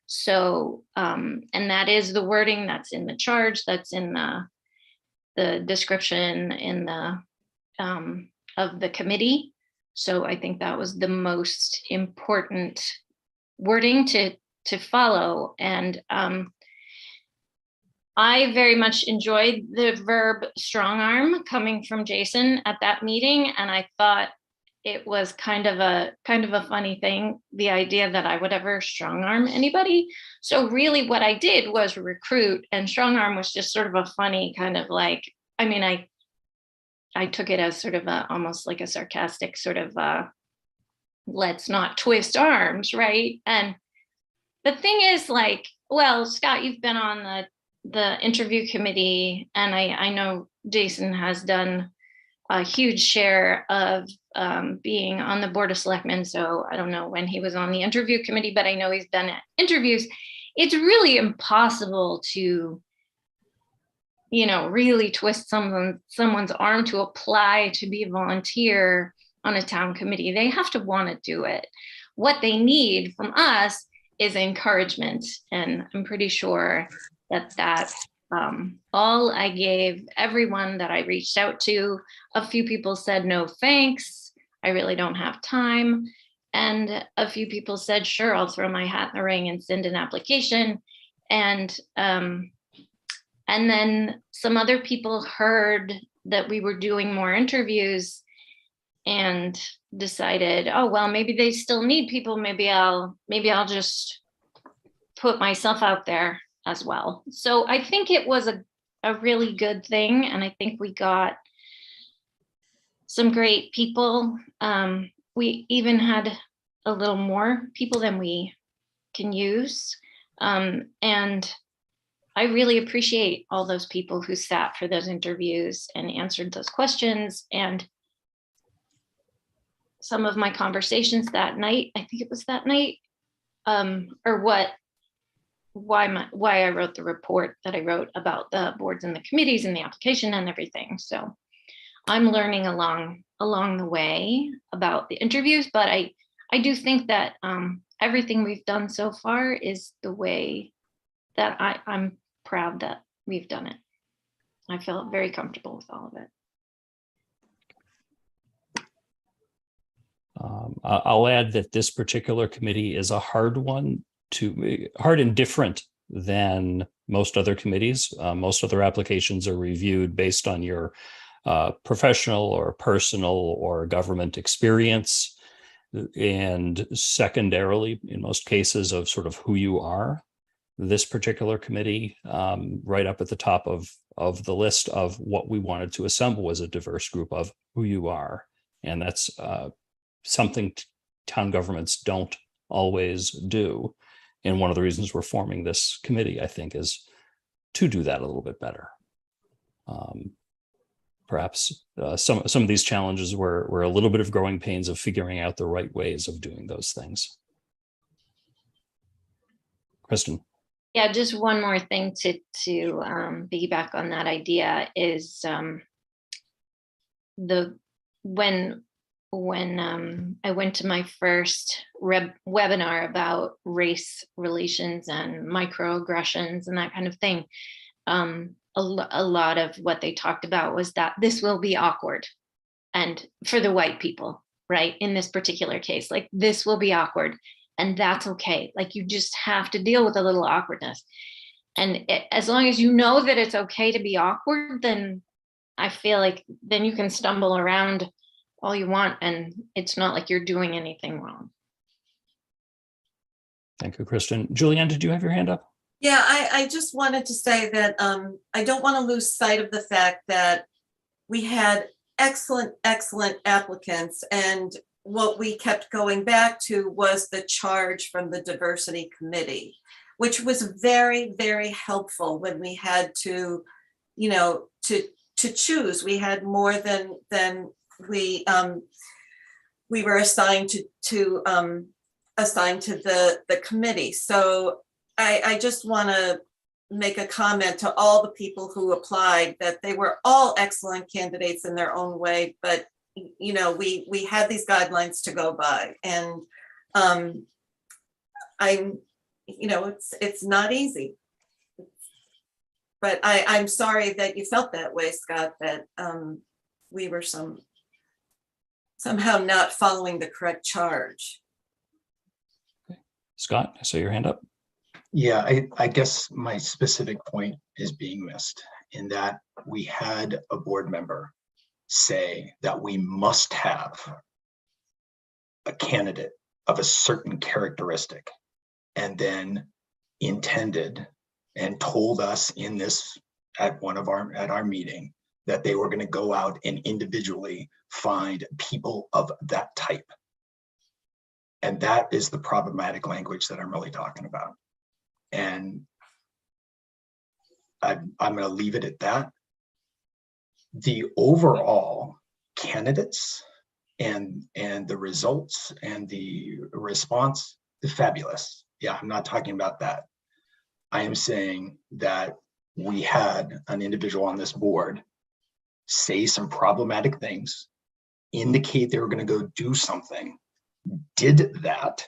[SPEAKER 4] So, and that is the wording that's in the charge, that's in the description in the of the committee. So I think that was the most important wording to follow. And I very much enjoyed the verb strong arm coming from Jason at that meeting, and I thought it was kind of a funny thing, the idea that I would ever strong arm anybody. So really what I did was recruit, and strong arm was just sort of a funny kind of like, I mean, I took it as sort of almost like a sarcastic sort of let's not twist arms, right? And the thing is, like, well, Scott, you've been on the interview committee, and I know Jason has done a huge share of being on the Board of Selectmen. So I don't know when he was on the interview committee, but I know he's done interviews. It's really impossible to, really twist someone's arm to apply to be a volunteer on a town committee. They have to want to do it. What they need from us is encouragement. And I'm pretty sure that all I gave everyone that I reached out to, a few people said, no, thanks, I really don't have time. And a few people said, sure, I'll throw my hat in the ring and send an application. And then some other people heard that we were doing more interviews and decided, oh, well, maybe they still need people. Maybe I'll just put myself out there. as well. So I think it was a really good thing. And I think we got some great people. We even had a little more people than we can use. And I really appreciate all those people who sat for those interviews and answered those questions. And some of my conversations that night, I think it was that night, why I wrote the report that I wrote about the boards and the committees and the application and everything. So I'm learning along the way about the interviews, but I do think that everything we've done so far is the way that I'm proud that we've done it. I feel very comfortable with all of it.
[SPEAKER 1] I'll add that this particular committee is a hard and different than most other committees. Most other applications are reviewed based on your professional or personal or government experience, and secondarily, in most cases, of sort of who you are. This particular committee, right up at the top of the list of what we wanted to assemble, was a diverse group of who you are, and that's something town governments don't always do. And one of the reasons we're forming this committee, I think, is to do that a little bit better. Perhaps some of these challenges were a little bit of growing pains of figuring out the right ways of doing those things. Kristen.
[SPEAKER 4] Yeah, just one more thing to piggyback on that idea is when I went to my first webinar about race relations and microaggressions and that kind of thing, a lot of what they talked about was that this will be awkward, and for the white people, right, in this particular case, like, this will be awkward, and that's okay. Like, you just have to deal with a little awkwardness, and as long as you know that it's okay to be awkward, then I feel like then you can stumble around all you want, and it's not like you're doing anything wrong.
[SPEAKER 1] Thank you, Kristen. Julianne, did you have your hand up?
[SPEAKER 2] Yeah, I just wanted to say that I don't want to lose sight of the fact that we had excellent applicants, and what we kept going back to was the charge from the diversity committee, which was very, very helpful when we had to, to choose. We had more than we were assigned to the committee. So I just want to make a comment to all the people who applied that they were all excellent candidates in their own way, but we had these guidelines to go by, and it's not easy. But I'm sorry that you felt that way, Scott, that we were somehow not following the correct charge.
[SPEAKER 1] Okay. Scott, I saw your hand up.
[SPEAKER 8] Yeah, I guess my specific point is being missed in that we had a board member say that we must have a candidate of a certain characteristic, and then intended and told us at our meeting that they were going to go out and individually find people of that type. And that is the problematic language that I'm really talking about. And I'm going to leave it at that. The overall candidates and the results and the response is fabulous. Yeah, I'm not talking about that. I am saying that we had an individual on this board say some problematic things, indicate they were going to go do something, did that,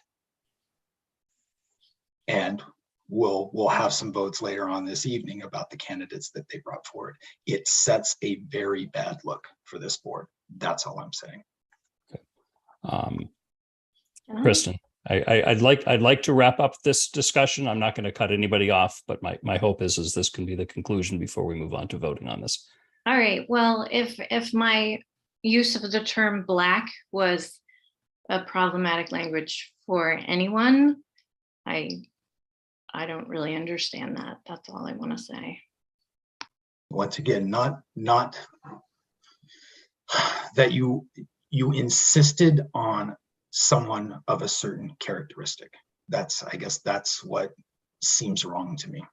[SPEAKER 8] and we'll have some votes later on this evening about the candidates that they brought forward. It sets a very bad look for this board. That's all I'm saying.
[SPEAKER 1] Kristen, I'd like to wrap up this discussion. I'm not going to cut anybody off, but my hope is this can be the conclusion before we move on to voting on this.
[SPEAKER 4] All right. Well, if my use of the term Black was a problematic language for anyone, I I don't really understand that. That's all I want to say.
[SPEAKER 8] Once again, not that you insisted on someone of a certain characteristic. I guess that's what seems wrong to me.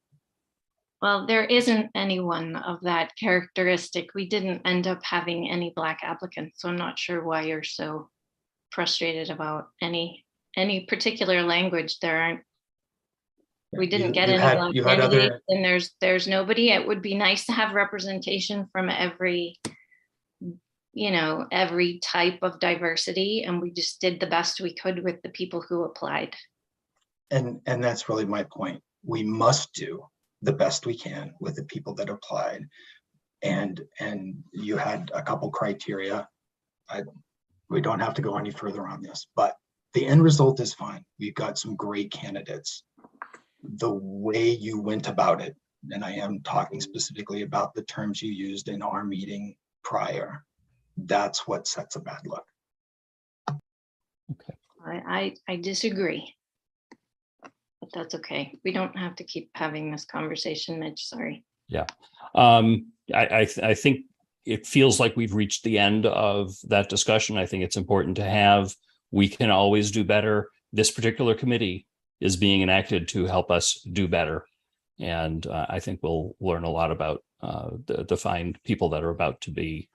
[SPEAKER 4] Well, there isn't anyone of that characteristic. We didn't end up having any Black applicants, so I'm not sure why you're so frustrated about any particular language. There aren't. We didn't get any Black candidates, and there's nobody. It would be nice to have representation from every type of diversity, and we just did the best we could with the people who applied.
[SPEAKER 8] And that's really my point. We must do the best we can with the people that applied. And you had a couple criteria. We don't have to go any further on this, but the end result is fine. We've got some great candidates. The way you went about it, and I am talking specifically about the terms you used in our meeting prior, that's what sets a bad look.
[SPEAKER 4] Okay. I disagree, but that's okay. We don't have to keep having this conversation, Mitch. Sorry.
[SPEAKER 1] Yeah. I think it feels like we've reached the end of that discussion. I think it's important to have. We can always do better. This particular committee is being enacted to help us do better. And I think we'll learn a lot about the fine people that are about to be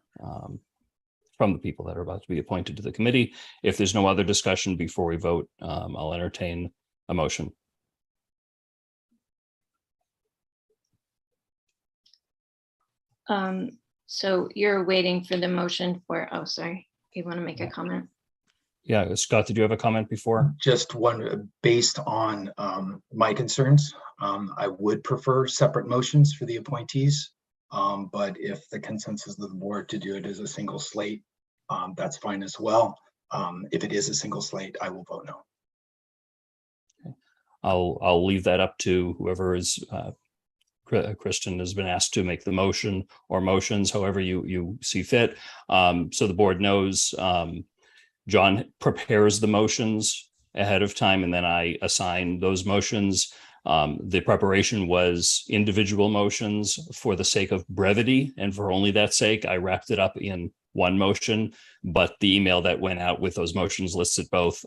[SPEAKER 1] from the people that are about to be appointed to the committee. If there's no other discussion before we vote, I'll entertain a motion.
[SPEAKER 4] So you're waiting for the motion for, oh, sorry, you want to make a comment?
[SPEAKER 1] Yeah, Scott, did you have a comment before?
[SPEAKER 8] Just one, based on my concerns, I would prefer separate motions for the appointees. But if the consensus of the board to do it as a single slate, that's fine as well. If it is a single slate, I will vote no.
[SPEAKER 1] Okay. I'll leave that up to whoever is Kristen has been asked to make the motion or motions, however you see fit. So the board knows John prepares the motions ahead of time, and then I assign those motions. The preparation was individual motions for the sake of brevity, and for only that sake, I wrapped it up in one motion. But the email that went out with those motions listed both.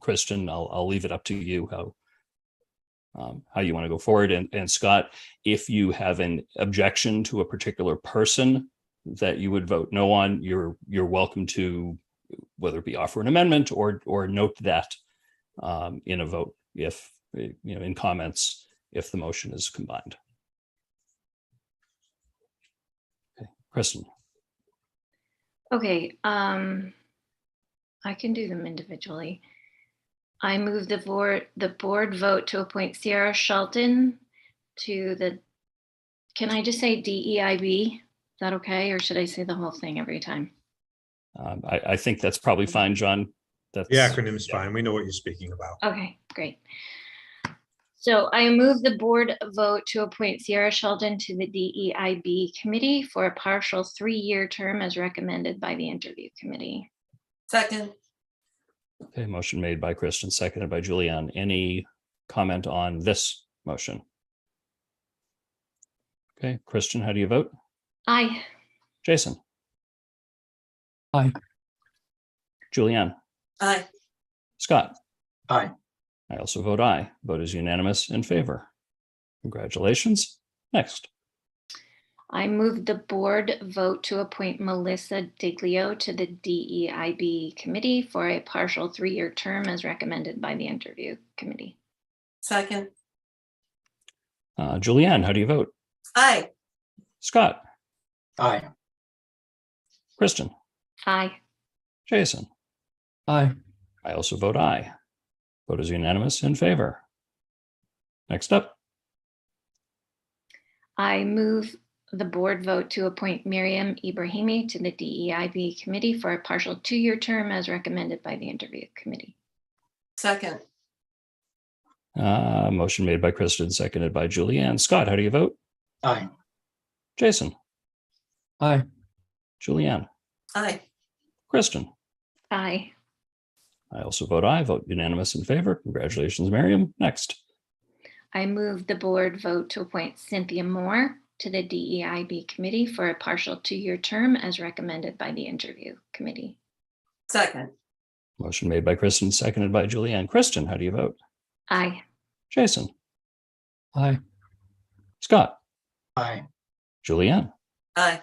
[SPEAKER 1] Kristen, I'll leave it up to you how you want to go forward. And Scott, if you have an objection to a particular person that you would vote no on, you're welcome to, whether it be offer an amendment or note that in a vote, if in comments, if the motion is combined. Okay, Kristen.
[SPEAKER 4] Okay, I can do them individually. I move the board vote to appoint Sierra Shelton to the, can I just say DEIB? Is that okay? Or should I say the whole thing every time?
[SPEAKER 1] I think that's probably fine, John. That's,
[SPEAKER 6] the acronym is fine. We know what you're speaking about.
[SPEAKER 4] Okay, great. So I move the board vote to appoint Sierra Shelton to the DEIB committee for a partial 3-year term as recommended by the interview committee.
[SPEAKER 2] Second.
[SPEAKER 1] Okay, motion made by Kristen, seconded by Julianne. Any comment on this motion? Okay, Kristen, how do you vote?
[SPEAKER 4] Aye.
[SPEAKER 1] Jason?
[SPEAKER 3] Aye.
[SPEAKER 1] Julianne?
[SPEAKER 2] Aye.
[SPEAKER 1] Scott?
[SPEAKER 8] Aye.
[SPEAKER 1] I also vote aye. Vote is unanimous in favor. Congratulations. Next.
[SPEAKER 4] I move the board vote to appoint Melissa Diglio to the DEIB committee for a partial 3-year term as recommended by the interview committee.
[SPEAKER 2] Second.
[SPEAKER 1] Julianne, how do you vote?
[SPEAKER 2] Aye.
[SPEAKER 1] Scott?
[SPEAKER 8] Aye.
[SPEAKER 1] Kristen?
[SPEAKER 4] Aye.
[SPEAKER 1] Jason?
[SPEAKER 3] Aye.
[SPEAKER 1] I also vote aye. Vote is unanimous in favor. Next up.
[SPEAKER 4] I move the board vote to appoint Miriam Ibrahimi to the DEIB committee for a partial 2-year term as recommended by the interview committee.
[SPEAKER 2] Second.
[SPEAKER 1] Motion made by Kristen, seconded by Julianne. Scott, how do you vote?
[SPEAKER 8] Aye.
[SPEAKER 1] Jason?
[SPEAKER 3] Aye.
[SPEAKER 1] Julianne?
[SPEAKER 2] Aye.
[SPEAKER 1] Kristen?
[SPEAKER 4] Aye.
[SPEAKER 1] I also vote aye. Vote unanimous in favor. Congratulations, Miriam. Next.
[SPEAKER 4] I move the board vote to appoint Cynthia Moore to the DEIB committee for a partial 2-year term as recommended by the interview committee.
[SPEAKER 2] Second.
[SPEAKER 1] Motion made by Kristen, seconded by Julianne. Kristen, how do you vote?
[SPEAKER 4] Aye.
[SPEAKER 1] Jason?
[SPEAKER 3] Aye.
[SPEAKER 1] Scott?
[SPEAKER 8] Aye.
[SPEAKER 1] Julianne?
[SPEAKER 2] Aye.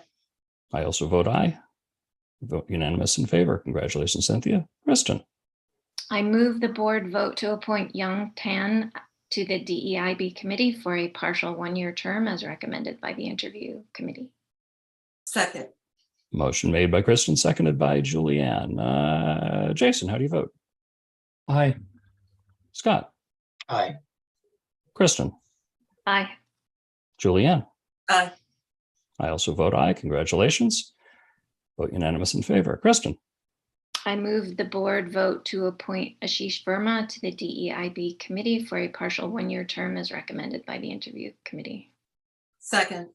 [SPEAKER 1] I also vote aye. Vote unanimous in favor. Congratulations, Cynthia. Kristen?
[SPEAKER 4] I move the board vote to appoint Young Tan to the DEIB committee for a partial 1-year term as recommended by the interview committee.
[SPEAKER 2] Second.
[SPEAKER 1] Motion made by Kristen, seconded by Julianne. Jason, how do you vote?
[SPEAKER 3] Aye.
[SPEAKER 1] Scott?
[SPEAKER 8] Aye.
[SPEAKER 1] Kristen?
[SPEAKER 4] Aye.
[SPEAKER 1] Julianne?
[SPEAKER 2] Aye.
[SPEAKER 1] I also vote aye. Congratulations. Vote unanimous in favor. Kristen?
[SPEAKER 4] I move the board vote to appoint Ashish Verma to the DEIB committee for a partial 1-year term as recommended by the interview committee.
[SPEAKER 2] Second.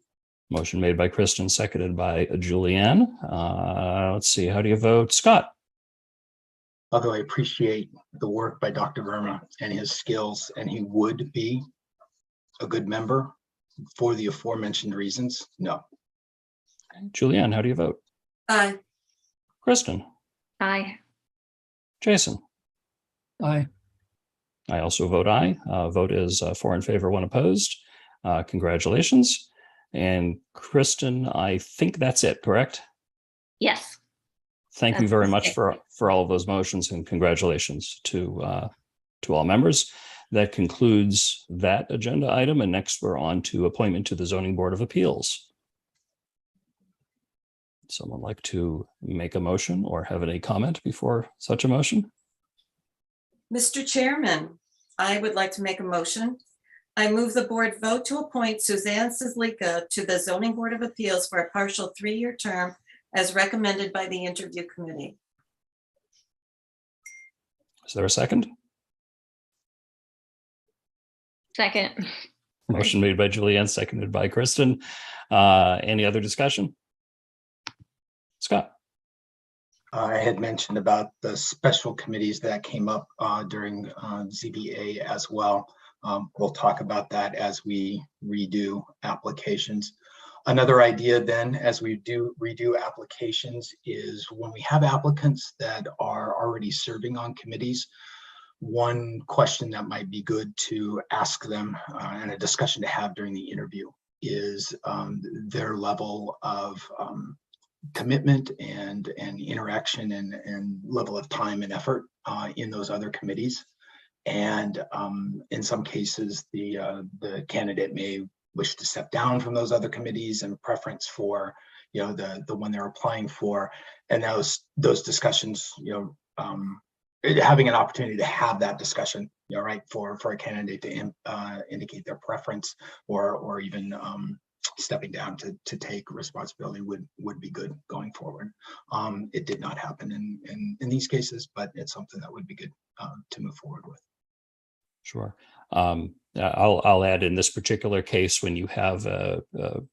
[SPEAKER 1] Motion made by Kristen, seconded by Julianne. Let's see. How do you vote? Scott?
[SPEAKER 8] Although I appreciate the work by Dr. Verma and his skills, and he would be a good member for the aforementioned reasons, no.
[SPEAKER 1] Julianne, how do you vote?
[SPEAKER 2] Aye.
[SPEAKER 1] Kristen?
[SPEAKER 4] Aye.
[SPEAKER 1] Jason?
[SPEAKER 3] Aye.
[SPEAKER 1] I also vote aye. Vote is 4 in favor, 1 opposed. Congratulations. And Kristen, I think that's it, correct?
[SPEAKER 4] Yes.
[SPEAKER 1] Thank you
[SPEAKER 4] That's
[SPEAKER 1] very
[SPEAKER 4] it.
[SPEAKER 1] much for all of those motions, and congratulations to all members. That concludes that agenda item. And next we're on to appointment to the Zoning Board of Appeals. Someone like to make a motion or have any comment before such a motion?
[SPEAKER 2] Mr. Chairman, I would like to make a motion. I move the board vote to appoint Suzanne Cislika to the Zoning Board of Appeals for a partial 3-year term as recommended by the interview committee.
[SPEAKER 1] Is there a second?
[SPEAKER 4] Second.
[SPEAKER 1] Motion made by Julianne, seconded by Kristen. Any other discussion? Scott?
[SPEAKER 8] I had mentioned about the special committees that came up during ZBA as well. We'll talk about that as we redo applications. Another idea then, as we do redo applications, is when we have applicants that are already serving on committees, one question that might be good to ask them and a discussion to have during the interview is their level of commitment and interaction and level of time and effort in those other committees. And in some cases, the candidate may wish to step down from those other committees and preference for, the one they're applying for. And those discussions, having an opportunity to have that discussion, right, for a candidate to indicate their preference or even stepping down to take responsibility would be good going forward. It did not happen in these cases, but it's something that would be good to move forward with.
[SPEAKER 1] Sure. I'll add, in this particular case, when you have an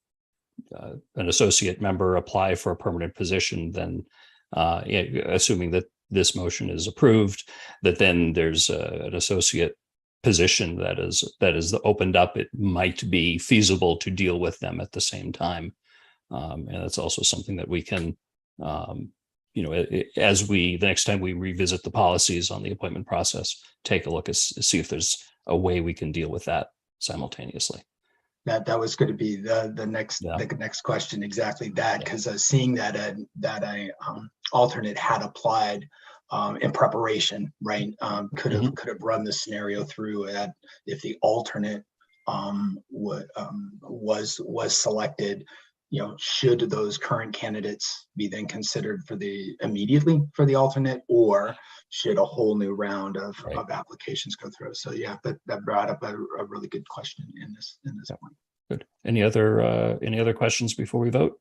[SPEAKER 1] associate member apply for a permanent position, then assuming that this motion is approved, that then there's an associate position that is opened up, it might be feasible to deal with them at the same time. And that's also something that we can, as the next time we revisit the policies on the appointment process, take a look and see if there's a way we can deal with that simultaneously.
[SPEAKER 8] That was going to be the next question, exactly that, because seeing that a alternate had applied in preparation, right, could have run the scenario through that if the alternate was selected, should those current candidates be then considered immediately for the alternate, or should a whole new round of applications go through? So yeah, that brought up a really good question in this point.
[SPEAKER 1] Good. Any other questions before we vote?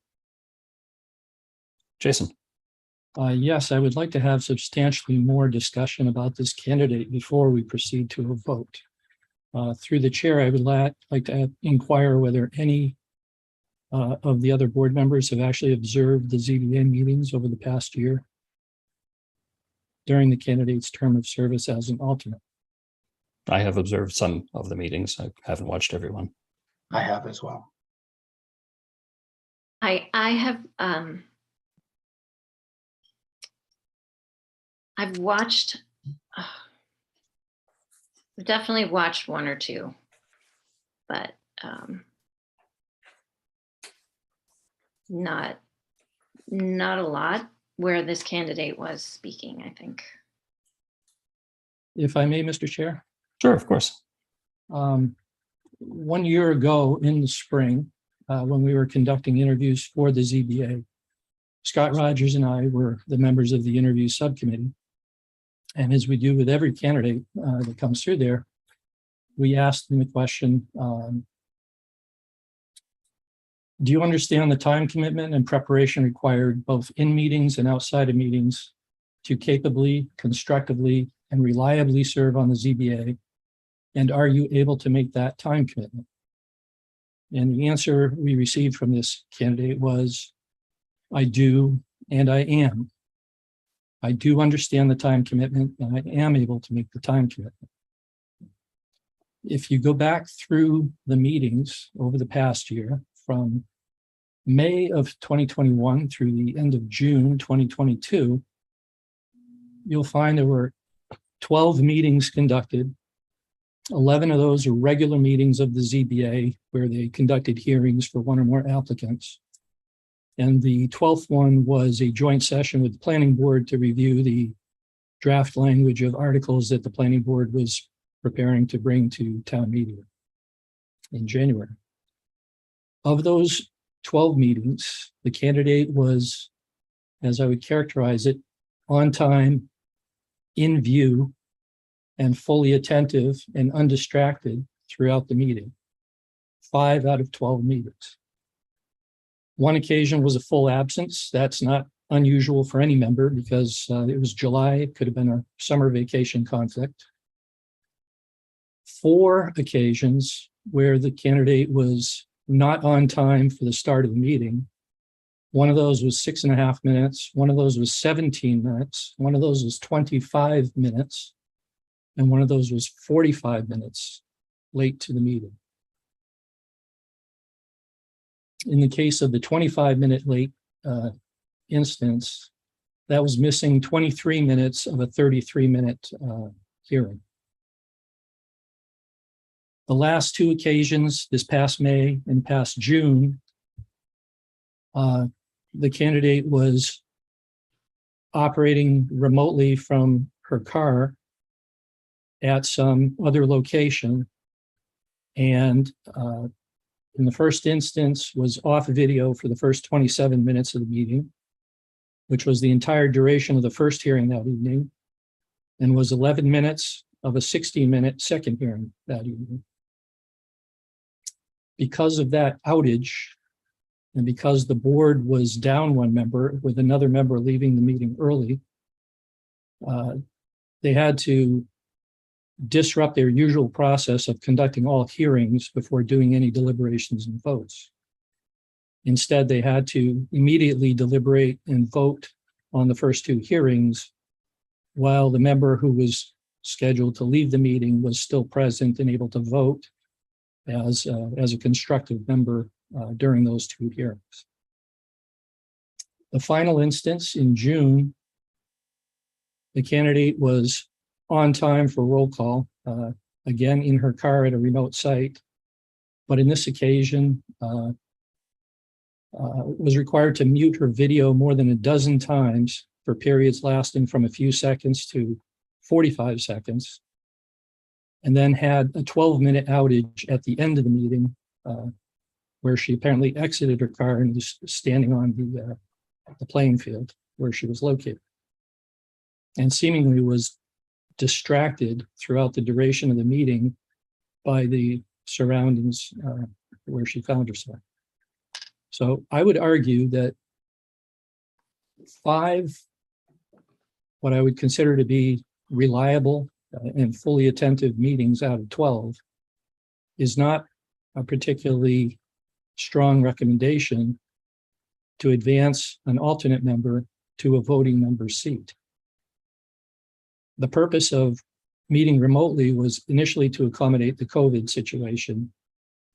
[SPEAKER 1] Jason?
[SPEAKER 3] Yes, I would like to have substantially more discussion about this candidate before we proceed to a vote. Through the chair, I would like to inquire whether any of the other board members have actually observed the ZBA meetings over the past year during the candidate's term of service as an alternate.
[SPEAKER 1] I have observed some of the meetings. I haven't watched everyone.
[SPEAKER 8] I have as well.
[SPEAKER 4] I have I've watched definitely watched one or two, but not a lot where this candidate was speaking, I think.
[SPEAKER 3] If I may, Mr. Chair.
[SPEAKER 1] Sure, of course.
[SPEAKER 3] 1 year ago in the spring, when we were conducting interviews for the ZBA, Scott Rogers and I were the members of the interview subcommittee. And as we do with every candidate that comes through there, we asked them the question, do you understand the time commitment and preparation required both in meetings and outside of meetings to capably, constructively, and reliably serve on the ZBA? And are you able to make that time commitment? And the answer we received from this candidate was, I do, and I am. I do understand the time commitment, and I am able to make the time commitment. If you go back through the meetings over the past year, from May of 2021 through the end of June 2022, you'll find there were 12 meetings conducted. 11 of those are regular meetings of the ZBA where they conducted hearings for one or more applicants. And the 12th one was a joint session with the planning board to review the draft language of articles that the planning board was preparing to bring to town meeting in January. Of those 12 meetings, the candidate was, as I would characterize it, on time, in view, and fully attentive and undistracted throughout the meeting. 5 out of 12 meetings. One occasion was a full absence. That's not unusual for any member because it was July. It could have been a summer vacation conflict. 4 occasions where the candidate was not on time for the start of the meeting. One of those was 6.5 minutes. One of those was 17 minutes. One of those was 25 minutes. And one of those was 45 minutes late to the meeting. In the case of the 25-minute late instance, that was missing 23 minutes of a 33-minute hearing. The last 2 occasions, this past May and past June, the candidate was operating remotely from her car at some other location, and in the first instance was off video for the first 27 minutes of the meeting, which was the entire duration of the first hearing that evening, and was 11 minutes of a 16-minute second hearing that evening. Because of that outage, and because the board was down 1 member with another member leaving the meeting early, they had to disrupt their usual process of conducting all hearings before doing any deliberations and votes. Instead, they had to immediately deliberate and vote on the first 2 hearings while the member who was scheduled to leave the meeting was still present and able to vote as a constructive member during those 2 hearings. The final instance in June, the candidate was on time for roll call, again in her car at a remote site, but in this occasion was required to mute her video more than a dozen times for periods lasting from a few seconds to 45 seconds, and then had a 12-minute outage at the end of the meeting where she apparently exited her car and was standing on the playing field where she was located, and seemingly was distracted throughout the duration of the meeting by the surroundings where she found herself. So I would argue that 5, what I would consider to be reliable and fully attentive meetings out of 12 is not a particularly strong recommendation to advance an alternate member to a voting member seat. The purpose of meeting remotely was initially to accommodate the COVID situation,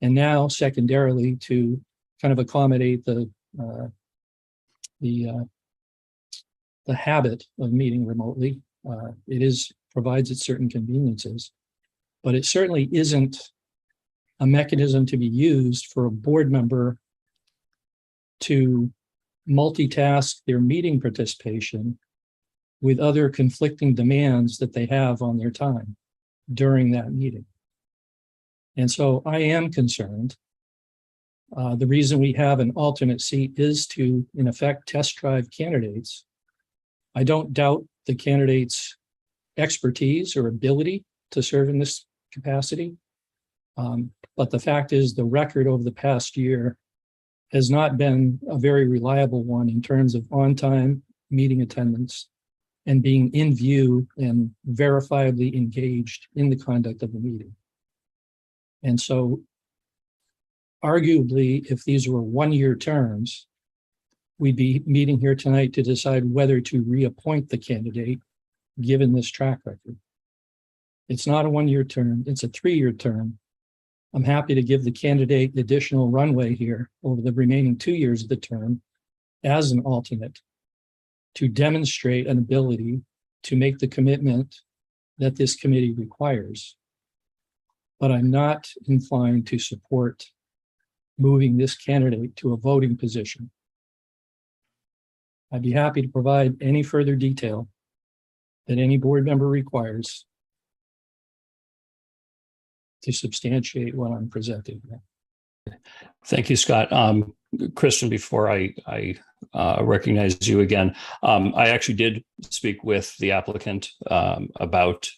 [SPEAKER 3] and now secondarily to kind of accommodate the habit of meeting remotely. It provides its certain conveniences, but it certainly isn't a mechanism to be used for a board member to multitask their meeting participation with other conflicting demands that they have on their time during that meeting. And so I am concerned. The reason we have an alternate seat is to, in effect, test drive candidates. I don't doubt the candidate's expertise or ability to serve in this capacity. But the fact is, the record over the past year has not been a very reliable one in terms of on-time meeting attendance and being in view and verifiably engaged in the conduct of the meeting. And so arguably, if these were one-year terms, we'd be meeting here tonight to decide whether to reappoint the candidate given this track record. It's not a one-year term, it's a 3-year term. I'm happy to give the candidate additional runway here over the remaining 2 years of the term as an alternate to demonstrate an ability to make the commitment that this committee requires. But I'm not inclined to support moving this candidate to a voting position. I'd be happy to provide any further detail that any board member requires to substantiate what I'm presenting.
[SPEAKER 1] Thank you, Scott. Kristen, before I recognize you again, I actually did speak with the applicant about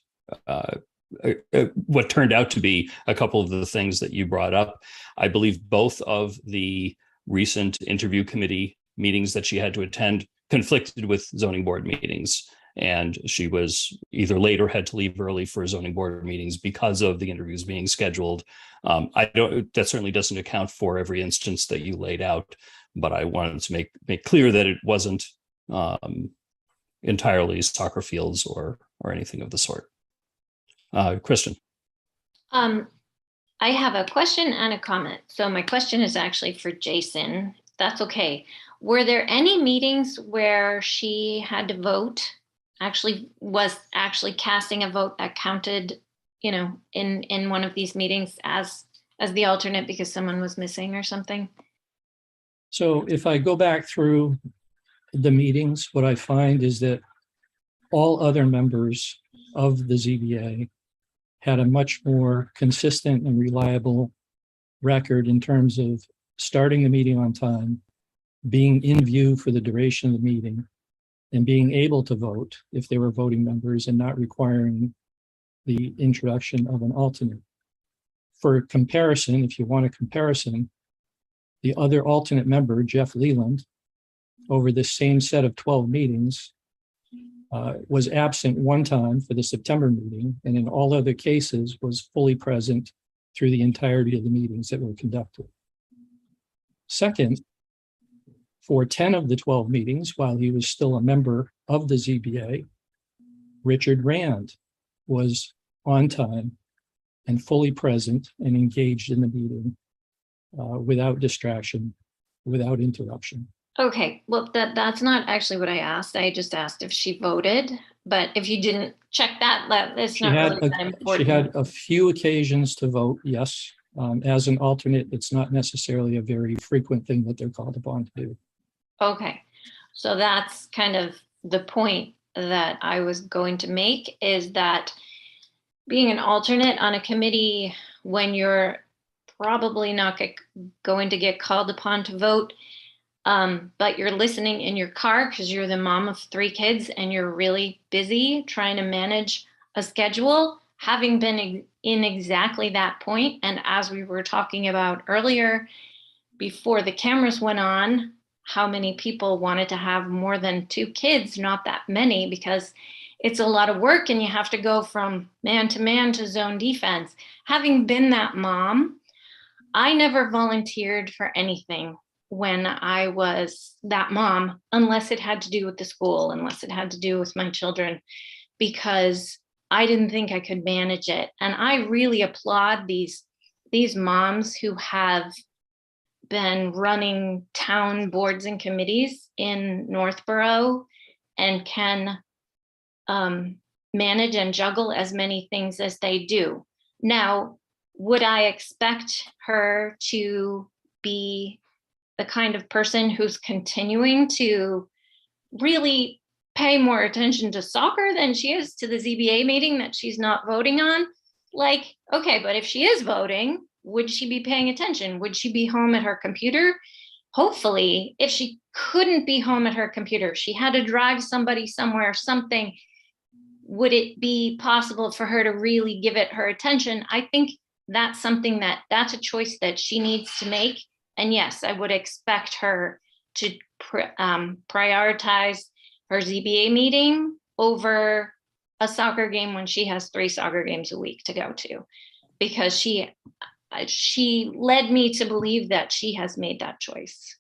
[SPEAKER 1] what turned out to be a couple of the things that you brought up. I believe both of the recent interview committee meetings that she had to attend conflicted with zoning board meetings. And she was either late or had to leave early for zoning board meetings because of the interviews being scheduled. That certainly doesn't account for every instance that you laid out, but I wanted to make clear that it wasn't entirely soccer fields or anything of the sort. Kristen.
[SPEAKER 4] I have a question and a comment. So my question is actually for Jason. That's okay. Were there any meetings where she had to vote, was casting a vote that counted, in one of these meetings as the alternate because someone was missing or something?
[SPEAKER 3] So if I go back through the meetings, what I find is that all other members of the ZBA had a much more consistent and reliable record in terms of starting the meeting on time, being in view for the duration of the meeting, and being able to vote if they were voting members and not requiring the introduction of an alternate. For comparison, if you want a comparison, the other alternate member, Jeff Leland, over this same set of 12 meetings, was absent one time for the September meeting, and in all other cases was fully present through the entirety of the meetings that were conducted. Second, for 10 of the 12 meetings, while he was still a member of the ZBA, Richard Rand was on time and fully present and engaged in the meeting without distraction, without interruption.
[SPEAKER 4] Okay, well, that's not actually what I asked. I just asked if she voted, but if you didn't check that, it's not really that important.
[SPEAKER 3] She had a few occasions to vote, yes. As an alternate, it's not necessarily a very frequent thing that they're called upon to do.
[SPEAKER 4] Okay, so that's kind of the point that I was going to make, is that being an alternate on a committee when you're probably not going to get called upon to vote, but you're listening in your car because you're the mom of 3 kids and you're really busy trying to manage a schedule, having been in exactly that point. And as we were talking about earlier, before the cameras went on, how many people wanted to have more than 2 kids? Not that many, because it's a lot of work and you have to go from man to zone defense. Having been that mom, I never volunteered for anything when I was that mom, unless it had to do with the school, unless it had to do with my children, because I didn't think I could manage it. And I really applaud these moms who have been running town boards and committees in Northborough and can manage and juggle as many things as they do. Now, would I expect her to be the kind of person who's continuing to really pay more attention to soccer than she is to the ZBA meeting that she's not voting on? Like, okay, but if she is voting, would she be paying attention? Would she be home at her computer? Hopefully, if she couldn't be home at her computer, she had to drive somebody somewhere or something, would it be possible for her to really give it her attention? I think that's something that's a choice that she needs to make. And yes, I would expect her to prioritize her ZBA meeting over a soccer game when she has 3 soccer games a week to go to, because she led me to believe that she has made that choice.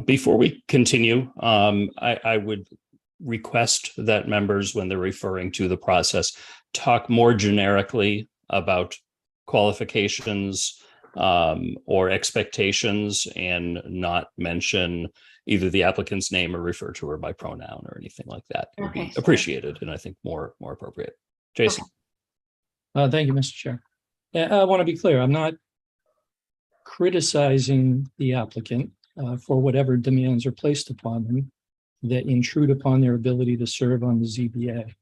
[SPEAKER 1] Before we continue, I would request that members, when they're referring to the process, talk more generically about qualifications or expectations, and not mention either the applicant's name or refer to her by pronoun or anything like that. It would be appreciated, and I think more appropriate. Jason.
[SPEAKER 3] Thank you, Mr. Chair. I want to be clear. I'm not criticizing the applicant for whatever demands are placed upon them that intrude upon their ability to serve on the ZBA.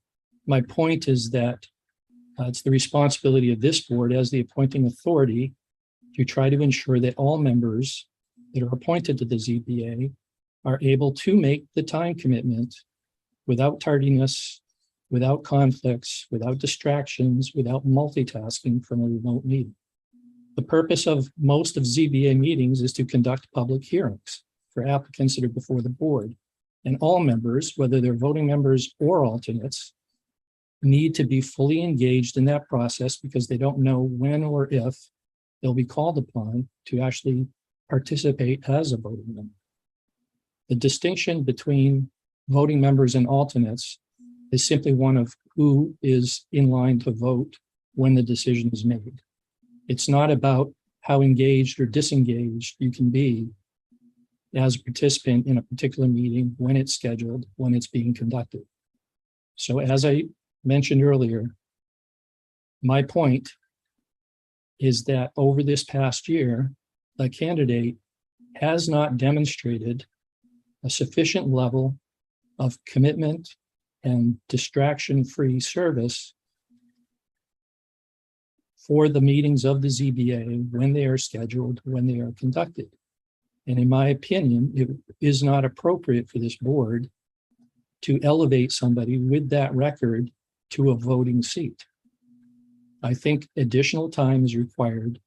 [SPEAKER 3] My point is that it's the responsibility of this board as the appointing authority to try to ensure that all members that are appointed to the ZBA are able to make the time commitment without tardiness, without conflicts, without distractions, without multitasking from a remote meeting. The purpose of most of ZBA meetings is to conduct public hearings for applicants that are before the board. And all members, whether they're voting members or alternates, need to be fully engaged in that process, because they don't know when or if they'll be called upon to actually participate as a voting member. The distinction between voting members and alternates is simply one of who is in line to vote when the decision is made. It's not about how engaged or disengaged you can be as a participant in a particular meeting, when it's scheduled, when it's being conducted. So as I mentioned earlier, my point is that over this past year, the candidate has not demonstrated a sufficient level of commitment and distraction-free service for the meetings of the ZBA when they are scheduled, when they are conducted. And in my opinion, it is not appropriate for this board to elevate somebody with that record to a voting seat. I think additional time is required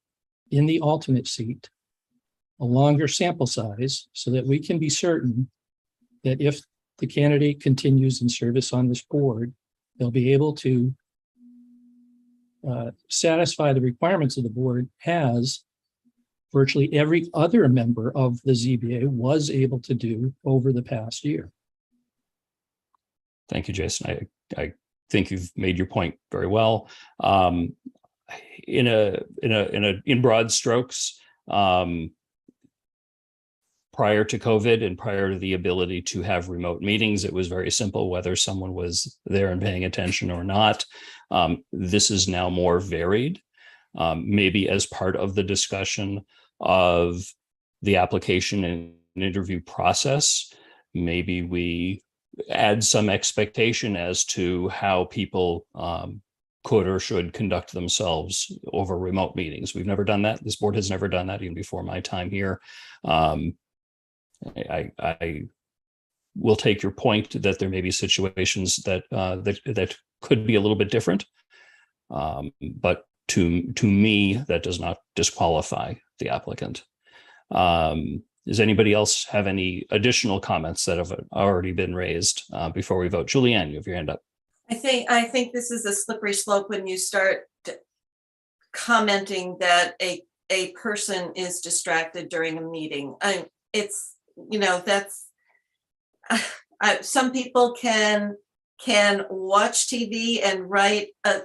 [SPEAKER 3] in the alternate seat, a longer sample size, so that we can be certain that if the candidate continues in service on this board, they'll be able to satisfy the requirements of the board, as virtually every other member of the ZBA was able to do over the past year.
[SPEAKER 1] Thank you, Jason. I think you've made your point very well. In broad strokes, prior to COVID and prior to the ability to have remote meetings, it was very simple whether someone was there and paying attention or not. This is now more varied, maybe as part of the discussion of the application and interview process. Maybe we add some expectation as to how people could or should conduct themselves over remote meetings. We've never done that. This board has never done that, even before my time here. I will take your point that there may be situations that that could be a little bit different, but to me, that does not disqualify the applicant. Does anybody else have any additional comments that have already been raised before we vote? Julianne, you have your hand up.
[SPEAKER 2] I think this is a slippery slope when you start commenting that a person is distracted during a meeting. It's, you know, that's some people can can watch TV and write a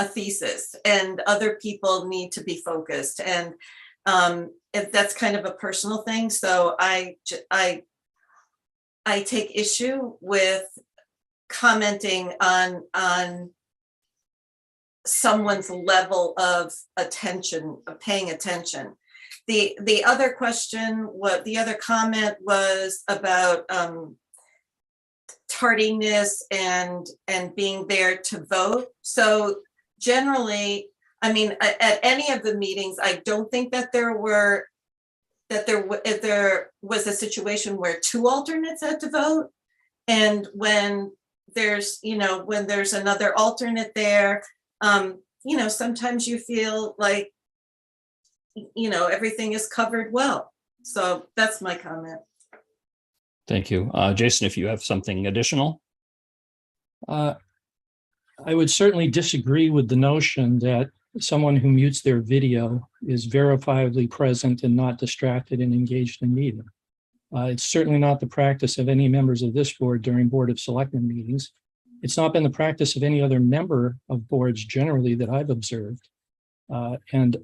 [SPEAKER 2] thesis, and other people need to be focused. And if that's kind of a personal thing. So I take issue with commenting on someone's level of attention, of paying attention. The other comment was about tardiness and being there to vote. So generally, I mean, at any of the meetings, I don't think that there was a situation where 2 alternates had to vote. And when there's another alternate there, sometimes you feel like, everything is covered well. So that's my comment.
[SPEAKER 1] Thank you. Jason, if you have something additional.
[SPEAKER 3] I would certainly disagree with the notion that someone who mutes their video is verifiably present and not distracted and engaged in meeting. It's certainly not the practice of any members of this board during Board of Selectmen meetings. It's not been the practice of any other member of boards generally that I've observed. And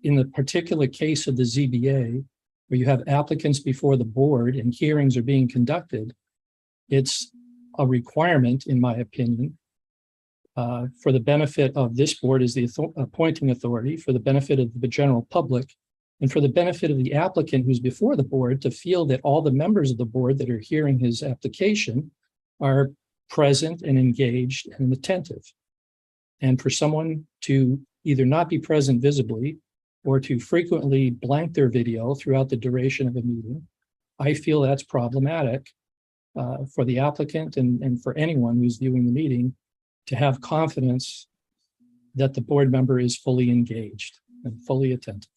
[SPEAKER 3] in the particular case of the ZBA, where you have applicants before the board and hearings are being conducted, it's a requirement, in my opinion, for the benefit of this board as the appointing authority, for the benefit of the general public, and for the benefit of the applicant who's before the board, to feel that all the members of the board that are hearing his application are present and engaged and attentive. And for someone to either not be present visibly or to frequently blank their video throughout the duration of a meeting, I feel that's problematic for the applicant and for anyone who's viewing the meeting, to have confidence that the board member is fully engaged and fully attentive.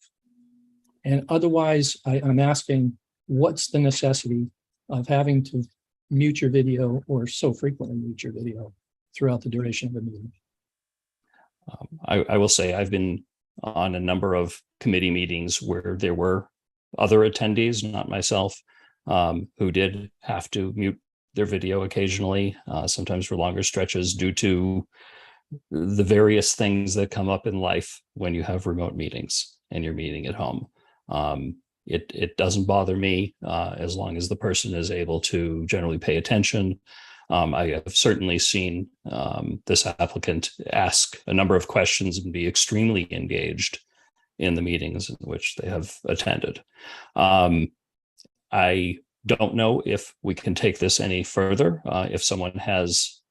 [SPEAKER 3] And otherwise, I'm asking, what's the necessity of having to mute your video or so frequently mute your video throughout the duration of the meeting?
[SPEAKER 1] I will say I've been on a number of committee meetings where there were other attendees, not myself, who did have to mute their video occasionally, sometimes for longer stretches, due to the various things that come up in life when you have remote meetings and you're meeting at home. It doesn't bother me as long as the person is able to generally pay attention. I have certainly seen this applicant ask a number of questions and be extremely engaged in the meetings in which they have attended. I don't know if we can take this any further. If someone has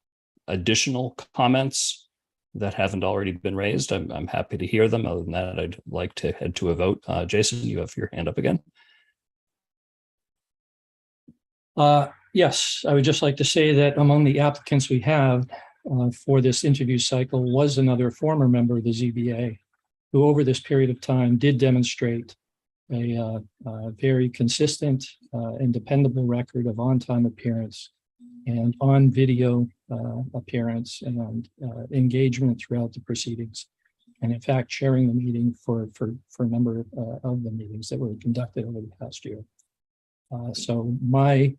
[SPEAKER 1] additional comments that haven't already been raised, I'm happy to hear them. Other than that, I'd like to head to a vote. Jason, you have your hand up again.
[SPEAKER 3] Yes, I would just like to say that among the applicants we have for this interview cycle was another former member of the ZBA, who over this period of time did demonstrate a very consistent and dependable record of on-time appearance and on-video appearance and engagement throughout the proceedings. And in fact, chairing the meeting for a number of the meetings that were conducted over the past year. So my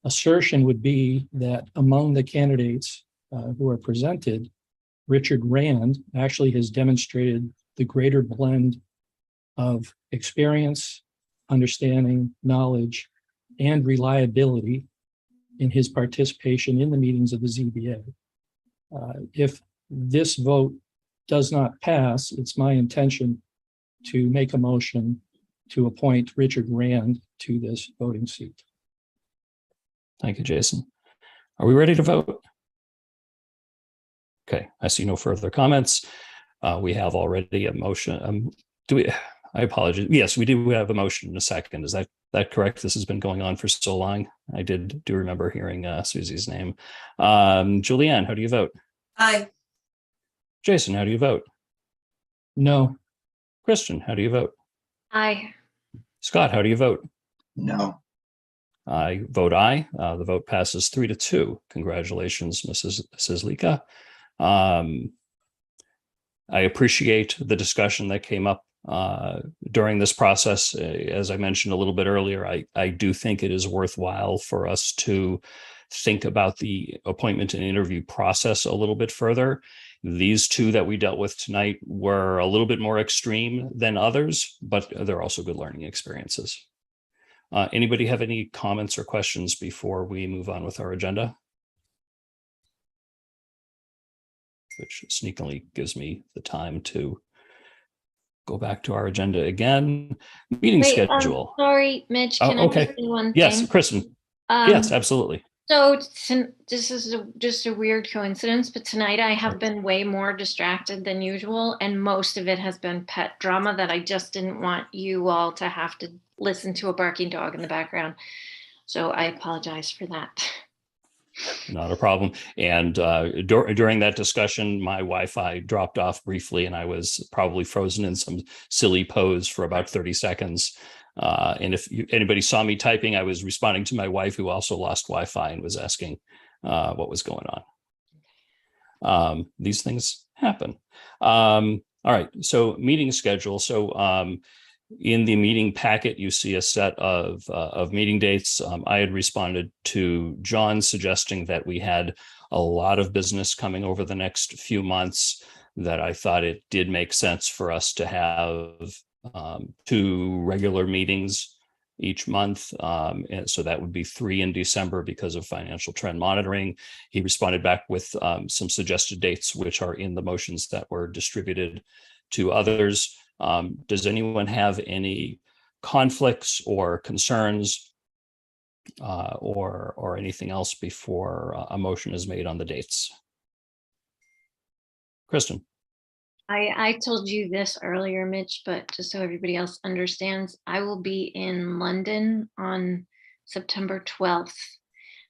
[SPEAKER 3] assertion would be that among the candidates who are presented, Richard Rand actually has demonstrated the greater blend of experience, understanding, knowledge, and reliability in his participation in the meetings of the ZBA. If this vote does not pass, it's my intention to make a motion to appoint Richard Rand to this voting seat.
[SPEAKER 1] Thank you, Jason. Are we ready to vote? Okay, I see no further comments. We have already a motion. I apologize. Yes, we do have a motion in a second. Is that correct? This has been going on for so long. I do remember hearing Susie's name. Julianne, how do you vote?
[SPEAKER 2] Aye.
[SPEAKER 1] Jason, how do you vote?
[SPEAKER 3] No.
[SPEAKER 1] Christian, how do you vote?
[SPEAKER 4] Aye.
[SPEAKER 1] Scott, how do you vote?
[SPEAKER 8] No.
[SPEAKER 1] I vote aye. The vote passes 3-2. Congratulations, Mrs. Lika. I appreciate the discussion that came up during this process. As I mentioned a little bit earlier, I do think it is worthwhile for us to think about the appointment and interview process a little bit further. These two that we dealt with tonight were a little bit more extreme than others, but they're also good learning experiences. Anybody have any comments or questions before we move on with our agenda? Which sneakily gives me the time to go back to our agenda again. Meeting schedule.
[SPEAKER 4] Sorry, Mitch,
[SPEAKER 1] Oh,
[SPEAKER 4] can I
[SPEAKER 1] okay.
[SPEAKER 4] just say one
[SPEAKER 1] Yes,
[SPEAKER 4] thing?
[SPEAKER 1] Kristen. Yes, absolutely.
[SPEAKER 4] So this is just a weird coincidence, but tonight I have been way more distracted than usual, and most of it has been pet drama that I just didn't want you all to have to listen to a barking dog in the background. So I apologize for that.
[SPEAKER 1] Not a problem. And during that discussion, my Wi-Fi dropped off briefly, and I was probably frozen in some silly pose for about 30 seconds. And if anybody saw me typing, I was responding to my wife, who also lost Wi-Fi and was asking what was going on. These things happen. All right, so meeting schedule. So in the meeting packet, you see a set of meeting dates. I had responded to John suggesting that we had a lot of business coming over the next few months, that I thought it did make sense for us to have 2 regular meetings each month. And so that would be 3 in December because of financial trend monitoring. He responded back with some suggested dates, which are in the motions that were distributed to others. Does anyone have any conflicts or concerns or anything else before a motion is made on the dates? Kristen.
[SPEAKER 4] I told you this earlier, Mitch, but just so everybody else understands, I will be in London on September 12th.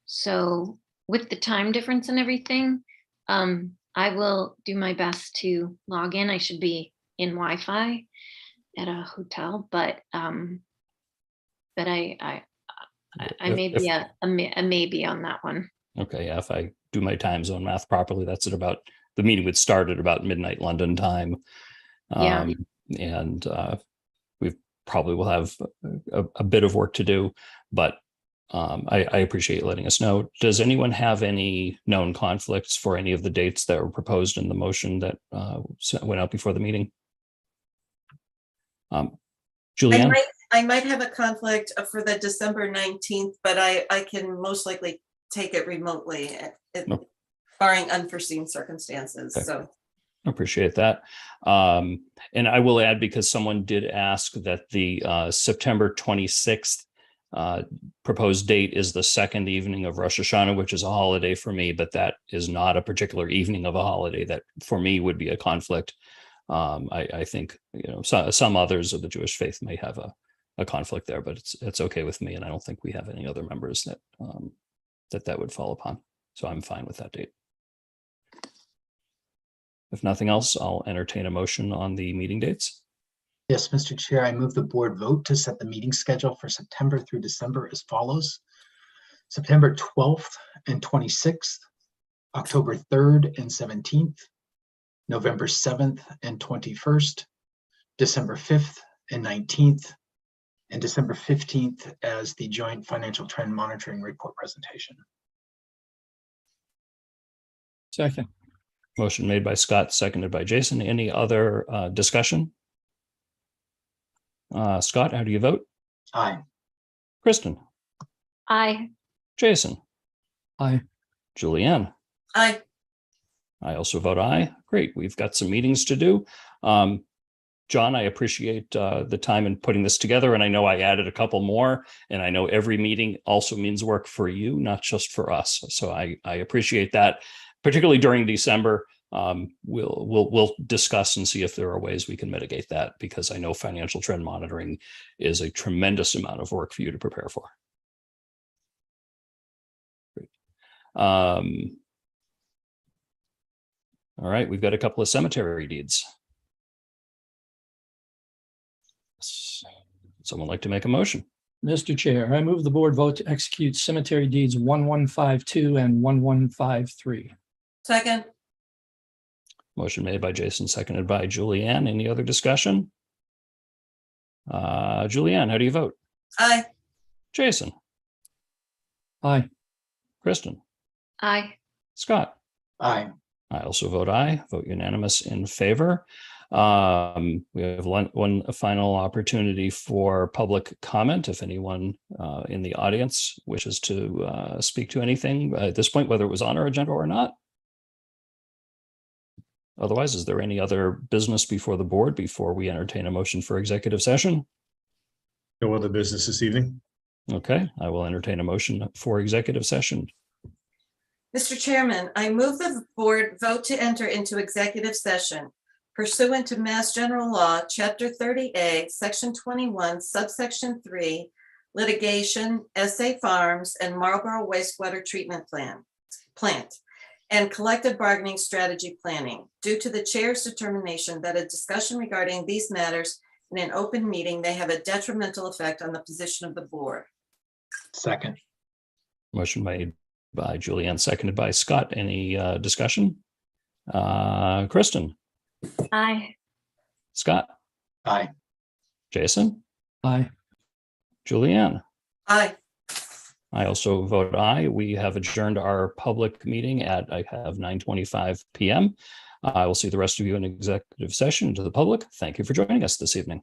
[SPEAKER 4] So with the time difference and everything, I will do my best to log in. I should be in Wi-Fi at a hotel, but I may be a maybe on that one.
[SPEAKER 1] Okay, yeah, if I do my time zone math properly, that's at about, the meeting would start at about midnight London time.
[SPEAKER 4] Yeah.
[SPEAKER 1] And we probably will have a bit of work to do, but I appreciate letting us know. Does anyone have any known conflicts for any of the dates that were proposed in the motion that went out before the meeting? Julianne?
[SPEAKER 2] I might have a conflict for the December 19th, but I can most likely take it remotely, barring unforeseen circumstances.
[SPEAKER 1] Okay.
[SPEAKER 2] So
[SPEAKER 1] Appreciate that. And I will add, because someone did ask, that the September 26th proposed date is the second evening of Rosh Hashanah, which is a holiday for me, but that is not a particular evening of a holiday that for me would be a conflict. I think, some others of the Jewish faith may have a conflict there, but it's okay with me, and I don't think we have any other members that that would fall upon. So I'm fine with that date. If nothing else, I'll entertain a motion on the meeting dates.
[SPEAKER 8] Yes, Mr. Chair, I move the board vote to set the meeting schedule for September through December as follows: September 12th and 26th, October 3rd and 17th, November 7th and 21st, December 5th and 19th, and December 15th as the joint financial trend monitoring report presentation.
[SPEAKER 3] Second.
[SPEAKER 1] Motion made by Scott, seconded by Jason. Any other discussion? Scott, how do you vote?
[SPEAKER 8] Aye.
[SPEAKER 1] Kristen?
[SPEAKER 4] Aye.
[SPEAKER 1] Jason?
[SPEAKER 3] Aye.
[SPEAKER 1] Julianne?
[SPEAKER 2] I
[SPEAKER 1] also vote aye. Great. We've got some meetings to do. John, I appreciate the time in putting this together, and I know I added a couple more, and I know every meeting also means work for you, not just for us. So I appreciate that, particularly during December. We'll discuss and see if there are ways we can mitigate that, because I know financial trend monitoring is a tremendous amount of work for you to prepare for. Great. All right, we've got a couple of cemetery deeds. Someone like to make a motion?
[SPEAKER 3] Mr. Chair, I move the board vote to execute cemetery deeds 1152 and 1153.
[SPEAKER 2] second.
[SPEAKER 1] Motion made by Jason, seconded by Julianne. Any other discussion? Julianne, how do you vote?
[SPEAKER 2] Aye.
[SPEAKER 1] Jason?
[SPEAKER 3] Aye.
[SPEAKER 1] Kristen,
[SPEAKER 4] Aye.
[SPEAKER 1] Scott.
[SPEAKER 8] Aye.
[SPEAKER 1] I also vote aye, vote unanimous in favor. We have one final opportunity for public comment. If anyone in the audience wishes to speak to anything at this point, whether it was on our agenda or not. Otherwise, is there any other business before the board before we entertain a motion for executive session?
[SPEAKER 6] No other business this evening?
[SPEAKER 1] Okay, I will entertain a motion for executive session.
[SPEAKER 2] Mr. Chairman, I move the board vote to enter into executive session pursuant to Mass General Law, Chapter 30A, Section 21, Subsection 3, litigation, SA Farms, and Marlborough wastewater treatment plant, and collective bargaining strategy planning, due to the chair's determination that a discussion regarding these matters in an open meeting may have a detrimental effect on the position of the board.
[SPEAKER 8] Second.
[SPEAKER 1] Motion made by Julianne, seconded by Scott. Any discussion? Kristen,
[SPEAKER 4] Aye.
[SPEAKER 1] Scott,
[SPEAKER 8] Aye.
[SPEAKER 1] Jason,
[SPEAKER 3] Aye.
[SPEAKER 1] Julianne.
[SPEAKER 2] Aye.
[SPEAKER 1] I also vote aye. We have adjourned our public meeting at, I have 9:25 p.m. I will see the rest of you in executive session. To the public, thank you for joining us this evening.